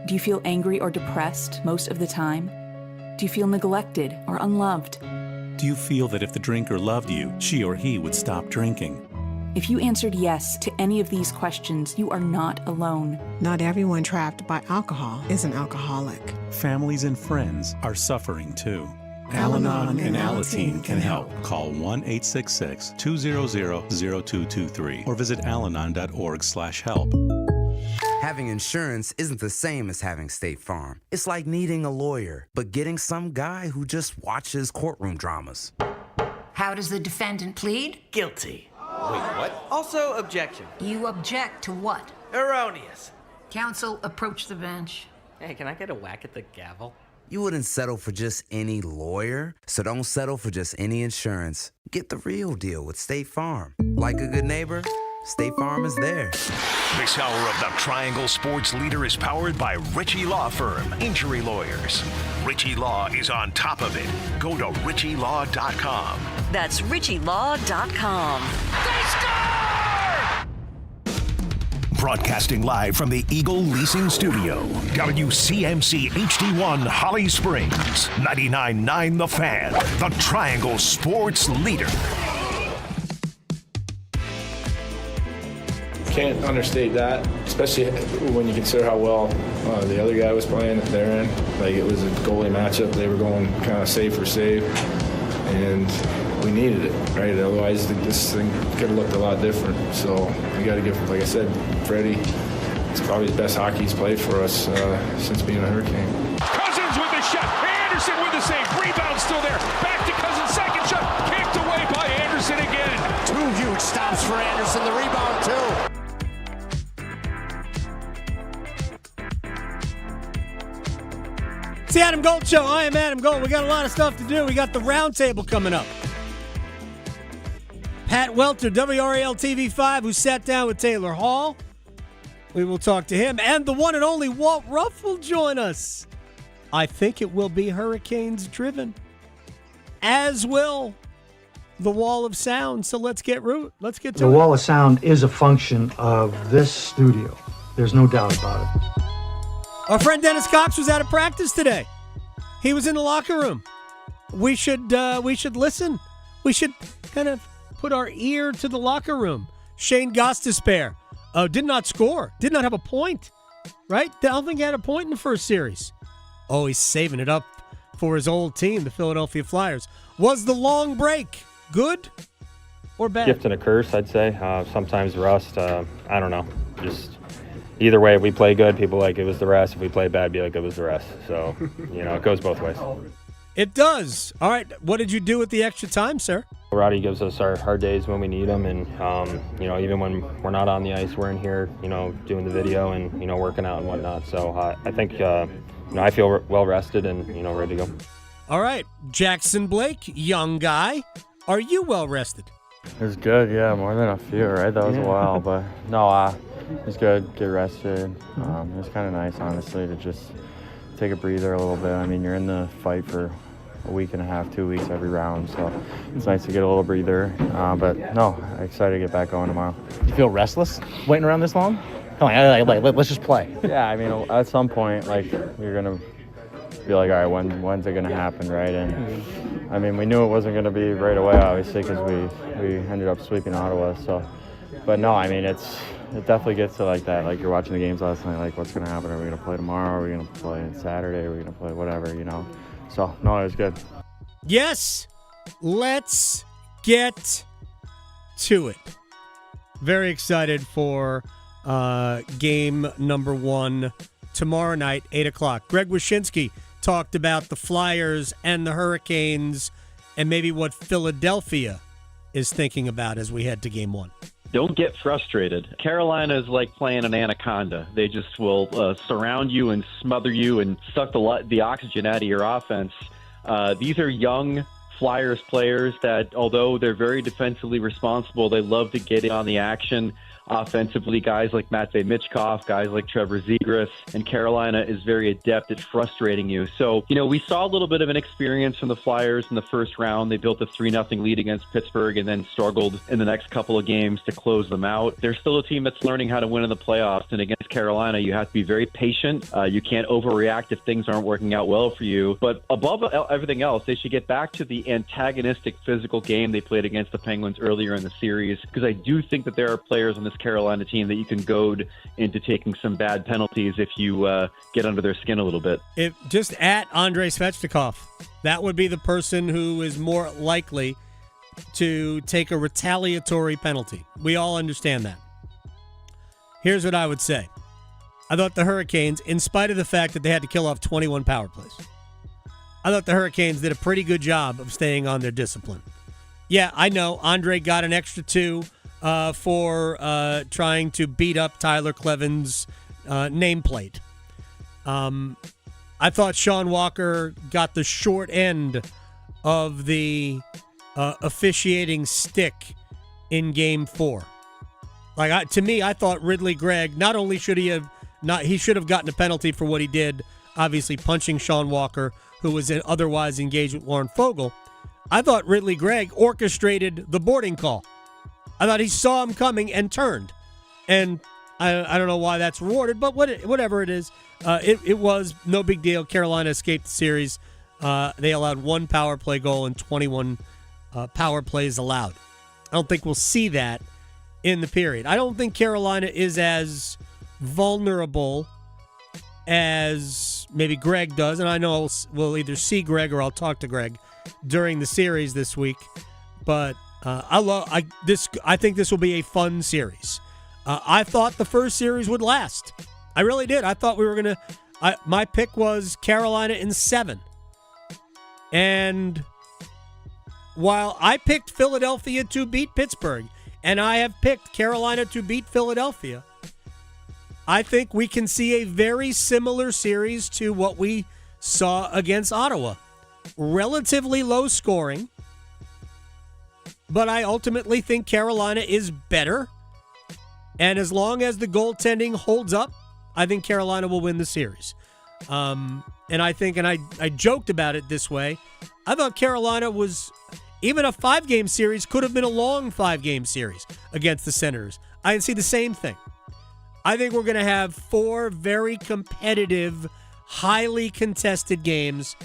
Do you feel angry or depressed most of the time? Do you feel neglected or unloved? Do you feel that if the drinker loved you, she or he would stop drinking? If you answered yes to any of these questions, you are not alone. Not everyone trapped by alcohol is an alcoholic. Families and friends are suffering too. Al-Anon and Alateen can help. Call 1-866-200-0223 or visit alanon.org/help. Having insurance isn't the same as having State Farm. It's like needing a lawyer, but getting some guy who just watches courtroom dramas. How does the defendant plead? Guilty. Wait, what? Also, objection. You object to what? Erroneous. Counsel, approach the bench. Hey, can I get a whack at the gavel? You wouldn't settle for just any lawyer, so don't settle for just any insurance. Get the real deal with State Farm. Like a good neighbor, State Farm is there. This hour of the Triangle Sports Leader is powered by Ritchie Law Firm, injury lawyers. Ritchie Law is on top of it. Go to ritchielaw.com. That's ritchielaw.com. They score! Broadcasting live from the Eagle Leasing Studio, WCMC HD1 Holly Springs, 99.9 The Fan, the Triangle Sports Leader. Can't understate that, especially when you consider how well the other guy was playing at their end. Like, it was a goalie matchup. They were going kind of save for save, and we needed it, right? Otherwise, this thing could have looked a lot different. So we got to give, like I said, Freddie, it's probably the best hockey he's played for us since being a Hurricane. Cousins with the shot. Anderson with the save. Rebound still there. Back to Cousins. Second shot. Kicked away by Anderson again. 2 huge stops for Anderson. The rebound, too. It's the Adam Gold Show. I am Adam Gold. We got a lot of stuff to do. We got the Roundtable coming up. Pat Welter, WRAL TV5, who sat down with Taylor Hall. We will talk to him. And the one and only Walt Ruff will join us. I think it will be Hurricanes driven. As will the Wall of Sound. So let's get to it. The Wall of Sound is a function of this studio. There's no doubt about it. Our friend Dennis Cox was out of practice today. He was in the locker room. We should listen. We should kind of put our ear to the locker room. Shane Gostisbehere did not score. Did not have a point. Right? I don't think he had a point in the first series. Oh, he's saving it up for his old team, the Philadelphia Flyers. Was the long break good or bad? Gift and a curse, I'd say. Sometimes rust. I don't know. Just either way, if we play good, people like it was the rest. If we play bad, be like it was the rest. So, it goes both ways. It does. All right. What did you do with the extra time, sir? Roddy gives us our hard days when we need them, and even when we're not on the ice, we're in here, doing the video and working out and whatnot. So I think I feel well rested and ready to go. All right, Jackson Blake, young guy, are you well rested? It was good, yeah, more than a few, right? That was a while, but no, it was good. Get rested. It was kind of nice, honestly, to just take a breather a little bit. I mean, you're in the fight for a week and a half, 2 weeks every round, so it's nice to get a little breather. But no, excited to get back going tomorrow. You feel restless waiting around this long? Come on, let's just play. Yeah, I mean, at some point, you're gonna be like, all right, when's it gonna happen, right? And I mean, we knew it wasn't gonna be right away, obviously, because we ended up sweeping Ottawa. So, but no, I mean, it definitely gets to like that. Like you're watching the games last night, like what's gonna happen? Are we gonna play tomorrow? Are we gonna play Saturday? Are we gonna play whatever? So no, it was good. Yes, let's get to it. Very excited for game number 1 tomorrow night, 8 o'clock. Greg Wyshynski talked about the Flyers and the Hurricanes and maybe what Philadelphia is thinking about as we head to game 1. Don't get frustrated. Carolina is like playing an anaconda. They just will surround you and smother you and suck the oxygen out of your offense. These are young Flyers players that, although they're very defensively responsible, they love to get in on the action. Offensively, guys like Matvei Michkov, guys like Trevor Zegras, and Carolina is very adept at frustrating you. So, we saw a little bit of an experience from the Flyers in the first round. They built a 3-0 lead against Pittsburgh and then struggled in the next couple of games to close them out. They're still a team that's learning how to win in the playoffs, and against Carolina, you have to be very patient. You can't overreact if things aren't working out well for you. But above everything else, they should get back to the antagonistic physical game they played against the Penguins earlier in the series, because I do think that there are players on this Carolina team that you can goad into taking some bad penalties if you get under their skin a little bit. If just at Andrei Svechnikov, that would be the person who is more likely to take a retaliatory penalty. We all understand that. Here's what I would say. I thought the Hurricanes, in spite of the fact that they had to kill off 21 power plays, I thought the Hurricanes did a pretty good job of staying on their discipline. Yeah, I know Andre got an extra 2 for trying to beat up Tyler Cleven's nameplate. I thought Sean Walker got the short end of the officiating stick in Game 4. To me, I thought Ridley Gregg not only should he should have gotten a penalty for what he did, obviously punching Sean Walker, who was otherwise engaged with Warren Fogle. I thought Ridley Gregg orchestrated the boarding call. I thought he saw him coming and turned. And I don't know why that's rewarded, but whatever it is, it was no big deal. Carolina escaped the series. They allowed 1 power play goal and 21 power plays allowed. I don't think we'll see that in the period. I don't think Carolina is as vulnerable as maybe Greg does, and I know we'll either see Greg or I'll talk to Greg during the series this week. But I think this will be a fun series. I thought the first series would last. I really did. I thought we were going to... my pick was Carolina in 7. And while I picked Philadelphia to beat Pittsburgh, and I have picked Carolina to beat Philadelphia, I think we can see a very similar series to what we saw against Ottawa. Relatively low scoring, but I ultimately think Carolina is better. And as long as the goaltending holds up, I think Carolina will win the series. And I think, and I joked about it this way, I thought Carolina was, even a 5-game series could have been a long 5-game series against the Senators. I see the same thing. I think we're going to have 4 very competitive, highly contested games.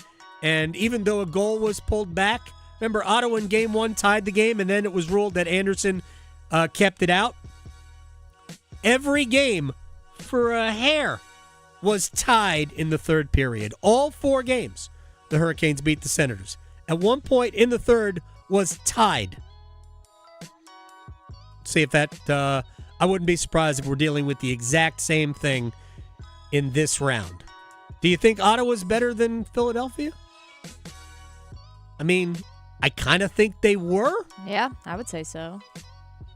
And even though a goal was pulled back, remember Ottawa in Game 1 tied the game, and then it was ruled that Anderson kept it out. Every game, for a hair, was tied in the third period. All 4 games, the Hurricanes beat the Senators. At one point in the third, was tied. See if that... I wouldn't be surprised if we're dealing with the exact same thing in this round. Do you think Ottawa's better than Philadelphia? I mean, I kind of think they were. Yeah, I would say so.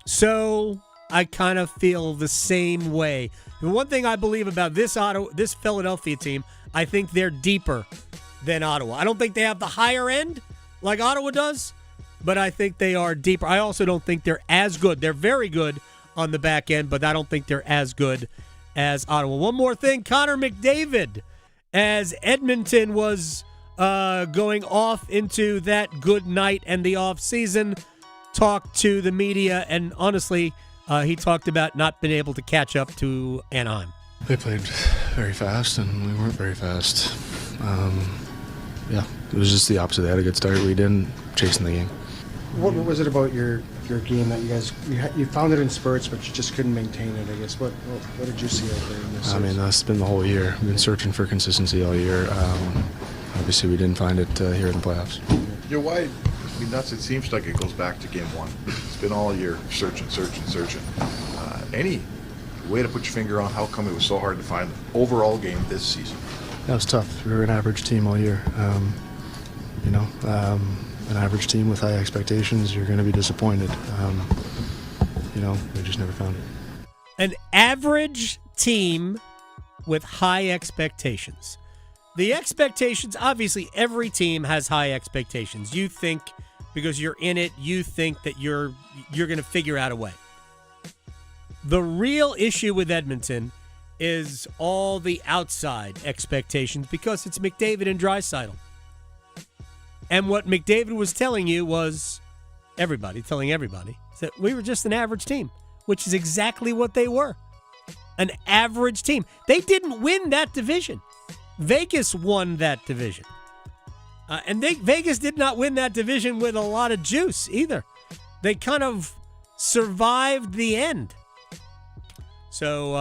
So I kind of feel the same way. The one thing I believe about this Philadelphia team, I think they're deeper than Ottawa. I don't think they have the higher end like Ottawa does, but I think they are deeper. I also don't think they're as good. They're very good on the back end, but I don't think they're as good as Ottawa. One more thing, Connor McDavid, as Edmonton was going off into that good night and the off season, talked to the media, and honestly, he talked about not being able to catch up to Anaheim. They played very fast, and we weren't very fast. Yeah, it was just the opposite. They had a good start. We didn't chasing the game. What was it about your game that you found it in spurts, but you just couldn't maintain it? I guess what did you see out there in this? I mean, that's been the whole year. We've been searching for consistency all year. Obviously, we didn't find it here in the playoffs. Yeah, why? I mean, it seems like it goes back to game one. It's been all year searching. Any way to put your finger on how come it was so hard to find the overall game this season? That was tough. We were an average team all year. An average team with high expectations, you're going to be disappointed. We just never found it. An average team with high expectations. The expectations, obviously, every team has high expectations. You think, because you're in it, you think that you're going to figure out a way. The real issue with Edmonton is all the outside expectations because it's McDavid and Draisaitl. And what McDavid was telling you was telling everybody, that we were just an average team, which is exactly what they were. An average team. They didn't win that division. Vegas won that division. Vegas did not win that division with a lot of juice either. They kind of survived the end. So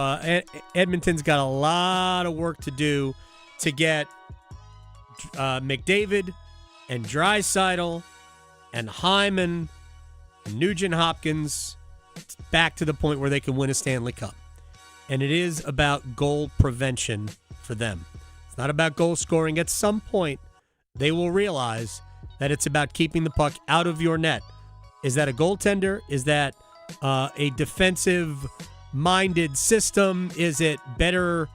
Edmonton's got a lot of work to do to get McDavid and Draisaitl and Hyman and Nugent-Hopkins back to the point where they can win a Stanley Cup. And it is about goal prevention for them. It's not about goal scoring. At some point, they will realize that it's about keeping the puck out of your net. Is that a goaltender? Is that a defensive-minded system? Is it better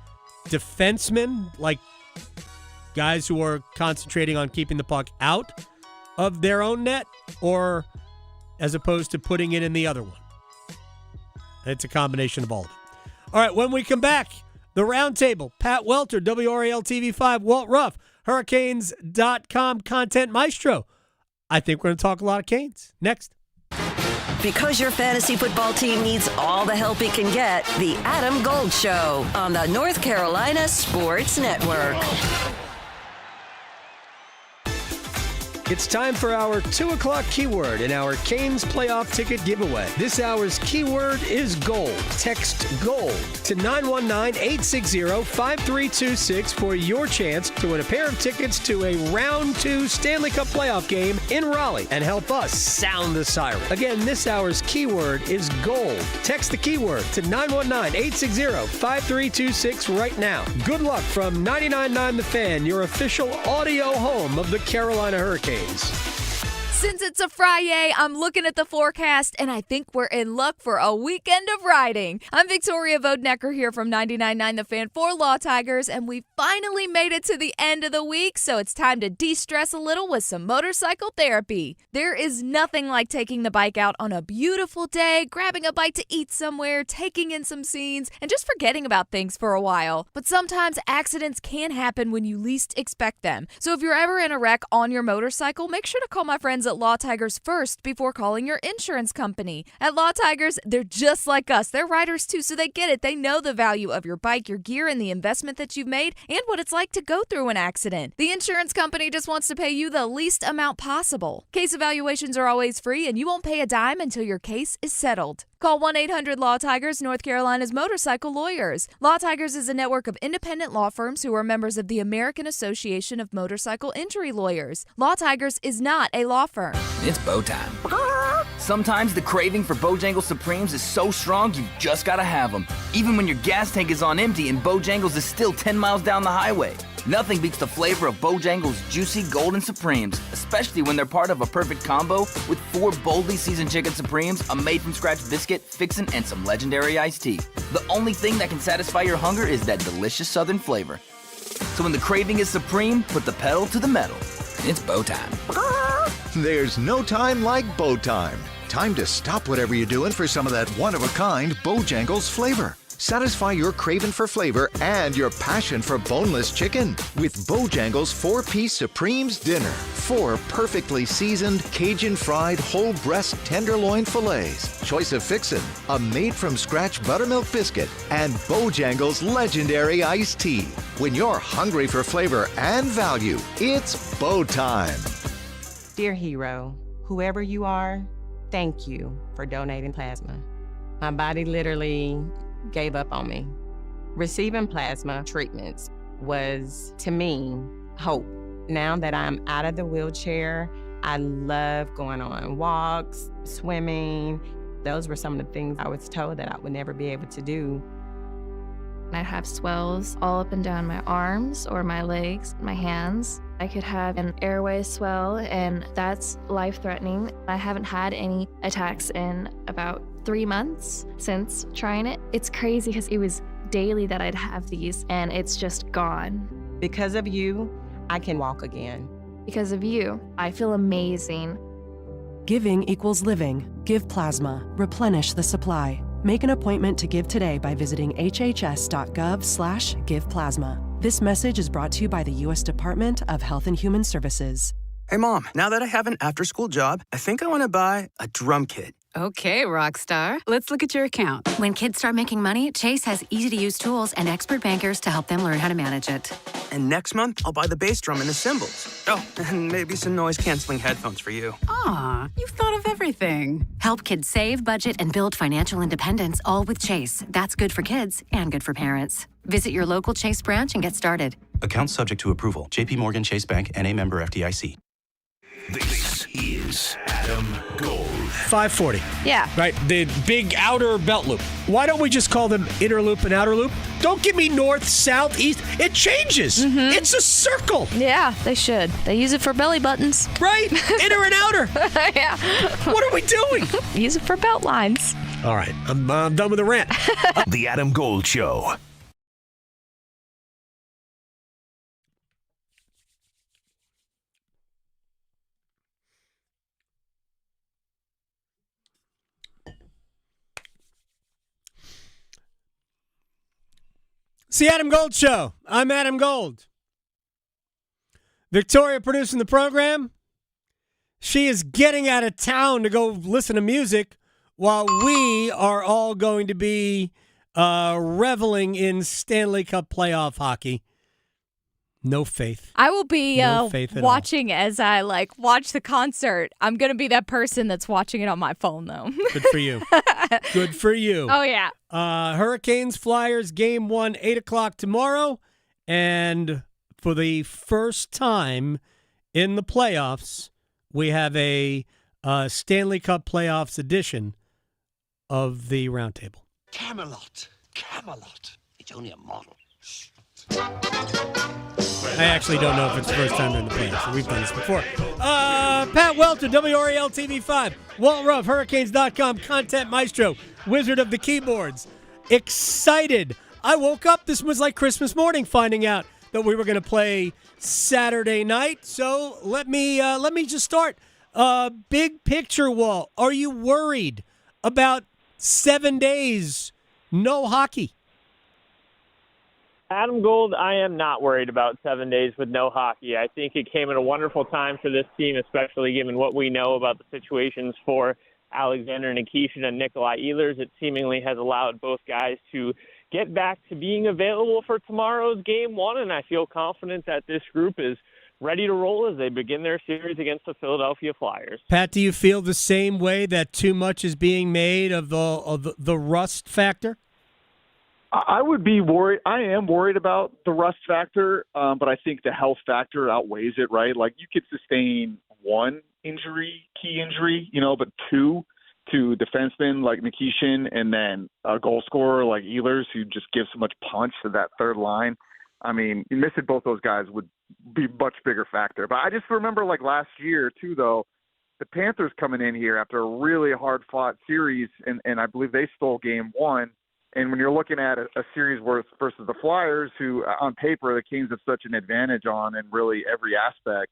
defensemen, like guys who are concentrating on keeping the puck out of their own net, or as opposed to putting it in the other one? It's a combination of all of it. All right, when we come back, the Roundtable, Pat Welter, WRAL TV5, Walt Ruff, Hurricanes.com content maestro. I think we're going to talk a lot of Canes. Next. Because your fantasy football team needs all the help it can get, the Adam Gold Show on the North Carolina Sports Network. It's time for our 2 o'clock keyword in our Canes playoff ticket giveaway. This hour's keyword is gold. Text GOLD to 919-860-5326 for your chance to win a pair of tickets to a Round 2 Stanley Cup playoff game in Raleigh and help us sound the siren. Again, this hour's keyword is gold. Text the keyword to 919-860-5326 right now. Good luck from 99.9 The Fan, your official audio home of the Carolina Hurricanes. Since it's a Friday, I'm looking at the forecast, and I think we're in luck for a weekend of riding. I'm Victoria Vodnecker here from 99.9 The Fan for Law Tigers, and we finally made it to the end of the week, so it's time to de-stress a little with some motorcycle therapy. There is nothing like taking the bike out on a beautiful day, grabbing a bite to eat somewhere, taking in some scenes, and just forgetting about things for a while. But sometimes accidents can happen when you least expect them. So if you're ever in a wreck on your motorcycle, make sure to call my friends at Law Tigers first before calling your insurance company. At Law Tigers, they're just like us. They're riders too, so they get it. They know the value of your bike, your gear, and the investment that you've made, and what it's like to go through an accident. The insurance company just wants to pay you the least amount possible. Case evaluations are always free, and you won't pay a dime until your case is settled. Call 1-800-LAW-TIGERS, North Carolina's motorcycle lawyers. Law Tigers is a network of independent law firms who are members of the American Association of Motorcycle Injury Lawyers. Law Tigers is not a law firm. It's bow time. Sometimes the craving for Bojangles Supremes is so strong you just gotta have them. Even when your gas tank is on empty and Bojangles is still 10 miles down the highway. Nothing beats the flavor of Bojangles' juicy golden Supremes, especially when they're part of a perfect combo with 4 boldly seasoned chicken Supremes, a made-from-scratch biscuit, fixin', and some legendary iced tea. The only thing that can satisfy your hunger is that delicious southern flavor. So when the craving is supreme, put the pedal to the metal. It's bow time. There's no time like bow time. Time to stop whatever you're doing for some of that one-of-a-kind Bojangles flavor. Satisfy your craving for flavor and your passion for boneless chicken with Bojangles 4-piece Supremes Dinner. 4 perfectly seasoned, Cajun-fried, whole breast tenderloin fillets. Choice of fixin', a made-from-scratch buttermilk biscuit, and Bojangles' legendary iced tea. When you're hungry for flavor and value, it's bow time. Dear hero, whoever you are, thank you for donating plasma. My body literally gave up on me. Receiving plasma treatments was, to me, hope. Now that I'm out of the wheelchair, I love going on walks, swimming. Those were some of the things I was told that I would never be able to do. I have swells all up and down my arms or my legs, my hands. I could have an airway swell, and that's life-threatening. I haven't had any attacks in about 3 months since trying it. It's crazy because it was daily that I'd have these, and it's just gone. Because of you, I can walk again. Because of you, I feel amazing. Giving equals living. Give plasma. Replenish the supply. Make an appointment to give today by visiting hhs.gov/giveplasma. This message is brought to you by the U.S. Department of Health and Human Services. Hey, Mom, now that I have an after-school job, I think I want to buy a drum kit. Okay, Rockstar. Let's look at your account. When kids start making money, Chase has easy-to-use tools and expert bankers to help them learn how to manage it. And next month, I'll buy the bass drum and the cymbals. Oh, and maybe some noise-canceling headphones for you. Aw, you've thought of everything. Help kids save, budget, and build financial independence, all with Chase. That's good for kids and good for parents. Visit your local Chase branch and get started. Account subject to approval. J.P. Morgan Chase Bank, N.A. member FDIC. This is Adam Gold. 540. Yeah. Right, the big outer belt loop. Why don't we just call them inner loop and outer loop? Don't give me north, south, east. It changes. Mm-hmm. It's a circle. Yeah, they should. They use it for belly buttons. Right, inner and outer. Yeah. What are we doing? Use it for belt lines. All right, I'm done with the rant. The Adam Gold Show. It's the Adam Gold Show. I'm Adam Gold. Victoria producing the program. She is getting out of town to go listen to music while we are all going to be reveling in Stanley Cup playoff hockey. No faith. I will be No faith at watching as I watch the concert. I'm going to be that person that's watching it on my phone, though. Good for you. Good for you. Oh, yeah. Hurricanes, Flyers, game 1, 8 o'clock tomorrow. And for the first time in the playoffs, we have a Stanley Cup playoffs edition of the Roundtable. Camelot. It's only a model. I actually don't know if it's the first time in the playoffs. We've done this before. Pat Welter, WRAL TV5. Walt Ruff, Hurricanes.com, Content Maestro, Wizard of the Keyboards. Excited. I woke up, this was like Christmas morning, finding out that we were going to play Saturday night. So let me just start. Big picture, Walt. Are you worried about 7 days, no hockey? Adam Gold, I am not worried about 7 days with no hockey. I think it came at a wonderful time for this team, especially given what we know about the situations for Alexander Nikishin and Nikolai Ehlers. It seemingly has allowed both guys to get back to being available for tomorrow's game 1, and I feel confident that this group is ready to roll as they begin their series against the Philadelphia Flyers. Pat, do you feel the same way that too much is being made of the rust factor? I would be worried. I am worried about the rust factor, but I think the health factor outweighs it, right? Like, you could sustain one injury, key injury, but two, to defensemen like Nikishin and then a goal scorer like Ehlers, who just gives so much punch to that third line. I mean, missing both those guys would be a much bigger factor. But I just remember like last year too, though, the Panthers coming in here after a really hard-fought series, and I believe they stole game one. And when you're looking at a series versus the Flyers, who on paper the Kings have such an advantage on in really every aspect,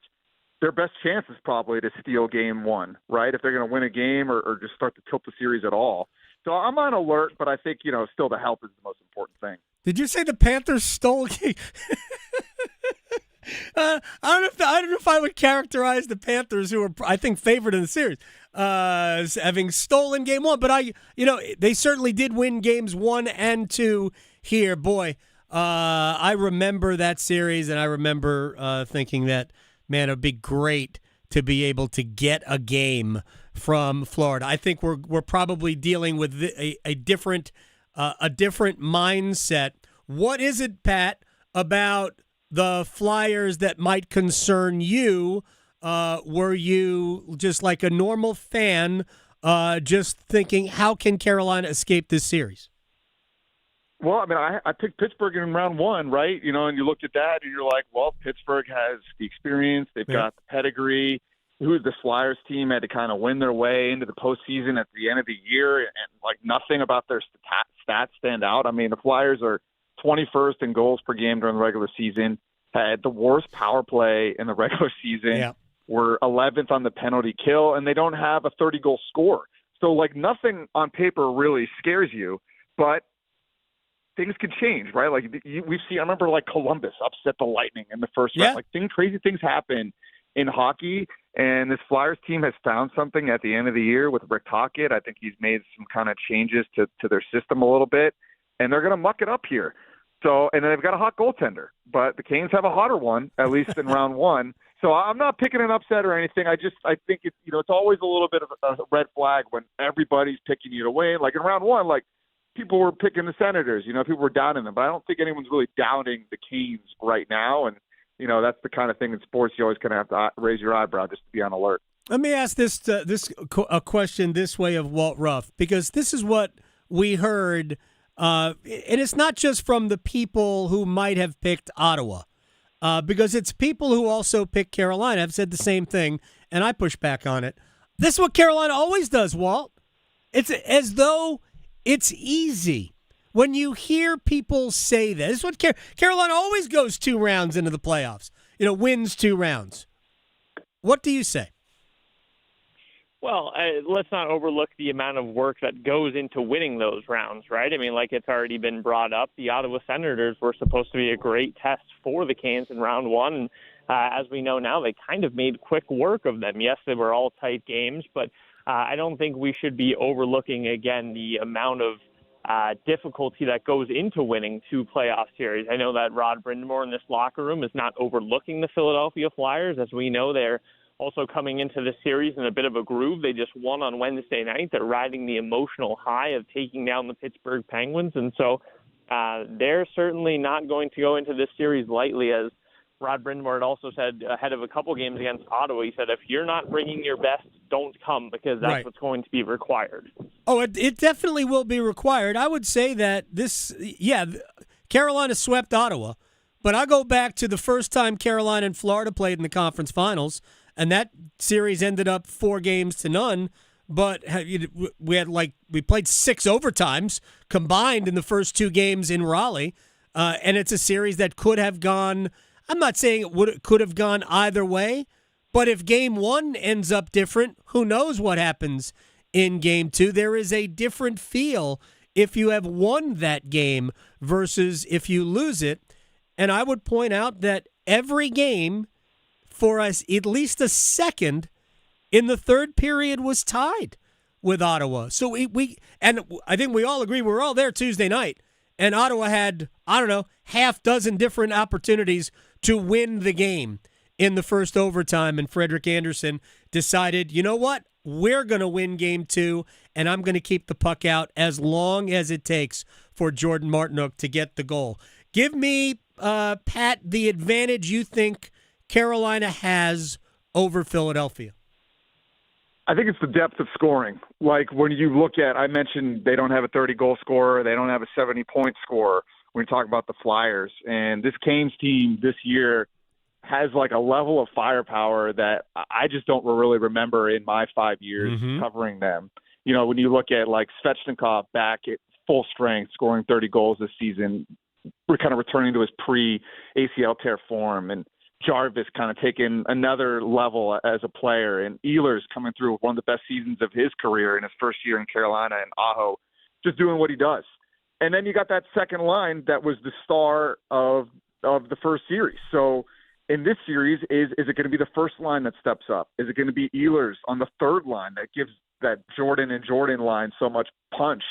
their best chance is probably to steal game one, right? If they're going to win a game or just start to tilt the series at all. So I'm on alert, but I think, still the health is the most important thing. Did you say the Panthers stole a game? I don't know if I would characterize the Panthers, who are, I think, favored in the series, as having stolen game one. But they certainly did win games 1 and 2 here. Boy, I remember that series, and I remember thinking that, man, it would be great to be able to get a game from Florida. I think we're probably dealing with a different mindset. What is it, Pat, about the Flyers that might concern you? Were you just like a normal fan, just thinking, how can Carolina escape this series? Well, I mean, I picked Pittsburgh in round one, right? And you looked at that and you're like, well, Pittsburgh has the experience. They've got the pedigree. The Flyers team had to kind of win their way into the postseason at the end of the year, and like nothing about their stats stand out. I mean, the Flyers are 21st in goals per game during the regular season, had the worst power play in the regular season, were 11th on the penalty kill, and they don't have a 30-goal scorer. So, like, nothing on paper really scares you, but things can change, right? Like, we've seen, I remember, like, Columbus upset the Lightning in the first round. Like, crazy things happen in hockey, and this Flyers team has found something at the end of the year with Rick Tocchet. I think he's made some kind of changes to their system a little bit, and they're going to muck it up here. So, and then they've got a hot goaltender, but the Canes have a hotter one, at least in round one. So I'm not picking an upset or anything. I think it's, it's always a little bit of a red flag when everybody's picking you to win. Like in round one, like people were picking the Senators, people were downing them, but I don't think anyone's really doubting the Canes right now. And, that's the kind of thing in sports you always kind of have to raise your eyebrow just to be on alert. Let me ask a question this way of Walt Ruff, because this is what we heard. And it's not just from the people who might have picked Ottawa, because it's people who also picked Carolina have said the same thing, and I push back on it. This is what Carolina always does, Walt. It's as though it's easy. When you hear people say this is what Carolina always goes 2 rounds into the playoffs, wins 2 rounds. What do you say? Well, let's not overlook the amount of work that goes into winning those rounds, right? I mean, like it's already been brought up, the Ottawa Senators were supposed to be a great test for the Canes in round one. And as we know now, they kind of made quick work of them. Yes, they were all tight games, but I don't think we should be overlooking, again, the amount of difficulty that goes into winning 2 playoff series. I know that Rod Brind'Amour in this locker room is not overlooking the Philadelphia Flyers. As we know, they're also coming into the series in a bit of a groove. They just won on Wednesday night. They're riding the emotional high of taking down the Pittsburgh Penguins. And so they're certainly not going to go into this series lightly. As Rod Brind'Amour had also said ahead of a couple games against Ottawa, he said, if you're not bringing your best, don't come, because that's what's going to be required. Oh, it definitely will be required. I would say that Carolina swept Ottawa, but I go back to the first time Carolina and Florida played in the conference finals, and that series ended up 4-0. But we played 6 overtimes combined in the first 2 games in Raleigh, and it's a series that could have gone. I'm not saying it could have gone either way, but if game 1 ends up different, who knows what happens in game 2? There is a different feel if you have won that game versus if you lose it. And I would point out that every game for us, at least a second in the third period, was tied with Ottawa. So and I think we all agree, we were all there Tuesday night, and Ottawa had, half dozen different opportunities to win the game in the first overtime, and Frederik Andersen decided, you know what, we're going to win game 2, and I'm going to keep the puck out as long as it takes for Jordan Martinook to get the goal. Give me, Pat, the advantage you think Carolina has over Philadelphia. I think it's the depth of scoring. Like when you look at, I mentioned they don't have a 30-goal scorer. They don't have a 70-point scorer when you talk about the Flyers. And this Canes team this year has like a level of firepower that I just don't really remember in my 5 years covering them. You know, when you look at like Svechnikov back at full strength, scoring 30 goals this season, we're kind of returning to his pre-ACL tear form, and Jarvis kind of taking another level as a player, and Ehlers coming through with one of the best seasons of his career in his first year in Carolina, and Aho just doing what he does. And then you got that second line that was the star of the first series. So in this series, is it going to be the first line that steps up? Is it going to be Ehlers on the third line that gives that Jordan and Jordan line so much punch?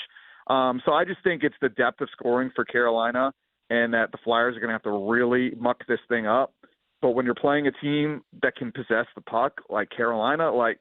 So I just think it's the depth of scoring for Carolina, and that the Flyers are going to have to really muck this thing up. But when you're playing a team that can possess the puck, like Carolina, like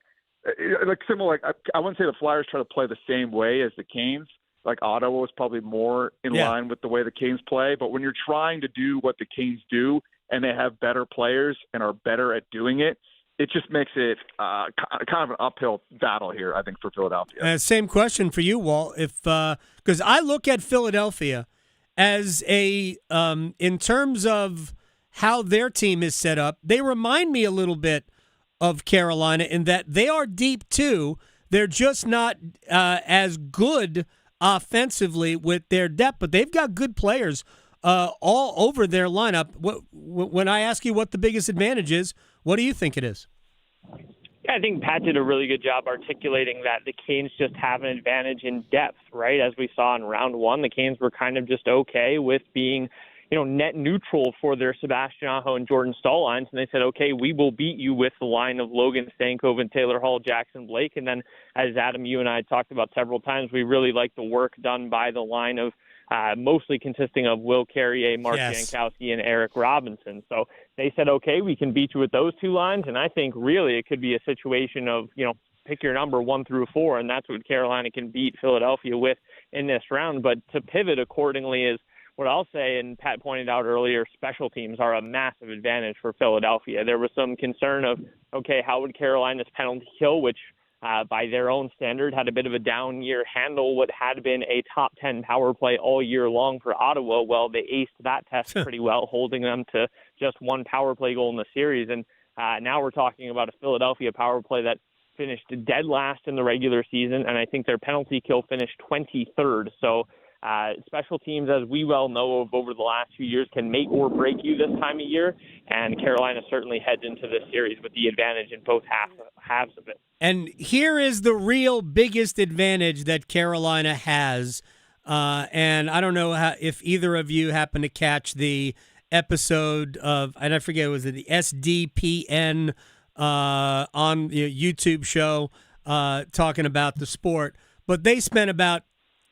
similar, like I wouldn't say the Flyers try to play the same way as the Canes. Like Ottawa was probably more in line with the way the Canes play. But when you're trying to do what the Canes do, and they have better players and are better at doing it, it just makes it kind of an uphill battle here, I think, for Philadelphia. Same question for you, Walt. If because I look at Philadelphia as in terms of how their team is set up, they remind me a little bit of Carolina in that they are deep too. They're just not as good offensively with their depth, but they've got good players all over their lineup. When I ask you what the biggest advantage is, what do you think it is? Yeah, I think Pat did a really good job articulating that the Canes just have an advantage in depth, right? As we saw in round one, the Canes were kind of just okay with being net neutral for their Sebastian Aho and Jordan Staal lines. And they said, okay, we will beat you with the line of Logan Stankoven and Taylor Hall, Jackson Blake. And then, as Adam, you and I talked about several times, we really like the work done by the line of mostly consisting of Will Carrier, Mark Jankowski, and Eric Robinson. So they said, okay, we can beat you with those two lines. And I think really it could be a situation of, pick your number 1 through 4, and that's what Carolina can beat Philadelphia with in this round. But to pivot accordingly is what I'll say, and Pat pointed out earlier, special teams are a massive advantage for Philadelphia. There was some concern of, okay, how would Carolina's penalty kill, which by their own standard had a bit of a down year, handle what had been a top 10 power play all year long for Ottawa. Well, they aced that test pretty well, holding them to just 1 power play goal in the series. And now we're talking about a Philadelphia power play that finished dead last in the regular season, and I think their penalty kill finished 23rd. So special teams, as we well know of over the last few years, can make or break you this time of year, and Carolina certainly heads into this series with the advantage in both halves of it. And here is the real biggest advantage that Carolina has, and I don't know if either of you happen to catch the episode of, and I forget, was it the SDPN on the YouTube show talking about the sport, but they spent about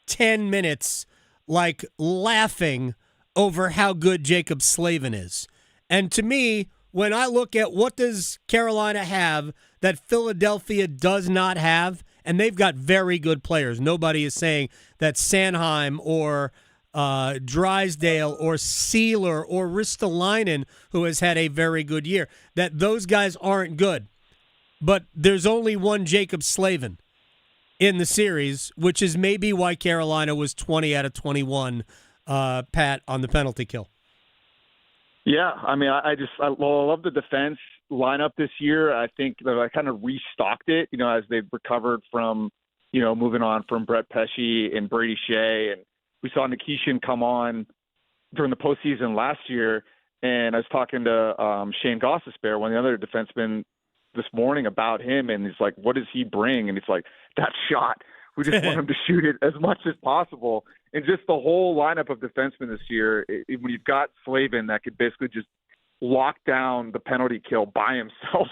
10 minutes like laughing over how good Jacob Slavin is. And to me, when I look at what does Carolina have that Philadelphia does not have, and they've got very good players. Nobody is saying that Sanheim or Drysdale or Sealer or Ristolainen, who has had a very good year, that those guys aren't good. But there's only one Jacob Slavin in the series, which is maybe why Carolina was 20 out of 21, Pat, on the penalty kill. Yeah, I mean, I love the defense lineup this year. I think that I kind of restocked it, as they've recovered from, moving on from Brett Pesce and Brady Shea. And we saw Nikishin come on during the postseason last year, and I was talking to Shane Gostisbehere, one of the other defensemen, this morning about him, and he's like, what does he bring? And it's like, that shot. We just want him to shoot it as much as possible. And just the whole lineup of defensemen this year, when you've got Slavin that could basically just lock down the penalty kill by himself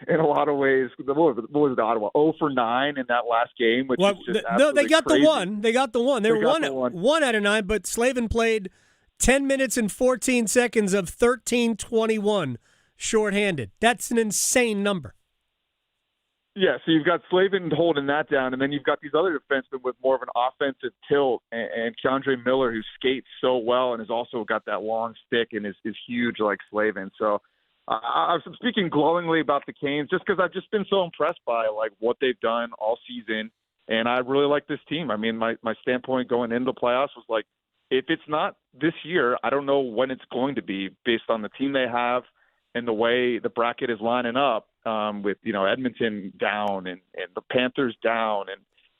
in a lot of ways. What was it, Ottawa? 0 for 9 in that last game, which is just no, they got crazy. the one. They got the one. They were 1 out of 9, but Slavin played 10 minutes and 14 seconds of 13:21 shorthanded. That's an insane number. Yeah, so you've got Slavin holding that down, and then you've got these other defensemen with more of an offensive tilt, and Keandre Miller, who skates so well and has also got that long stick and is huge like Slavin. So I'm speaking glowingly about the Canes just because I've just been so impressed by like what they've done all season, and I really like this team. I mean, my standpoint going into the playoffs was like, if it's not this year, I don't know when it's going to be based on the team they have and the way the bracket is lining up with, Edmonton down and the Panthers down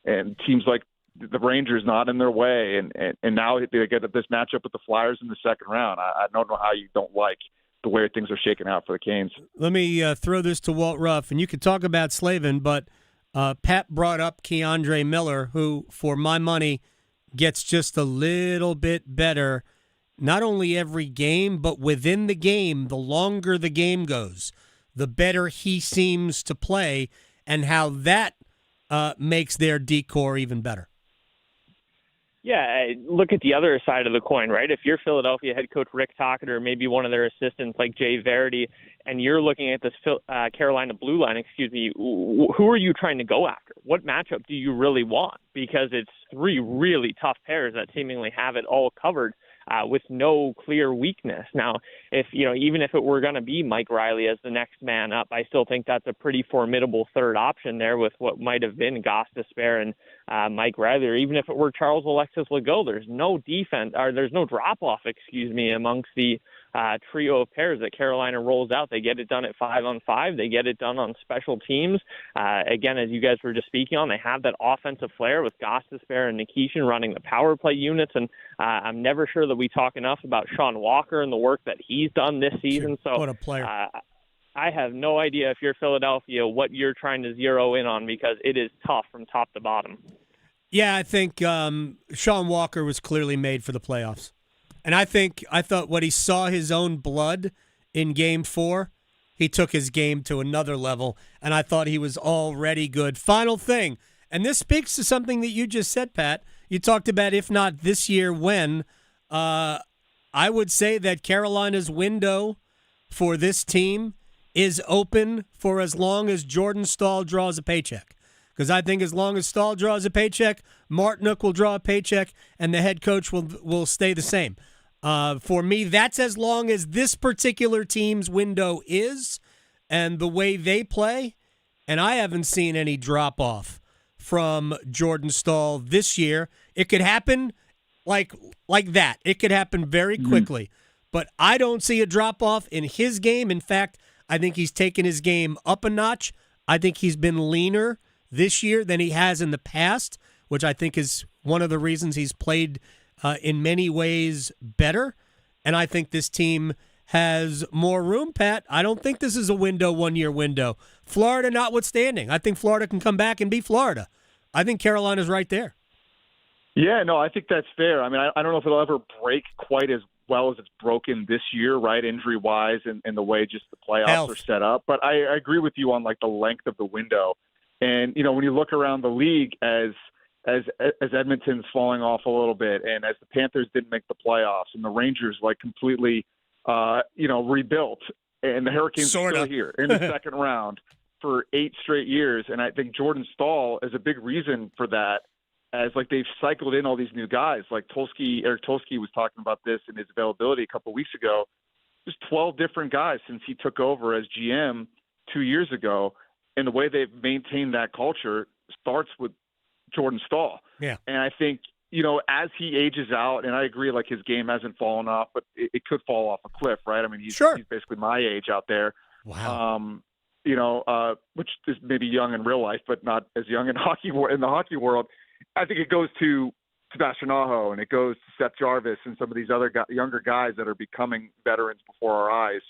and teams like the Rangers not in their way. And now they get this matchup with the Flyers in the second round. I don't know how you don't like the way things are shaking out for the Canes. Let me throw this to Walt Ruff, and you could talk about Slavin, but Pat brought up Keandre Miller, who, for my money, gets just a little bit better, not only every game, but within the game. The longer the game goes, the better he seems to play, and how that makes their decor even better. Yeah, look at the other side of the coin, right? If you're Philadelphia head coach Rick Tocchet or maybe one of their assistants like Jay Verity, and you're looking at this Carolina blue line, who are you trying to go after? What matchup do you really want? Because it's three really tough pairs that seemingly have it all covered with no clear weakness. Now, even if it were going to be Mike Riley as the next man up, I still think that's a pretty formidable third option there with what might have been Goss Despair and Mike Riley, or even if it were Charles Alexis Legault. There's no defense, or there's no drop-off, amongst the trio of pairs that Carolina rolls out. They get it done at 5-on-5. They get it done on special teams. Again, as you guys were just speaking on, they have that offensive flair with Goss Despair and Nikishin running the power play units. And I'm never sure that we talk enough about Sean Walker and the work that he's done this season. So what a player. I have no idea, if you're Philadelphia, what you're trying to zero in on, because it is tough from top to bottom. Yeah, I think Sean Walker was clearly made for the playoffs. And I thought when he saw his own blood in Game 4, he took his game to another level, and I thought he was already good. Final thing, and this speaks to something that you just said, Pat. You talked about, if not this year, when. I would say that Carolina's window for this team is open for as long as Jordan Staal draws a paycheck. Because I think as long as Staal draws a paycheck, Martinook will draw a paycheck, and the head coach will stay the same. For me, that's as long as this particular team's window is and the way they play. And I haven't seen any drop-off from Jordan Staal this year. It could happen like that. It could happen very quickly. But I don't see a drop-off in his game. In fact, I think he's taken his game up a notch. I think he's been leaner this year than he has in the past, which I think is one of the reasons he's played in many ways better. And I think this team has more room, Pat. I don't think this is a one-year window. Florida notwithstanding, I think Florida can come back and be Florida. I think Carolina's right there. Yeah, no, I think that's fair. I mean, I don't know if it'll ever break quite as well as it's broken this year, right, injury-wise, and the way just the playoffs are set up. But I agree with you on, like, the length of the window. And, when you look around the league as Edmonton's falling off a little bit, and as the Panthers didn't make the playoffs, and the Rangers, like, completely, rebuilt, and the Hurricanes are still here in the second round for 8 straight years. And I think Jordan Staal is a big reason for that, as, like, they've cycled in all these new guys. Like Eric Tolsky was talking about this in his availability a couple of weeks ago. There's 12 different guys since he took over as GM 2 years ago. And the way they've maintained that culture starts with Jordan Staal. Yeah. And I think, as he ages out, and I agree, like, his game hasn't fallen off, but it could fall off a cliff, right? I mean, he's basically my age out there. Wow. Which is maybe young in real life, but not as young in the hockey world. I think it goes to Sebastian Aho, and it goes to Seth Jarvis and some of these other younger guys that are becoming veterans before our eyes.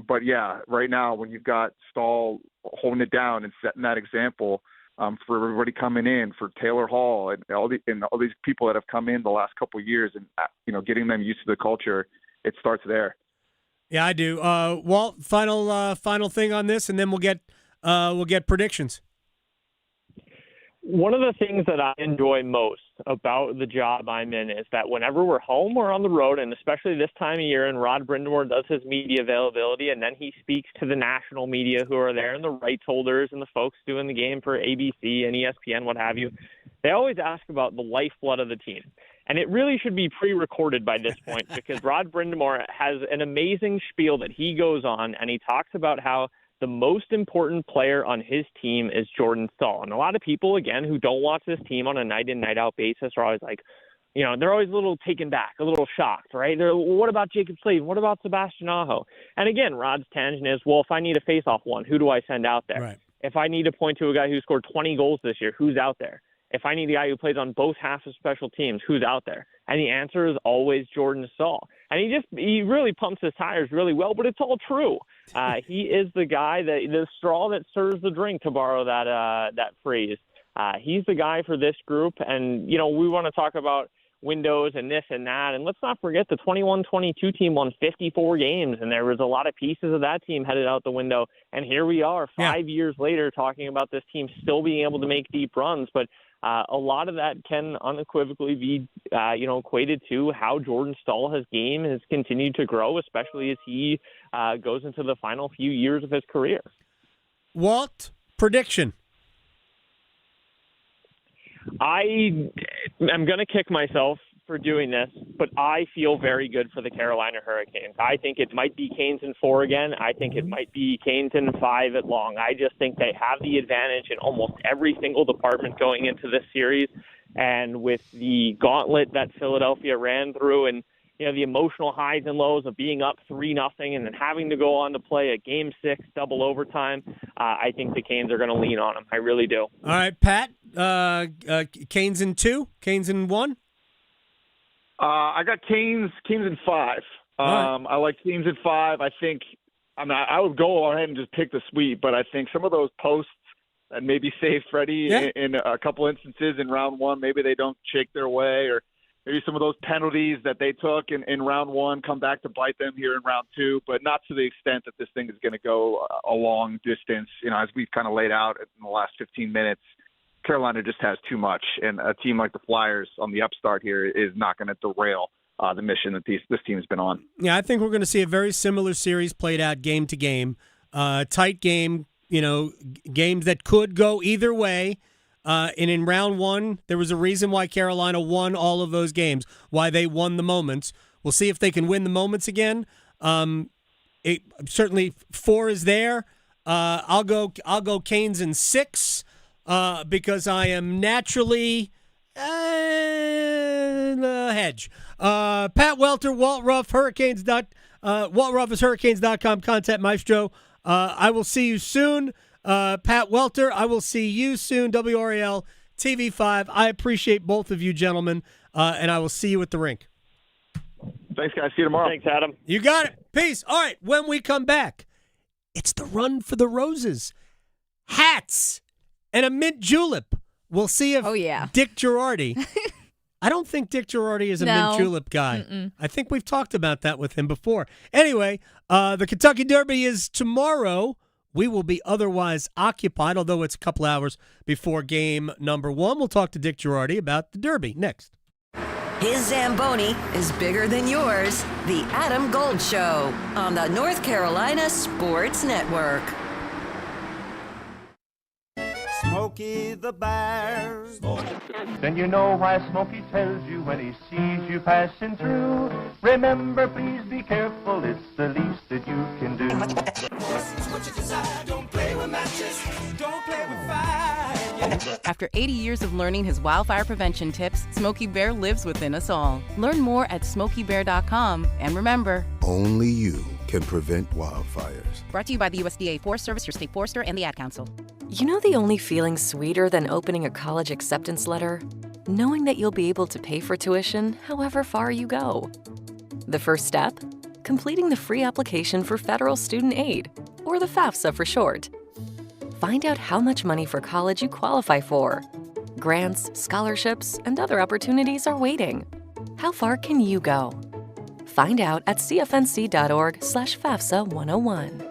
But yeah, right now when you've got Staal holding it down and setting that example for everybody coming in, for Taylor Hall and all these people that have come in the last couple of years, and getting them used to the culture, it starts there. Yeah, I do. Walt, final thing on this, and then we'll get predictions. One of the things that I enjoy most about the job I'm in is that whenever we're home or on the road, and especially this time of year, and Rod Brindamore does his media availability, and then he speaks to the national media who are there, and the rights holders and the folks doing the game for ABC and ESPN, what have you, they always ask about the lifeblood of the team. And it really should be pre-recorded by this point because Rod Brindamore has an amazing spiel that he goes on, and he talks about how the most important player on his team is Jordan Staal. And a lot of people, again, who don't watch this team on a night-in, night-out basis are always like, they're always a little taken back, a little shocked, right? What about Jacob Slavin? What about Sebastian Aho? And again, Rod's tangent is, well, if I need a face-off one, who do I send out there? Right. If I need to point to a guy who scored 20 goals this year, who's out there? If I need a guy who plays on both halves of special teams, who's out there? And the answer is always Jordan Staal. And he really pumps his tires really well, but it's all true. He is the guy, the straw that stirs the drink, to borrow that phrase. He's the guy for this group. And, we want to talk about windows and this and that. And let's not forget the 21-22 team won 54 games, and there was a lot of pieces of that team headed out the window. And here we are 5 years later talking about this team still being able to make deep runs. But a lot of that can unequivocally be, equated to how Jordan Stahl's game has continued to grow, especially as he goes into the final few years of his career. Walt, prediction. I am going to kick myself for doing this, but I feel very good for the Carolina Hurricanes. I think it might be Canes in 4 again. I think it might be Canes in 5 at long. I just think they have the advantage in almost every single department going into this series. And with the gauntlet that Philadelphia ran through and, the emotional highs and lows of being up 3-0 and then having to go on to play a Game 6 double overtime, I think the Canes are going to lean on them. I really do. All right, Pat, Canes in 2, Canes in 1? I got Canes in 5. Right. I like Canes in 5. I think I would go ahead and just pick the sweep, but I think some of those posts that maybe saved Freddie in a couple instances in round 1, maybe they don't shake their way, or maybe some of those penalties that they took in round 1 come back to bite them here in round 2, but not to the extent that this thing is going to go a long distance. As we've kind of laid out in the last 15 minutes, Carolina just has too much, and a team like the Flyers on the upstart here is not going to derail the mission that this team has been on. Yeah, I think we're going to see a very similar series played out game to game. Tight game, games that could go either way. And in round 1, there was a reason why Carolina won all of those games, why they won the moments. We'll see if they can win the moments again. Certainly 4 is there. I'll go Canes in 6 because I am naturally hedge. Pat Welter, Walt Ruff, Hurricanes. Walt Ruff is Hurricanes.com. Contact Maestro. I will see you soon. Pat Welter, I will see you soon. WRAL TV5. I appreciate both of you gentlemen, and I will see you at the rink. Thanks, guys. See you tomorrow. Thanks, Adam. You got it. Peace. All right, when we come back, it's the Run for the Roses. Hats and a mint julep. We'll see if Dick Girardi. I don't think Dick Girardi is a mint julep guy. Mm-mm. I think we've talked about that with him before. Anyway, the Kentucky Derby is tomorrow. We will be otherwise occupied, although it's a couple hours before game number 1. We'll talk to Dick Girardi about the Derby next. His Zamboni is bigger than yours. The Adam Gold Show on the North Carolina Sports Network. Smokey the Bear. Then you know why Smokey tells you when he sees you passing through. Remember, please be careful, it's the least that you can do. What you desire, don't play with matches, don't play with fire. After 80 years of learning his wildfire prevention tips, Smokey Bear lives within us all. Learn more at SmokeyBear.com. And remember, only you can prevent wildfires. Brought to you by the USDA Forest Service, your state forester, and the Ad Council. You know the only feeling sweeter than opening a college acceptance letter? Knowing that you'll be able to pay for tuition however far you go. The first step? Completing the free application for federal student aid, or the FAFSA for short. Find out how much money for college you qualify for. Grants, scholarships, and other opportunities are waiting. How far can you go? Find out at cfnc.org/FAFSA 101.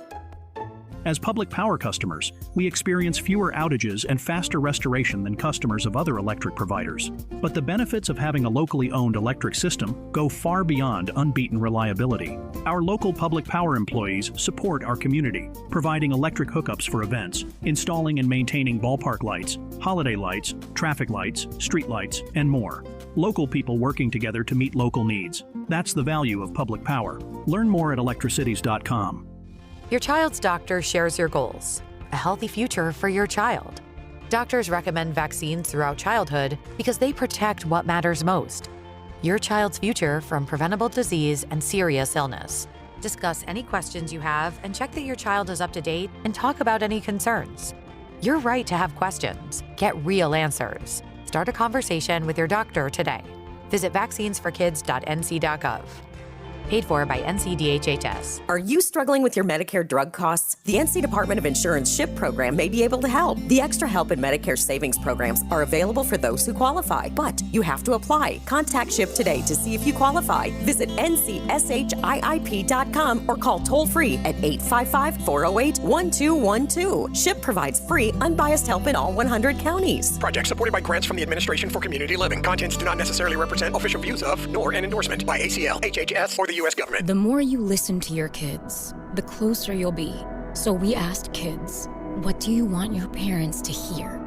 As public power customers, we experience fewer outages and faster restoration than customers of other electric providers. But the benefits of having a locally owned electric system go far beyond unbeaten reliability. Our local public power employees support our community, providing electric hookups for events, installing and maintaining ballpark lights, holiday lights, traffic lights, street lights, and more. Local people working together to meet local needs. That's the value of public power. Learn more at electricities.com. Your child's doctor shares your goals, a healthy future for your child. Doctors recommend vaccines throughout childhood because they protect what matters most: your child's future from preventable disease and serious illness. Discuss any questions you have and check that your child is up to date and talk about any concerns. You're right to have questions. Get real answers. Start a conversation with your doctor today. Visit vaccinesforkids.nc.gov. Paid for by NCDHHS. Are you struggling with your Medicare drug costs? The NC Department of Insurance SHIP program may be able to help. The Extra Help and Medicare savings programs are available for those who qualify, but you have to apply. Contact SHIP today to see if you qualify. Visit ncshiip.com or call toll-free at 855-408-1212. SHIP provides free, unbiased help in all 100 counties. Project supported by grants from the Administration for Community Living. Contents do not necessarily represent official views of, nor an endorsement by ACL, HHS, or the U.S. government. The more you listen to your kids, the closer you'll be. So we asked kids, what do you want your parents to hear?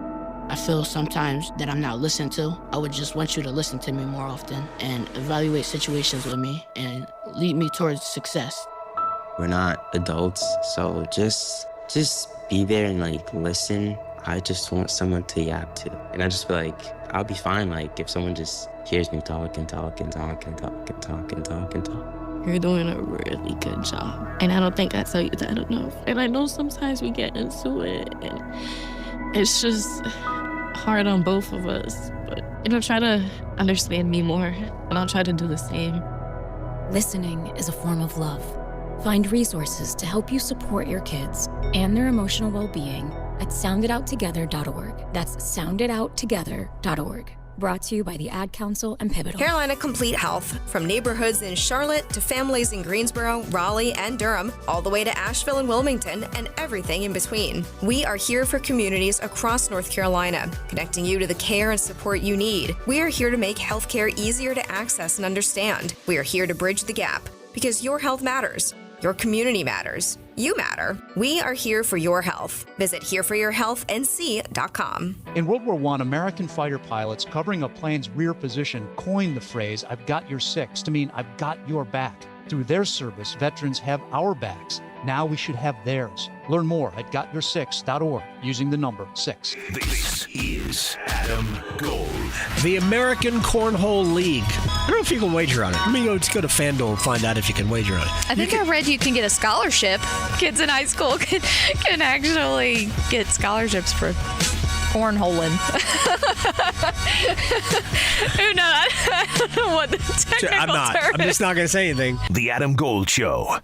I feel sometimes that I'm not listened to. I would just want you to listen to me more often and evaluate situations with me and lead me towards success. We're not adults, so just be there and listen. I just want someone to yap to. And I just feel like I'll be fine if someone just hears me talk and talk and talk and talk and talk and talk and talk. You're doing a really good job. And I don't think I tell you that enough. And I know sometimes we get into it and it's just hard on both of us. But try to understand me more and I'll try to do the same. Listening is a form of love. Find resources to help you support your kids and their emotional well-being at sounditouttogether.org. That's sounditouttogether.org. Brought to you by the Ad Council and Pivotal. Carolina Complete Health. From neighborhoods in Charlotte to families in Greensboro, Raleigh, and Durham, all the way to Asheville and Wilmington, and everything in between. We are here for communities across North Carolina, connecting you to the care and support you need. We are here to make healthcare easier to access and understand. We are here to bridge the gap, because your health matters. Your community matters. You matter. We are here for your health. Visit hereforyourhealthnc.com. In World War I, American fighter pilots covering a plane's rear position coined the phrase, "I've got your six," to mean I've got your back. Through their service, veterans have our backs. Now we should have theirs. Learn more at gotyoursix.org using the number 6. This is Adam Gold. The American Cornhole League. I don't know if you can wager on it. Let me go to FanDuel and find out if you can wager on it. I think I read you can get a scholarship. Kids in high school can actually get scholarships for cornholing. Who knows? I don't know what the technical term is. I'm just not going to say anything. The Adam Gold Show.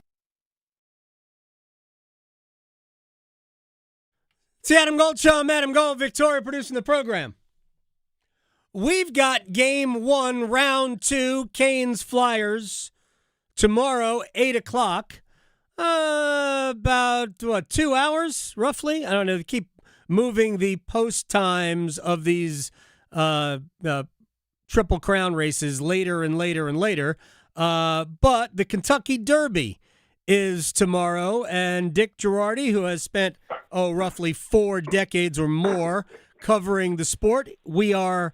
It's the Adam Gold Show. I'm Adam Gold, Victoria producing the program. We've got Game 1, Round 2, Canes Flyers, tomorrow, 8 o'clock. About, 2 hours, roughly? I don't know. They keep moving the post times of these Triple Crown races later and later and later. But the Kentucky Derby is tomorrow, and Dick Girardi, who has spent, roughly 4 decades or more covering the sport, we are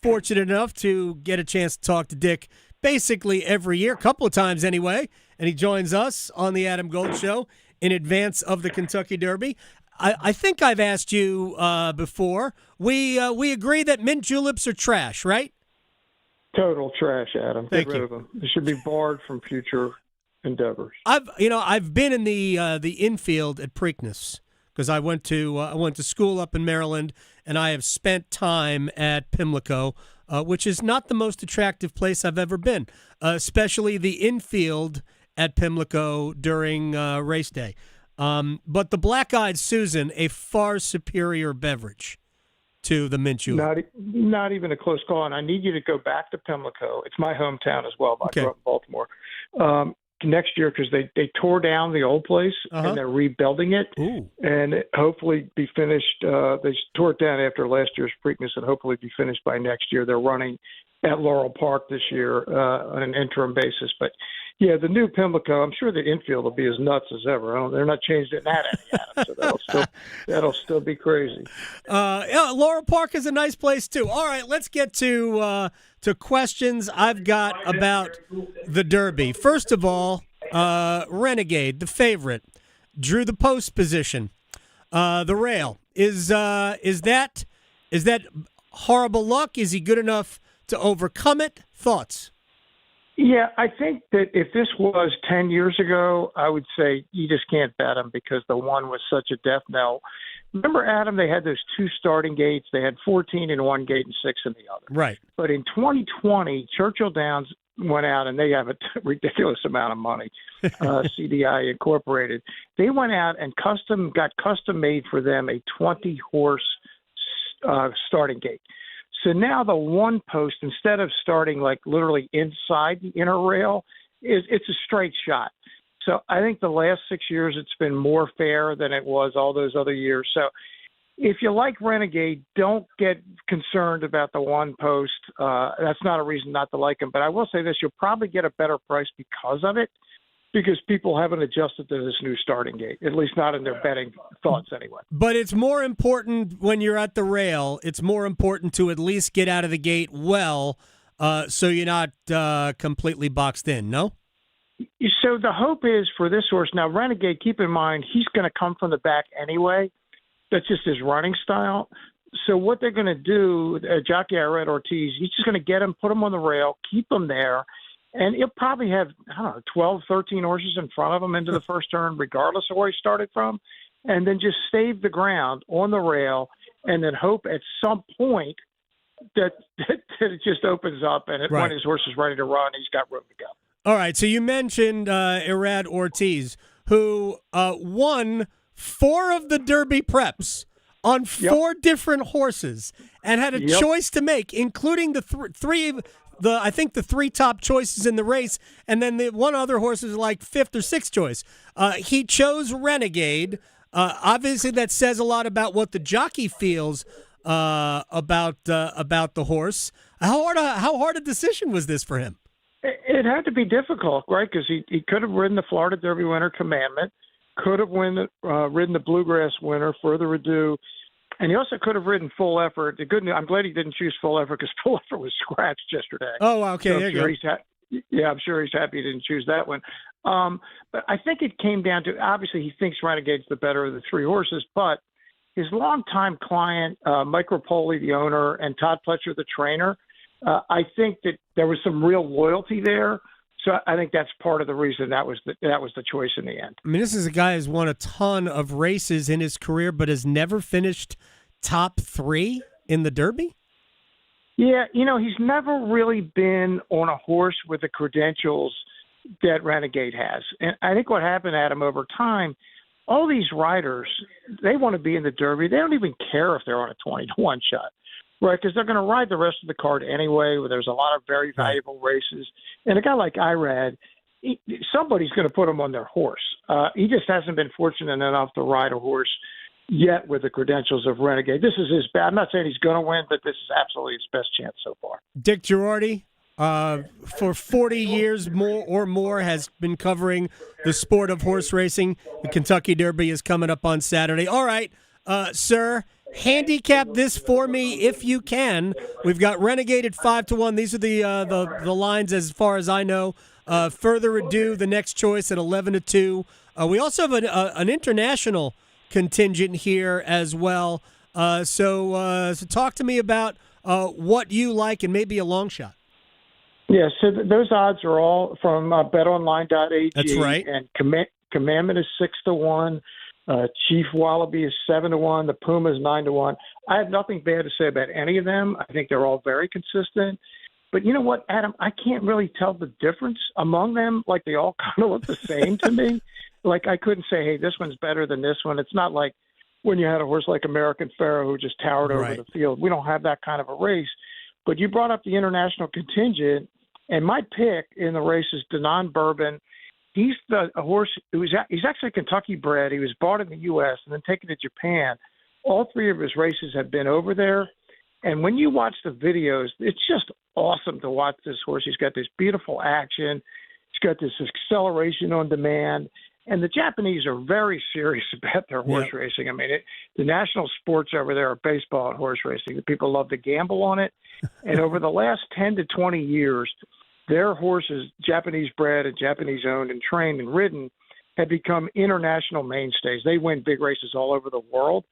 fortunate enough to get a chance to talk to Dick basically every year, a couple of times anyway, and he joins us on the Adam Gold Show in advance of the Kentucky Derby. I think I've asked you before. We agree that mint juleps are trash, right? Total trash, Adam. Thank Get rid of them. They should be barred from future endeavors. I've been in the infield at Preakness because I went to school up in Maryland, and I have spent time at Pimlico, which is not the most attractive place I've ever been, especially the infield at Pimlico during race day. But the Black-Eyed Susan, a far superior beverage to the mint julep. Not even a close call, and I need you to go back to Pimlico. It's my hometown as well, but I grew up in Baltimore. next year because they tore down the old place and they're rebuilding it. And hopefully be finished. They tore it down after last year's Preakness and hopefully be finished by next year. They're running at Laurel Park this year on an interim basis. But, yeah, the new Pimlico, I'm sure the infield will be as nuts as ever. They're not changing that any, Adam, so that'll still be crazy. Yeah, Laurel Park is a nice place, too. All right, let's get to questions I've got about the Derby. First of all, Renegade, the favorite, drew the post position. The rail, is that horrible luck? Is he good enough to overcome it? Thoughts? Yeah, I think that if this was 10 years ago, I would say you just can't bet him because the one was such a death knell. Remember, Adam, they had those 2 starting gates. They had 14 in one gate and 6 in the other. Right. But in 2020, Churchill Downs went out, and they have a ridiculous amount of money, CDI Incorporated. They went out and got custom made for them a 20-horse starting gate. So now the one post, instead of starting like literally inside the inner rail, it's a straight shot. So I think the last 6 years it's been more fair than it was all those other years. So if you like Renegade, don't get concerned about the one post. That's not a reason not to like him. But I will say this, you'll probably get a better price because of it, because people haven't adjusted to this new starting gate, at least not in their betting thoughts anyway. But it's more important when you're at the rail, it's more important to at least get out of the gate well so you're not completely boxed in, no? So the hope is for this horse, now Renegade, keep in mind, he's going to come from the back anyway. That's just his running style. So what they're going to do, jockey I read Ortiz, he's just going to get him, put him on the rail, keep him there, and he'll probably have, 12, 13 horses in front of him into the first turn, regardless of where he started from, and then just save the ground on the rail and then hope at some point that it just opens up and when his horse is ready to run, he's got room to go. All right, so you mentioned Irad Ortiz, who won 4 of the Derby preps on 4 different horses and had a choice to make, including the I think the 3 top choices in the race, and then the one other horse is like 5th or 6th choice. He chose Renegade. Obviously, that says a lot about what the jockey feels about the horse. How hard a decision was this for him? It had to be difficult, right? Because he could have ridden the Florida Derby winner, Commandment, could have ridden the Bluegrass winner, Further Ado, and he also could have ridden Full Effort. The good news, I'm glad he didn't choose Full Effort because Full Effort was scratched yesterday. Oh, okay, so there you go. I'm sure he's happy he didn't choose that one. But I think it came down to, obviously he thinks Renegade's the better of the 3 horses, but his longtime client, Mike Rapoli, the owner, and Todd Pletcher, the trainer, I think that there was some real loyalty there. So I think that's part of the reason that was the choice in the end. I mean, this is a guy who's won a ton of races in his career, but has never finished top 3 in the Derby? Yeah, he's never really been on a horse with the credentials that Renegade has. And I think what happened, Adam, over time, all these riders, they want to be in the Derby. They don't even care if they're on a 20-1 shot. Right, because they're going to ride the rest of the card anyway, where there's a lot of very valuable races. And a guy like Irad, somebody's going to put him on their horse. He just hasn't been fortunate enough to ride a horse yet with the credentials of Renegade. This is his best. I'm not saying he's going to win, but this is absolutely his best chance so far. Dick Girardi, for 40 years more, has been covering the sport of horse racing. The Kentucky Derby is coming up on Saturday. All right, sir. Handicap this for me if you can. We've got Renegade at 5-1. These are the lines as far as I know. Further Ado, the next choice at 11-2. We also have an international contingent here as well. So talk to me about what you like and maybe a long shot. Yeah, so those odds are all from betonline.ag. That's right. And Commandment is 6-1. Chief Wallaby is 7-1. The Puma is 9-1. I have nothing bad to say about any of them. I think they're all very consistent. But you know what, Adam? I can't really tell the difference among them. Like, they all kind of look the same to me. Like, I couldn't say, hey, this one's better than this one. It's not like when you had a horse like American Pharoah who just towered over the field. We don't have that kind of a race. But you brought up the international contingent, and my pick in the race is Denon Bourbon. He's a horse he's actually Kentucky bred. He was bought in the U.S. and then taken to Japan. All three of his races have been over there. And when you watch the videos, it's just awesome to watch this horse. He's got this beautiful action. He's got this acceleration on demand. And the Japanese are very serious about their horse racing. I mean, the national sports over there are baseball and horse racing. The people love to gamble on it. And over the last 10 to 20 years, their horses, Japanese bred and Japanese owned and trained and ridden, have become international mainstays. They win big races all over the world.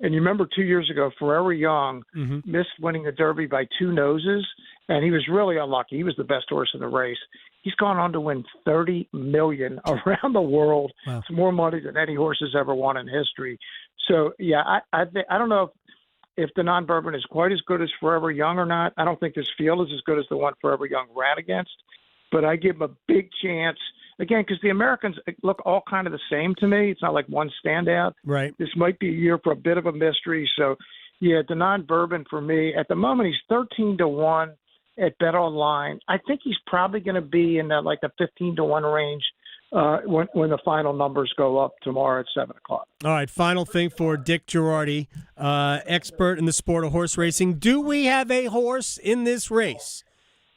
And you remember 2 years ago, Forever Young missed winning the Derby by 2 noses, and he was really unlucky. He was the best horse in the race. He's gone on to win $30 million around the world. Wow. It's more money than any horse has ever won in history. So, yeah, I don't know if the non-Bourbon is quite as good as Forever Young or not. I don't think this field is as good as the one Forever Young ran against, but I give him a big chance. Again, because the Americans look all kind of the same to me. It's not like one standout. Right. This might be a year for a bit of a mystery. So, yeah, the non-Bourbon for me, at the moment, he's 13-1 at Bet Online. I think he's probably going to be in the 15-1 range when the final numbers go up tomorrow at 7 o'clock. All right, final thing for Dick Girardi, expert in the sport of horse racing. Do we have a horse in this race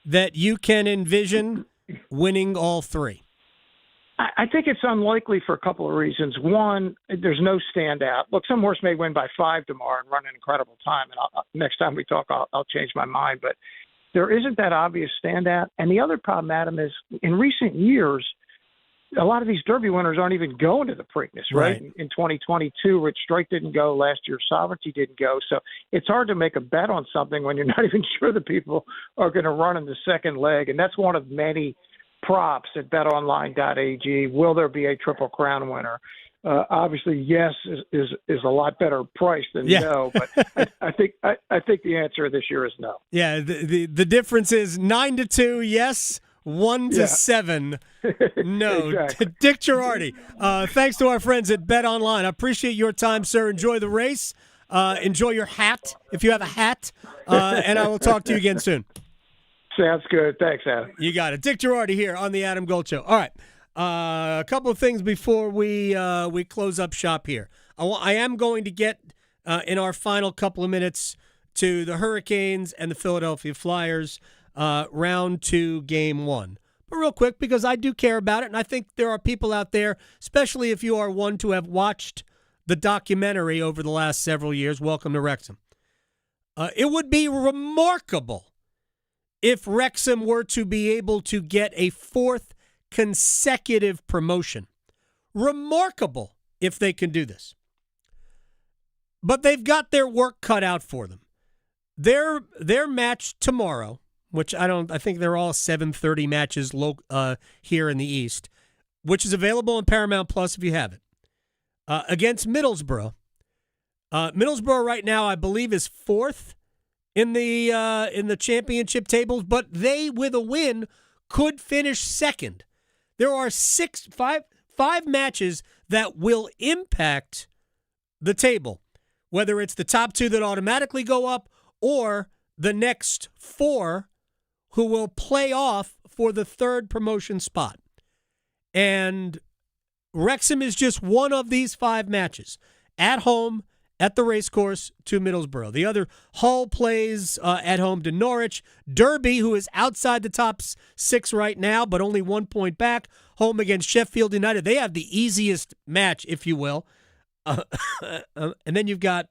that you can envision winning all three? I think it's unlikely for a couple of reasons. One, there's no standout. Look, some horse may win by 5 tomorrow and run an incredible time. And next time we talk, I'll change my mind. But there isn't that obvious standout. And the other problem, Adam, is in recent years, a lot of these Derby winners aren't even going to the Preakness, right? In 2022, Rich Strike didn't go. Last year, Sovereignty didn't go. So it's hard to make a bet on something when you're not even sure the people are going to run in the second leg. And that's one of many props at betonline.ag. Will there be a Triple Crown winner? Obviously, yes is a lot better price than no, but I think the answer this year is no. Yeah, the difference is 9-2, yes, 1-7, no. Exactly. Dick Girardi, thanks to our friends at Bet Online. I appreciate your time, sir. Enjoy the race. Enjoy your hat, if you have a hat, and I will talk to you again soon. Sounds good. Thanks, Adam. You got it. Dick Girardi here on the Adam Gold Show. All right. A couple of things before we close up shop here. I am going to get, in our final couple of minutes, to the Hurricanes and the Philadelphia Flyers, round 2, game 1. But real quick, because I do care about it, and I think there are people out there, especially if you are one to have watched the documentary over the last several years, Welcome to Wrexham. It would be remarkable if Wrexham were to be able to get a 4th consecutive promotion. Remarkable if they can do this. But they've got their work cut out for them. Their match tomorrow, which I think they're all 7:30 matches here in the East, which is available on Paramount Plus if you have it, against Middlesbrough. Middlesbrough right now, I believe, is 4th in the championship tables, but they, with a win, could finish 2nd. There are 5 matches that will impact the table, whether it's the top 2 that automatically go up or the next 4 who will play off for the 3rd promotion spot. And Wrexham is just one of these 5 matches at home at the racecourse to Middlesbrough. The other, Hull plays at home to Norwich. Derby, who is outside the top 6 right now, but only 1 point back, home against Sheffield United. They have the easiest match, if you will. And then you've got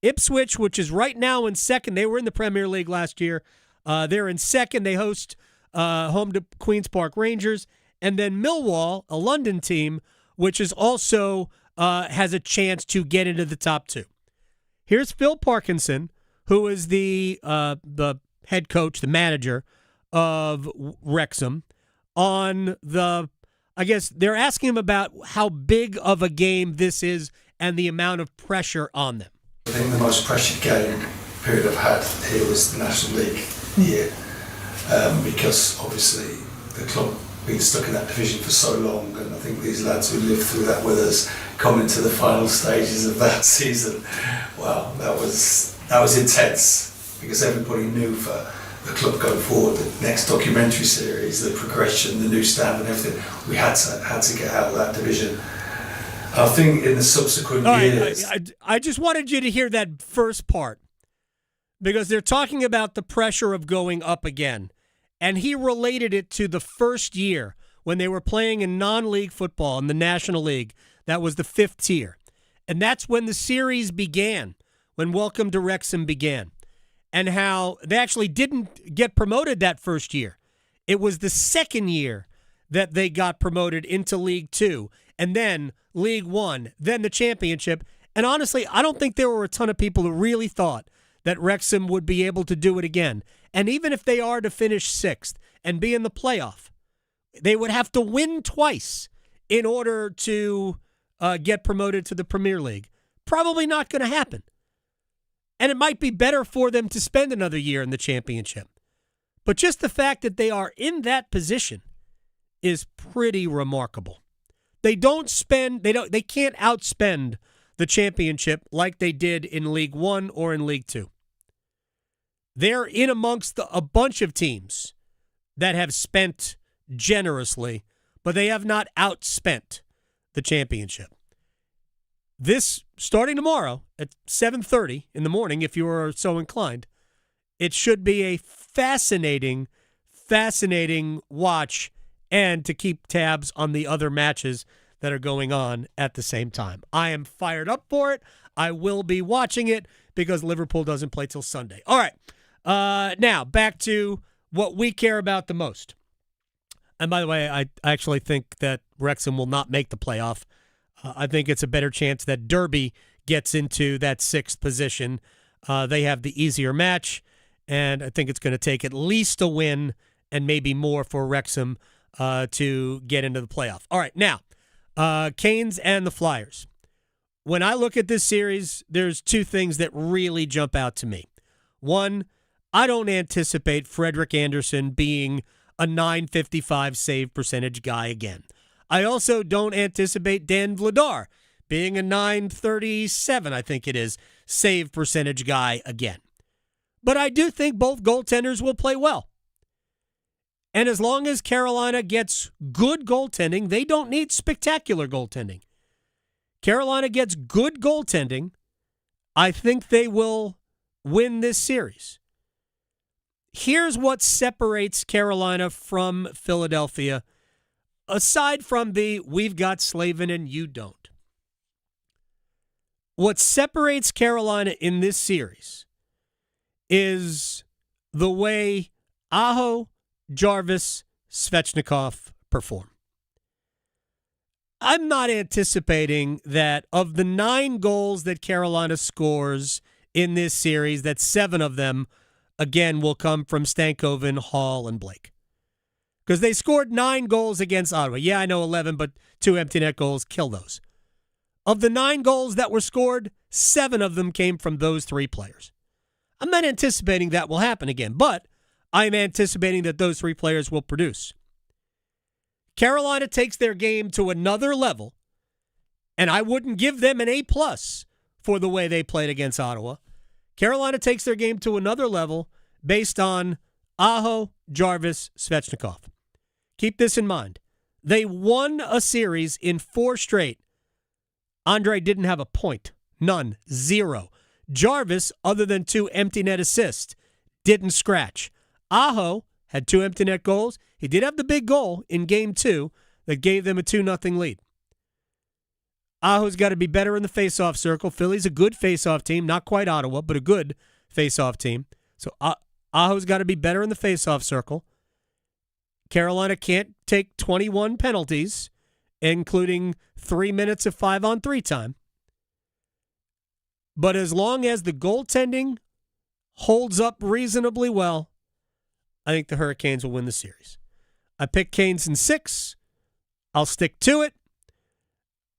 Ipswich, which is right now in 2nd. They were in the Premier League last year. They're in 2nd. They host home to Queen's Park Rangers. And then Millwall, a London team, which is also has a chance to get into the top 2. Here's Phil Parkinson, who is the head coach, the manager of Wrexham, on I guess they're asking him about how big of a game this is and the amount of pressure on them. I think the most pressured game period I've had here was the National League year, because obviously the club been stuck in that division for so long, and I think these lads who lived through that with us coming to the final stages of that season, wow, that was intense, because everybody knew for the club going forward, the next documentary series, the progression, the new stand and everything, we had to get out of that division. I think in the subsequent years... I just wanted you to hear that first part, because they're talking about the pressure of going up again, and he related it to the first year when they were playing in non-league football in the National League. That was the 5th tier. And that's when the series began, when Welcome to Wrexham began, and how they actually didn't get promoted that first year. It was the second year that they got promoted into League 2, and then League 1, then the championship. And honestly, I don't think there were a ton of people who really thought that Wrexham would be able to do it again. And even if they are to finish 6th and be in the playoff, they would have to win twice in order to get promoted to the Premier League. Probably not going to happen. And it might be better for them to spend another year in the championship. But just the fact that they are in that position is pretty remarkable. They can't outspend the championship like they did in League 1 or in League 2. They're in amongst a bunch of teams that have spent generously, but they have not outspent the championship. This, starting tomorrow at 7:30 in the morning, if you are so inclined, it should be a fascinating watch, and to keep tabs on the other matches that are going on at the same time. I am fired up for it. I will be watching it because Liverpool doesn't play till Sunday. All right. Now, back to what we care about the most. And by the way, I actually think that Wrexham will not make the playoff. I think it's a better chance that Derby gets into that 6th position. They have the easier match, and I think it's going to take at least a win and maybe more for Wrexham to get into the playoff. All right, now, Canes and the Flyers. When I look at this series, there's 2 things that really jump out to me. One, I don't anticipate Frederik Andersen being a .955 save percentage guy again. I also don't anticipate Dan Vladar being a .937, I think it is, save percentage guy again. But I do think both goaltenders will play well. And as long as Carolina gets good goaltending, they don't need spectacular goaltending. Carolina gets good goaltending, I think they will win this series. Here's what separates Carolina from Philadelphia, aside from the we've got Slavin and you don't. What separates Carolina in this series is the way Aho, Jarvis, Svechnikov perform. I'm not anticipating that of the 9 goals that Carolina scores in this series, that 7 of them, again, will come from Stankoven, Hall, and Blake. Because they scored 9 goals against Ottawa. Yeah, I know 11, but 2 empty net goals, kill those. Of the 9 goals that were scored, 7 of them came from those 3 players. I'm not anticipating that will happen again, but I'm anticipating that those 3 players will produce. Carolina takes their game to another level, and I wouldn't give them an A+ for the way they played against Ottawa. Carolina takes their game to another level based on Aho, Jarvis, Svechnikov. Keep this in mind. They won a series in 4 straight. Andre didn't have a point. None. 0. Jarvis, other than 2 empty net assists, didn't scratch. Aho had 2 empty net goals. He did have the big goal in Game 2 that gave them a 2-0 lead. Aho's got to be better in the face-off circle. Philly's a good face-off team. Not quite Ottawa, but a good face-off team. So Aho's got to be better in the face-off circle. Carolina can't take 21 penalties, including 3 minutes of 5-on-3 time. But as long as the goaltending holds up reasonably well, I think the Hurricanes will win the series. I picked Canes in 6. I'll stick to it.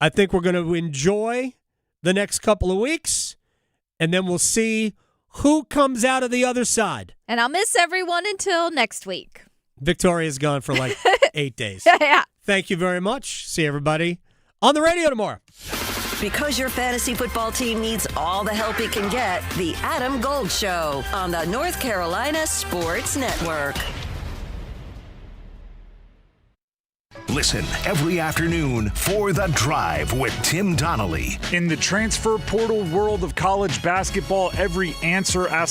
I think we're going to enjoy the next couple of weeks, and then we'll see who comes out of the other side. And I'll miss everyone until next week. Victoria's gone for like 8 days. Yeah. Thank you very much. See everybody on the radio tomorrow. Because your fantasy football team needs all the help it can get, The Adam Gold Show on the North Carolina Sports Network. Listen every afternoon for The Drive with Tim Donnelly. In the transfer portal world of college basketball, every answer asks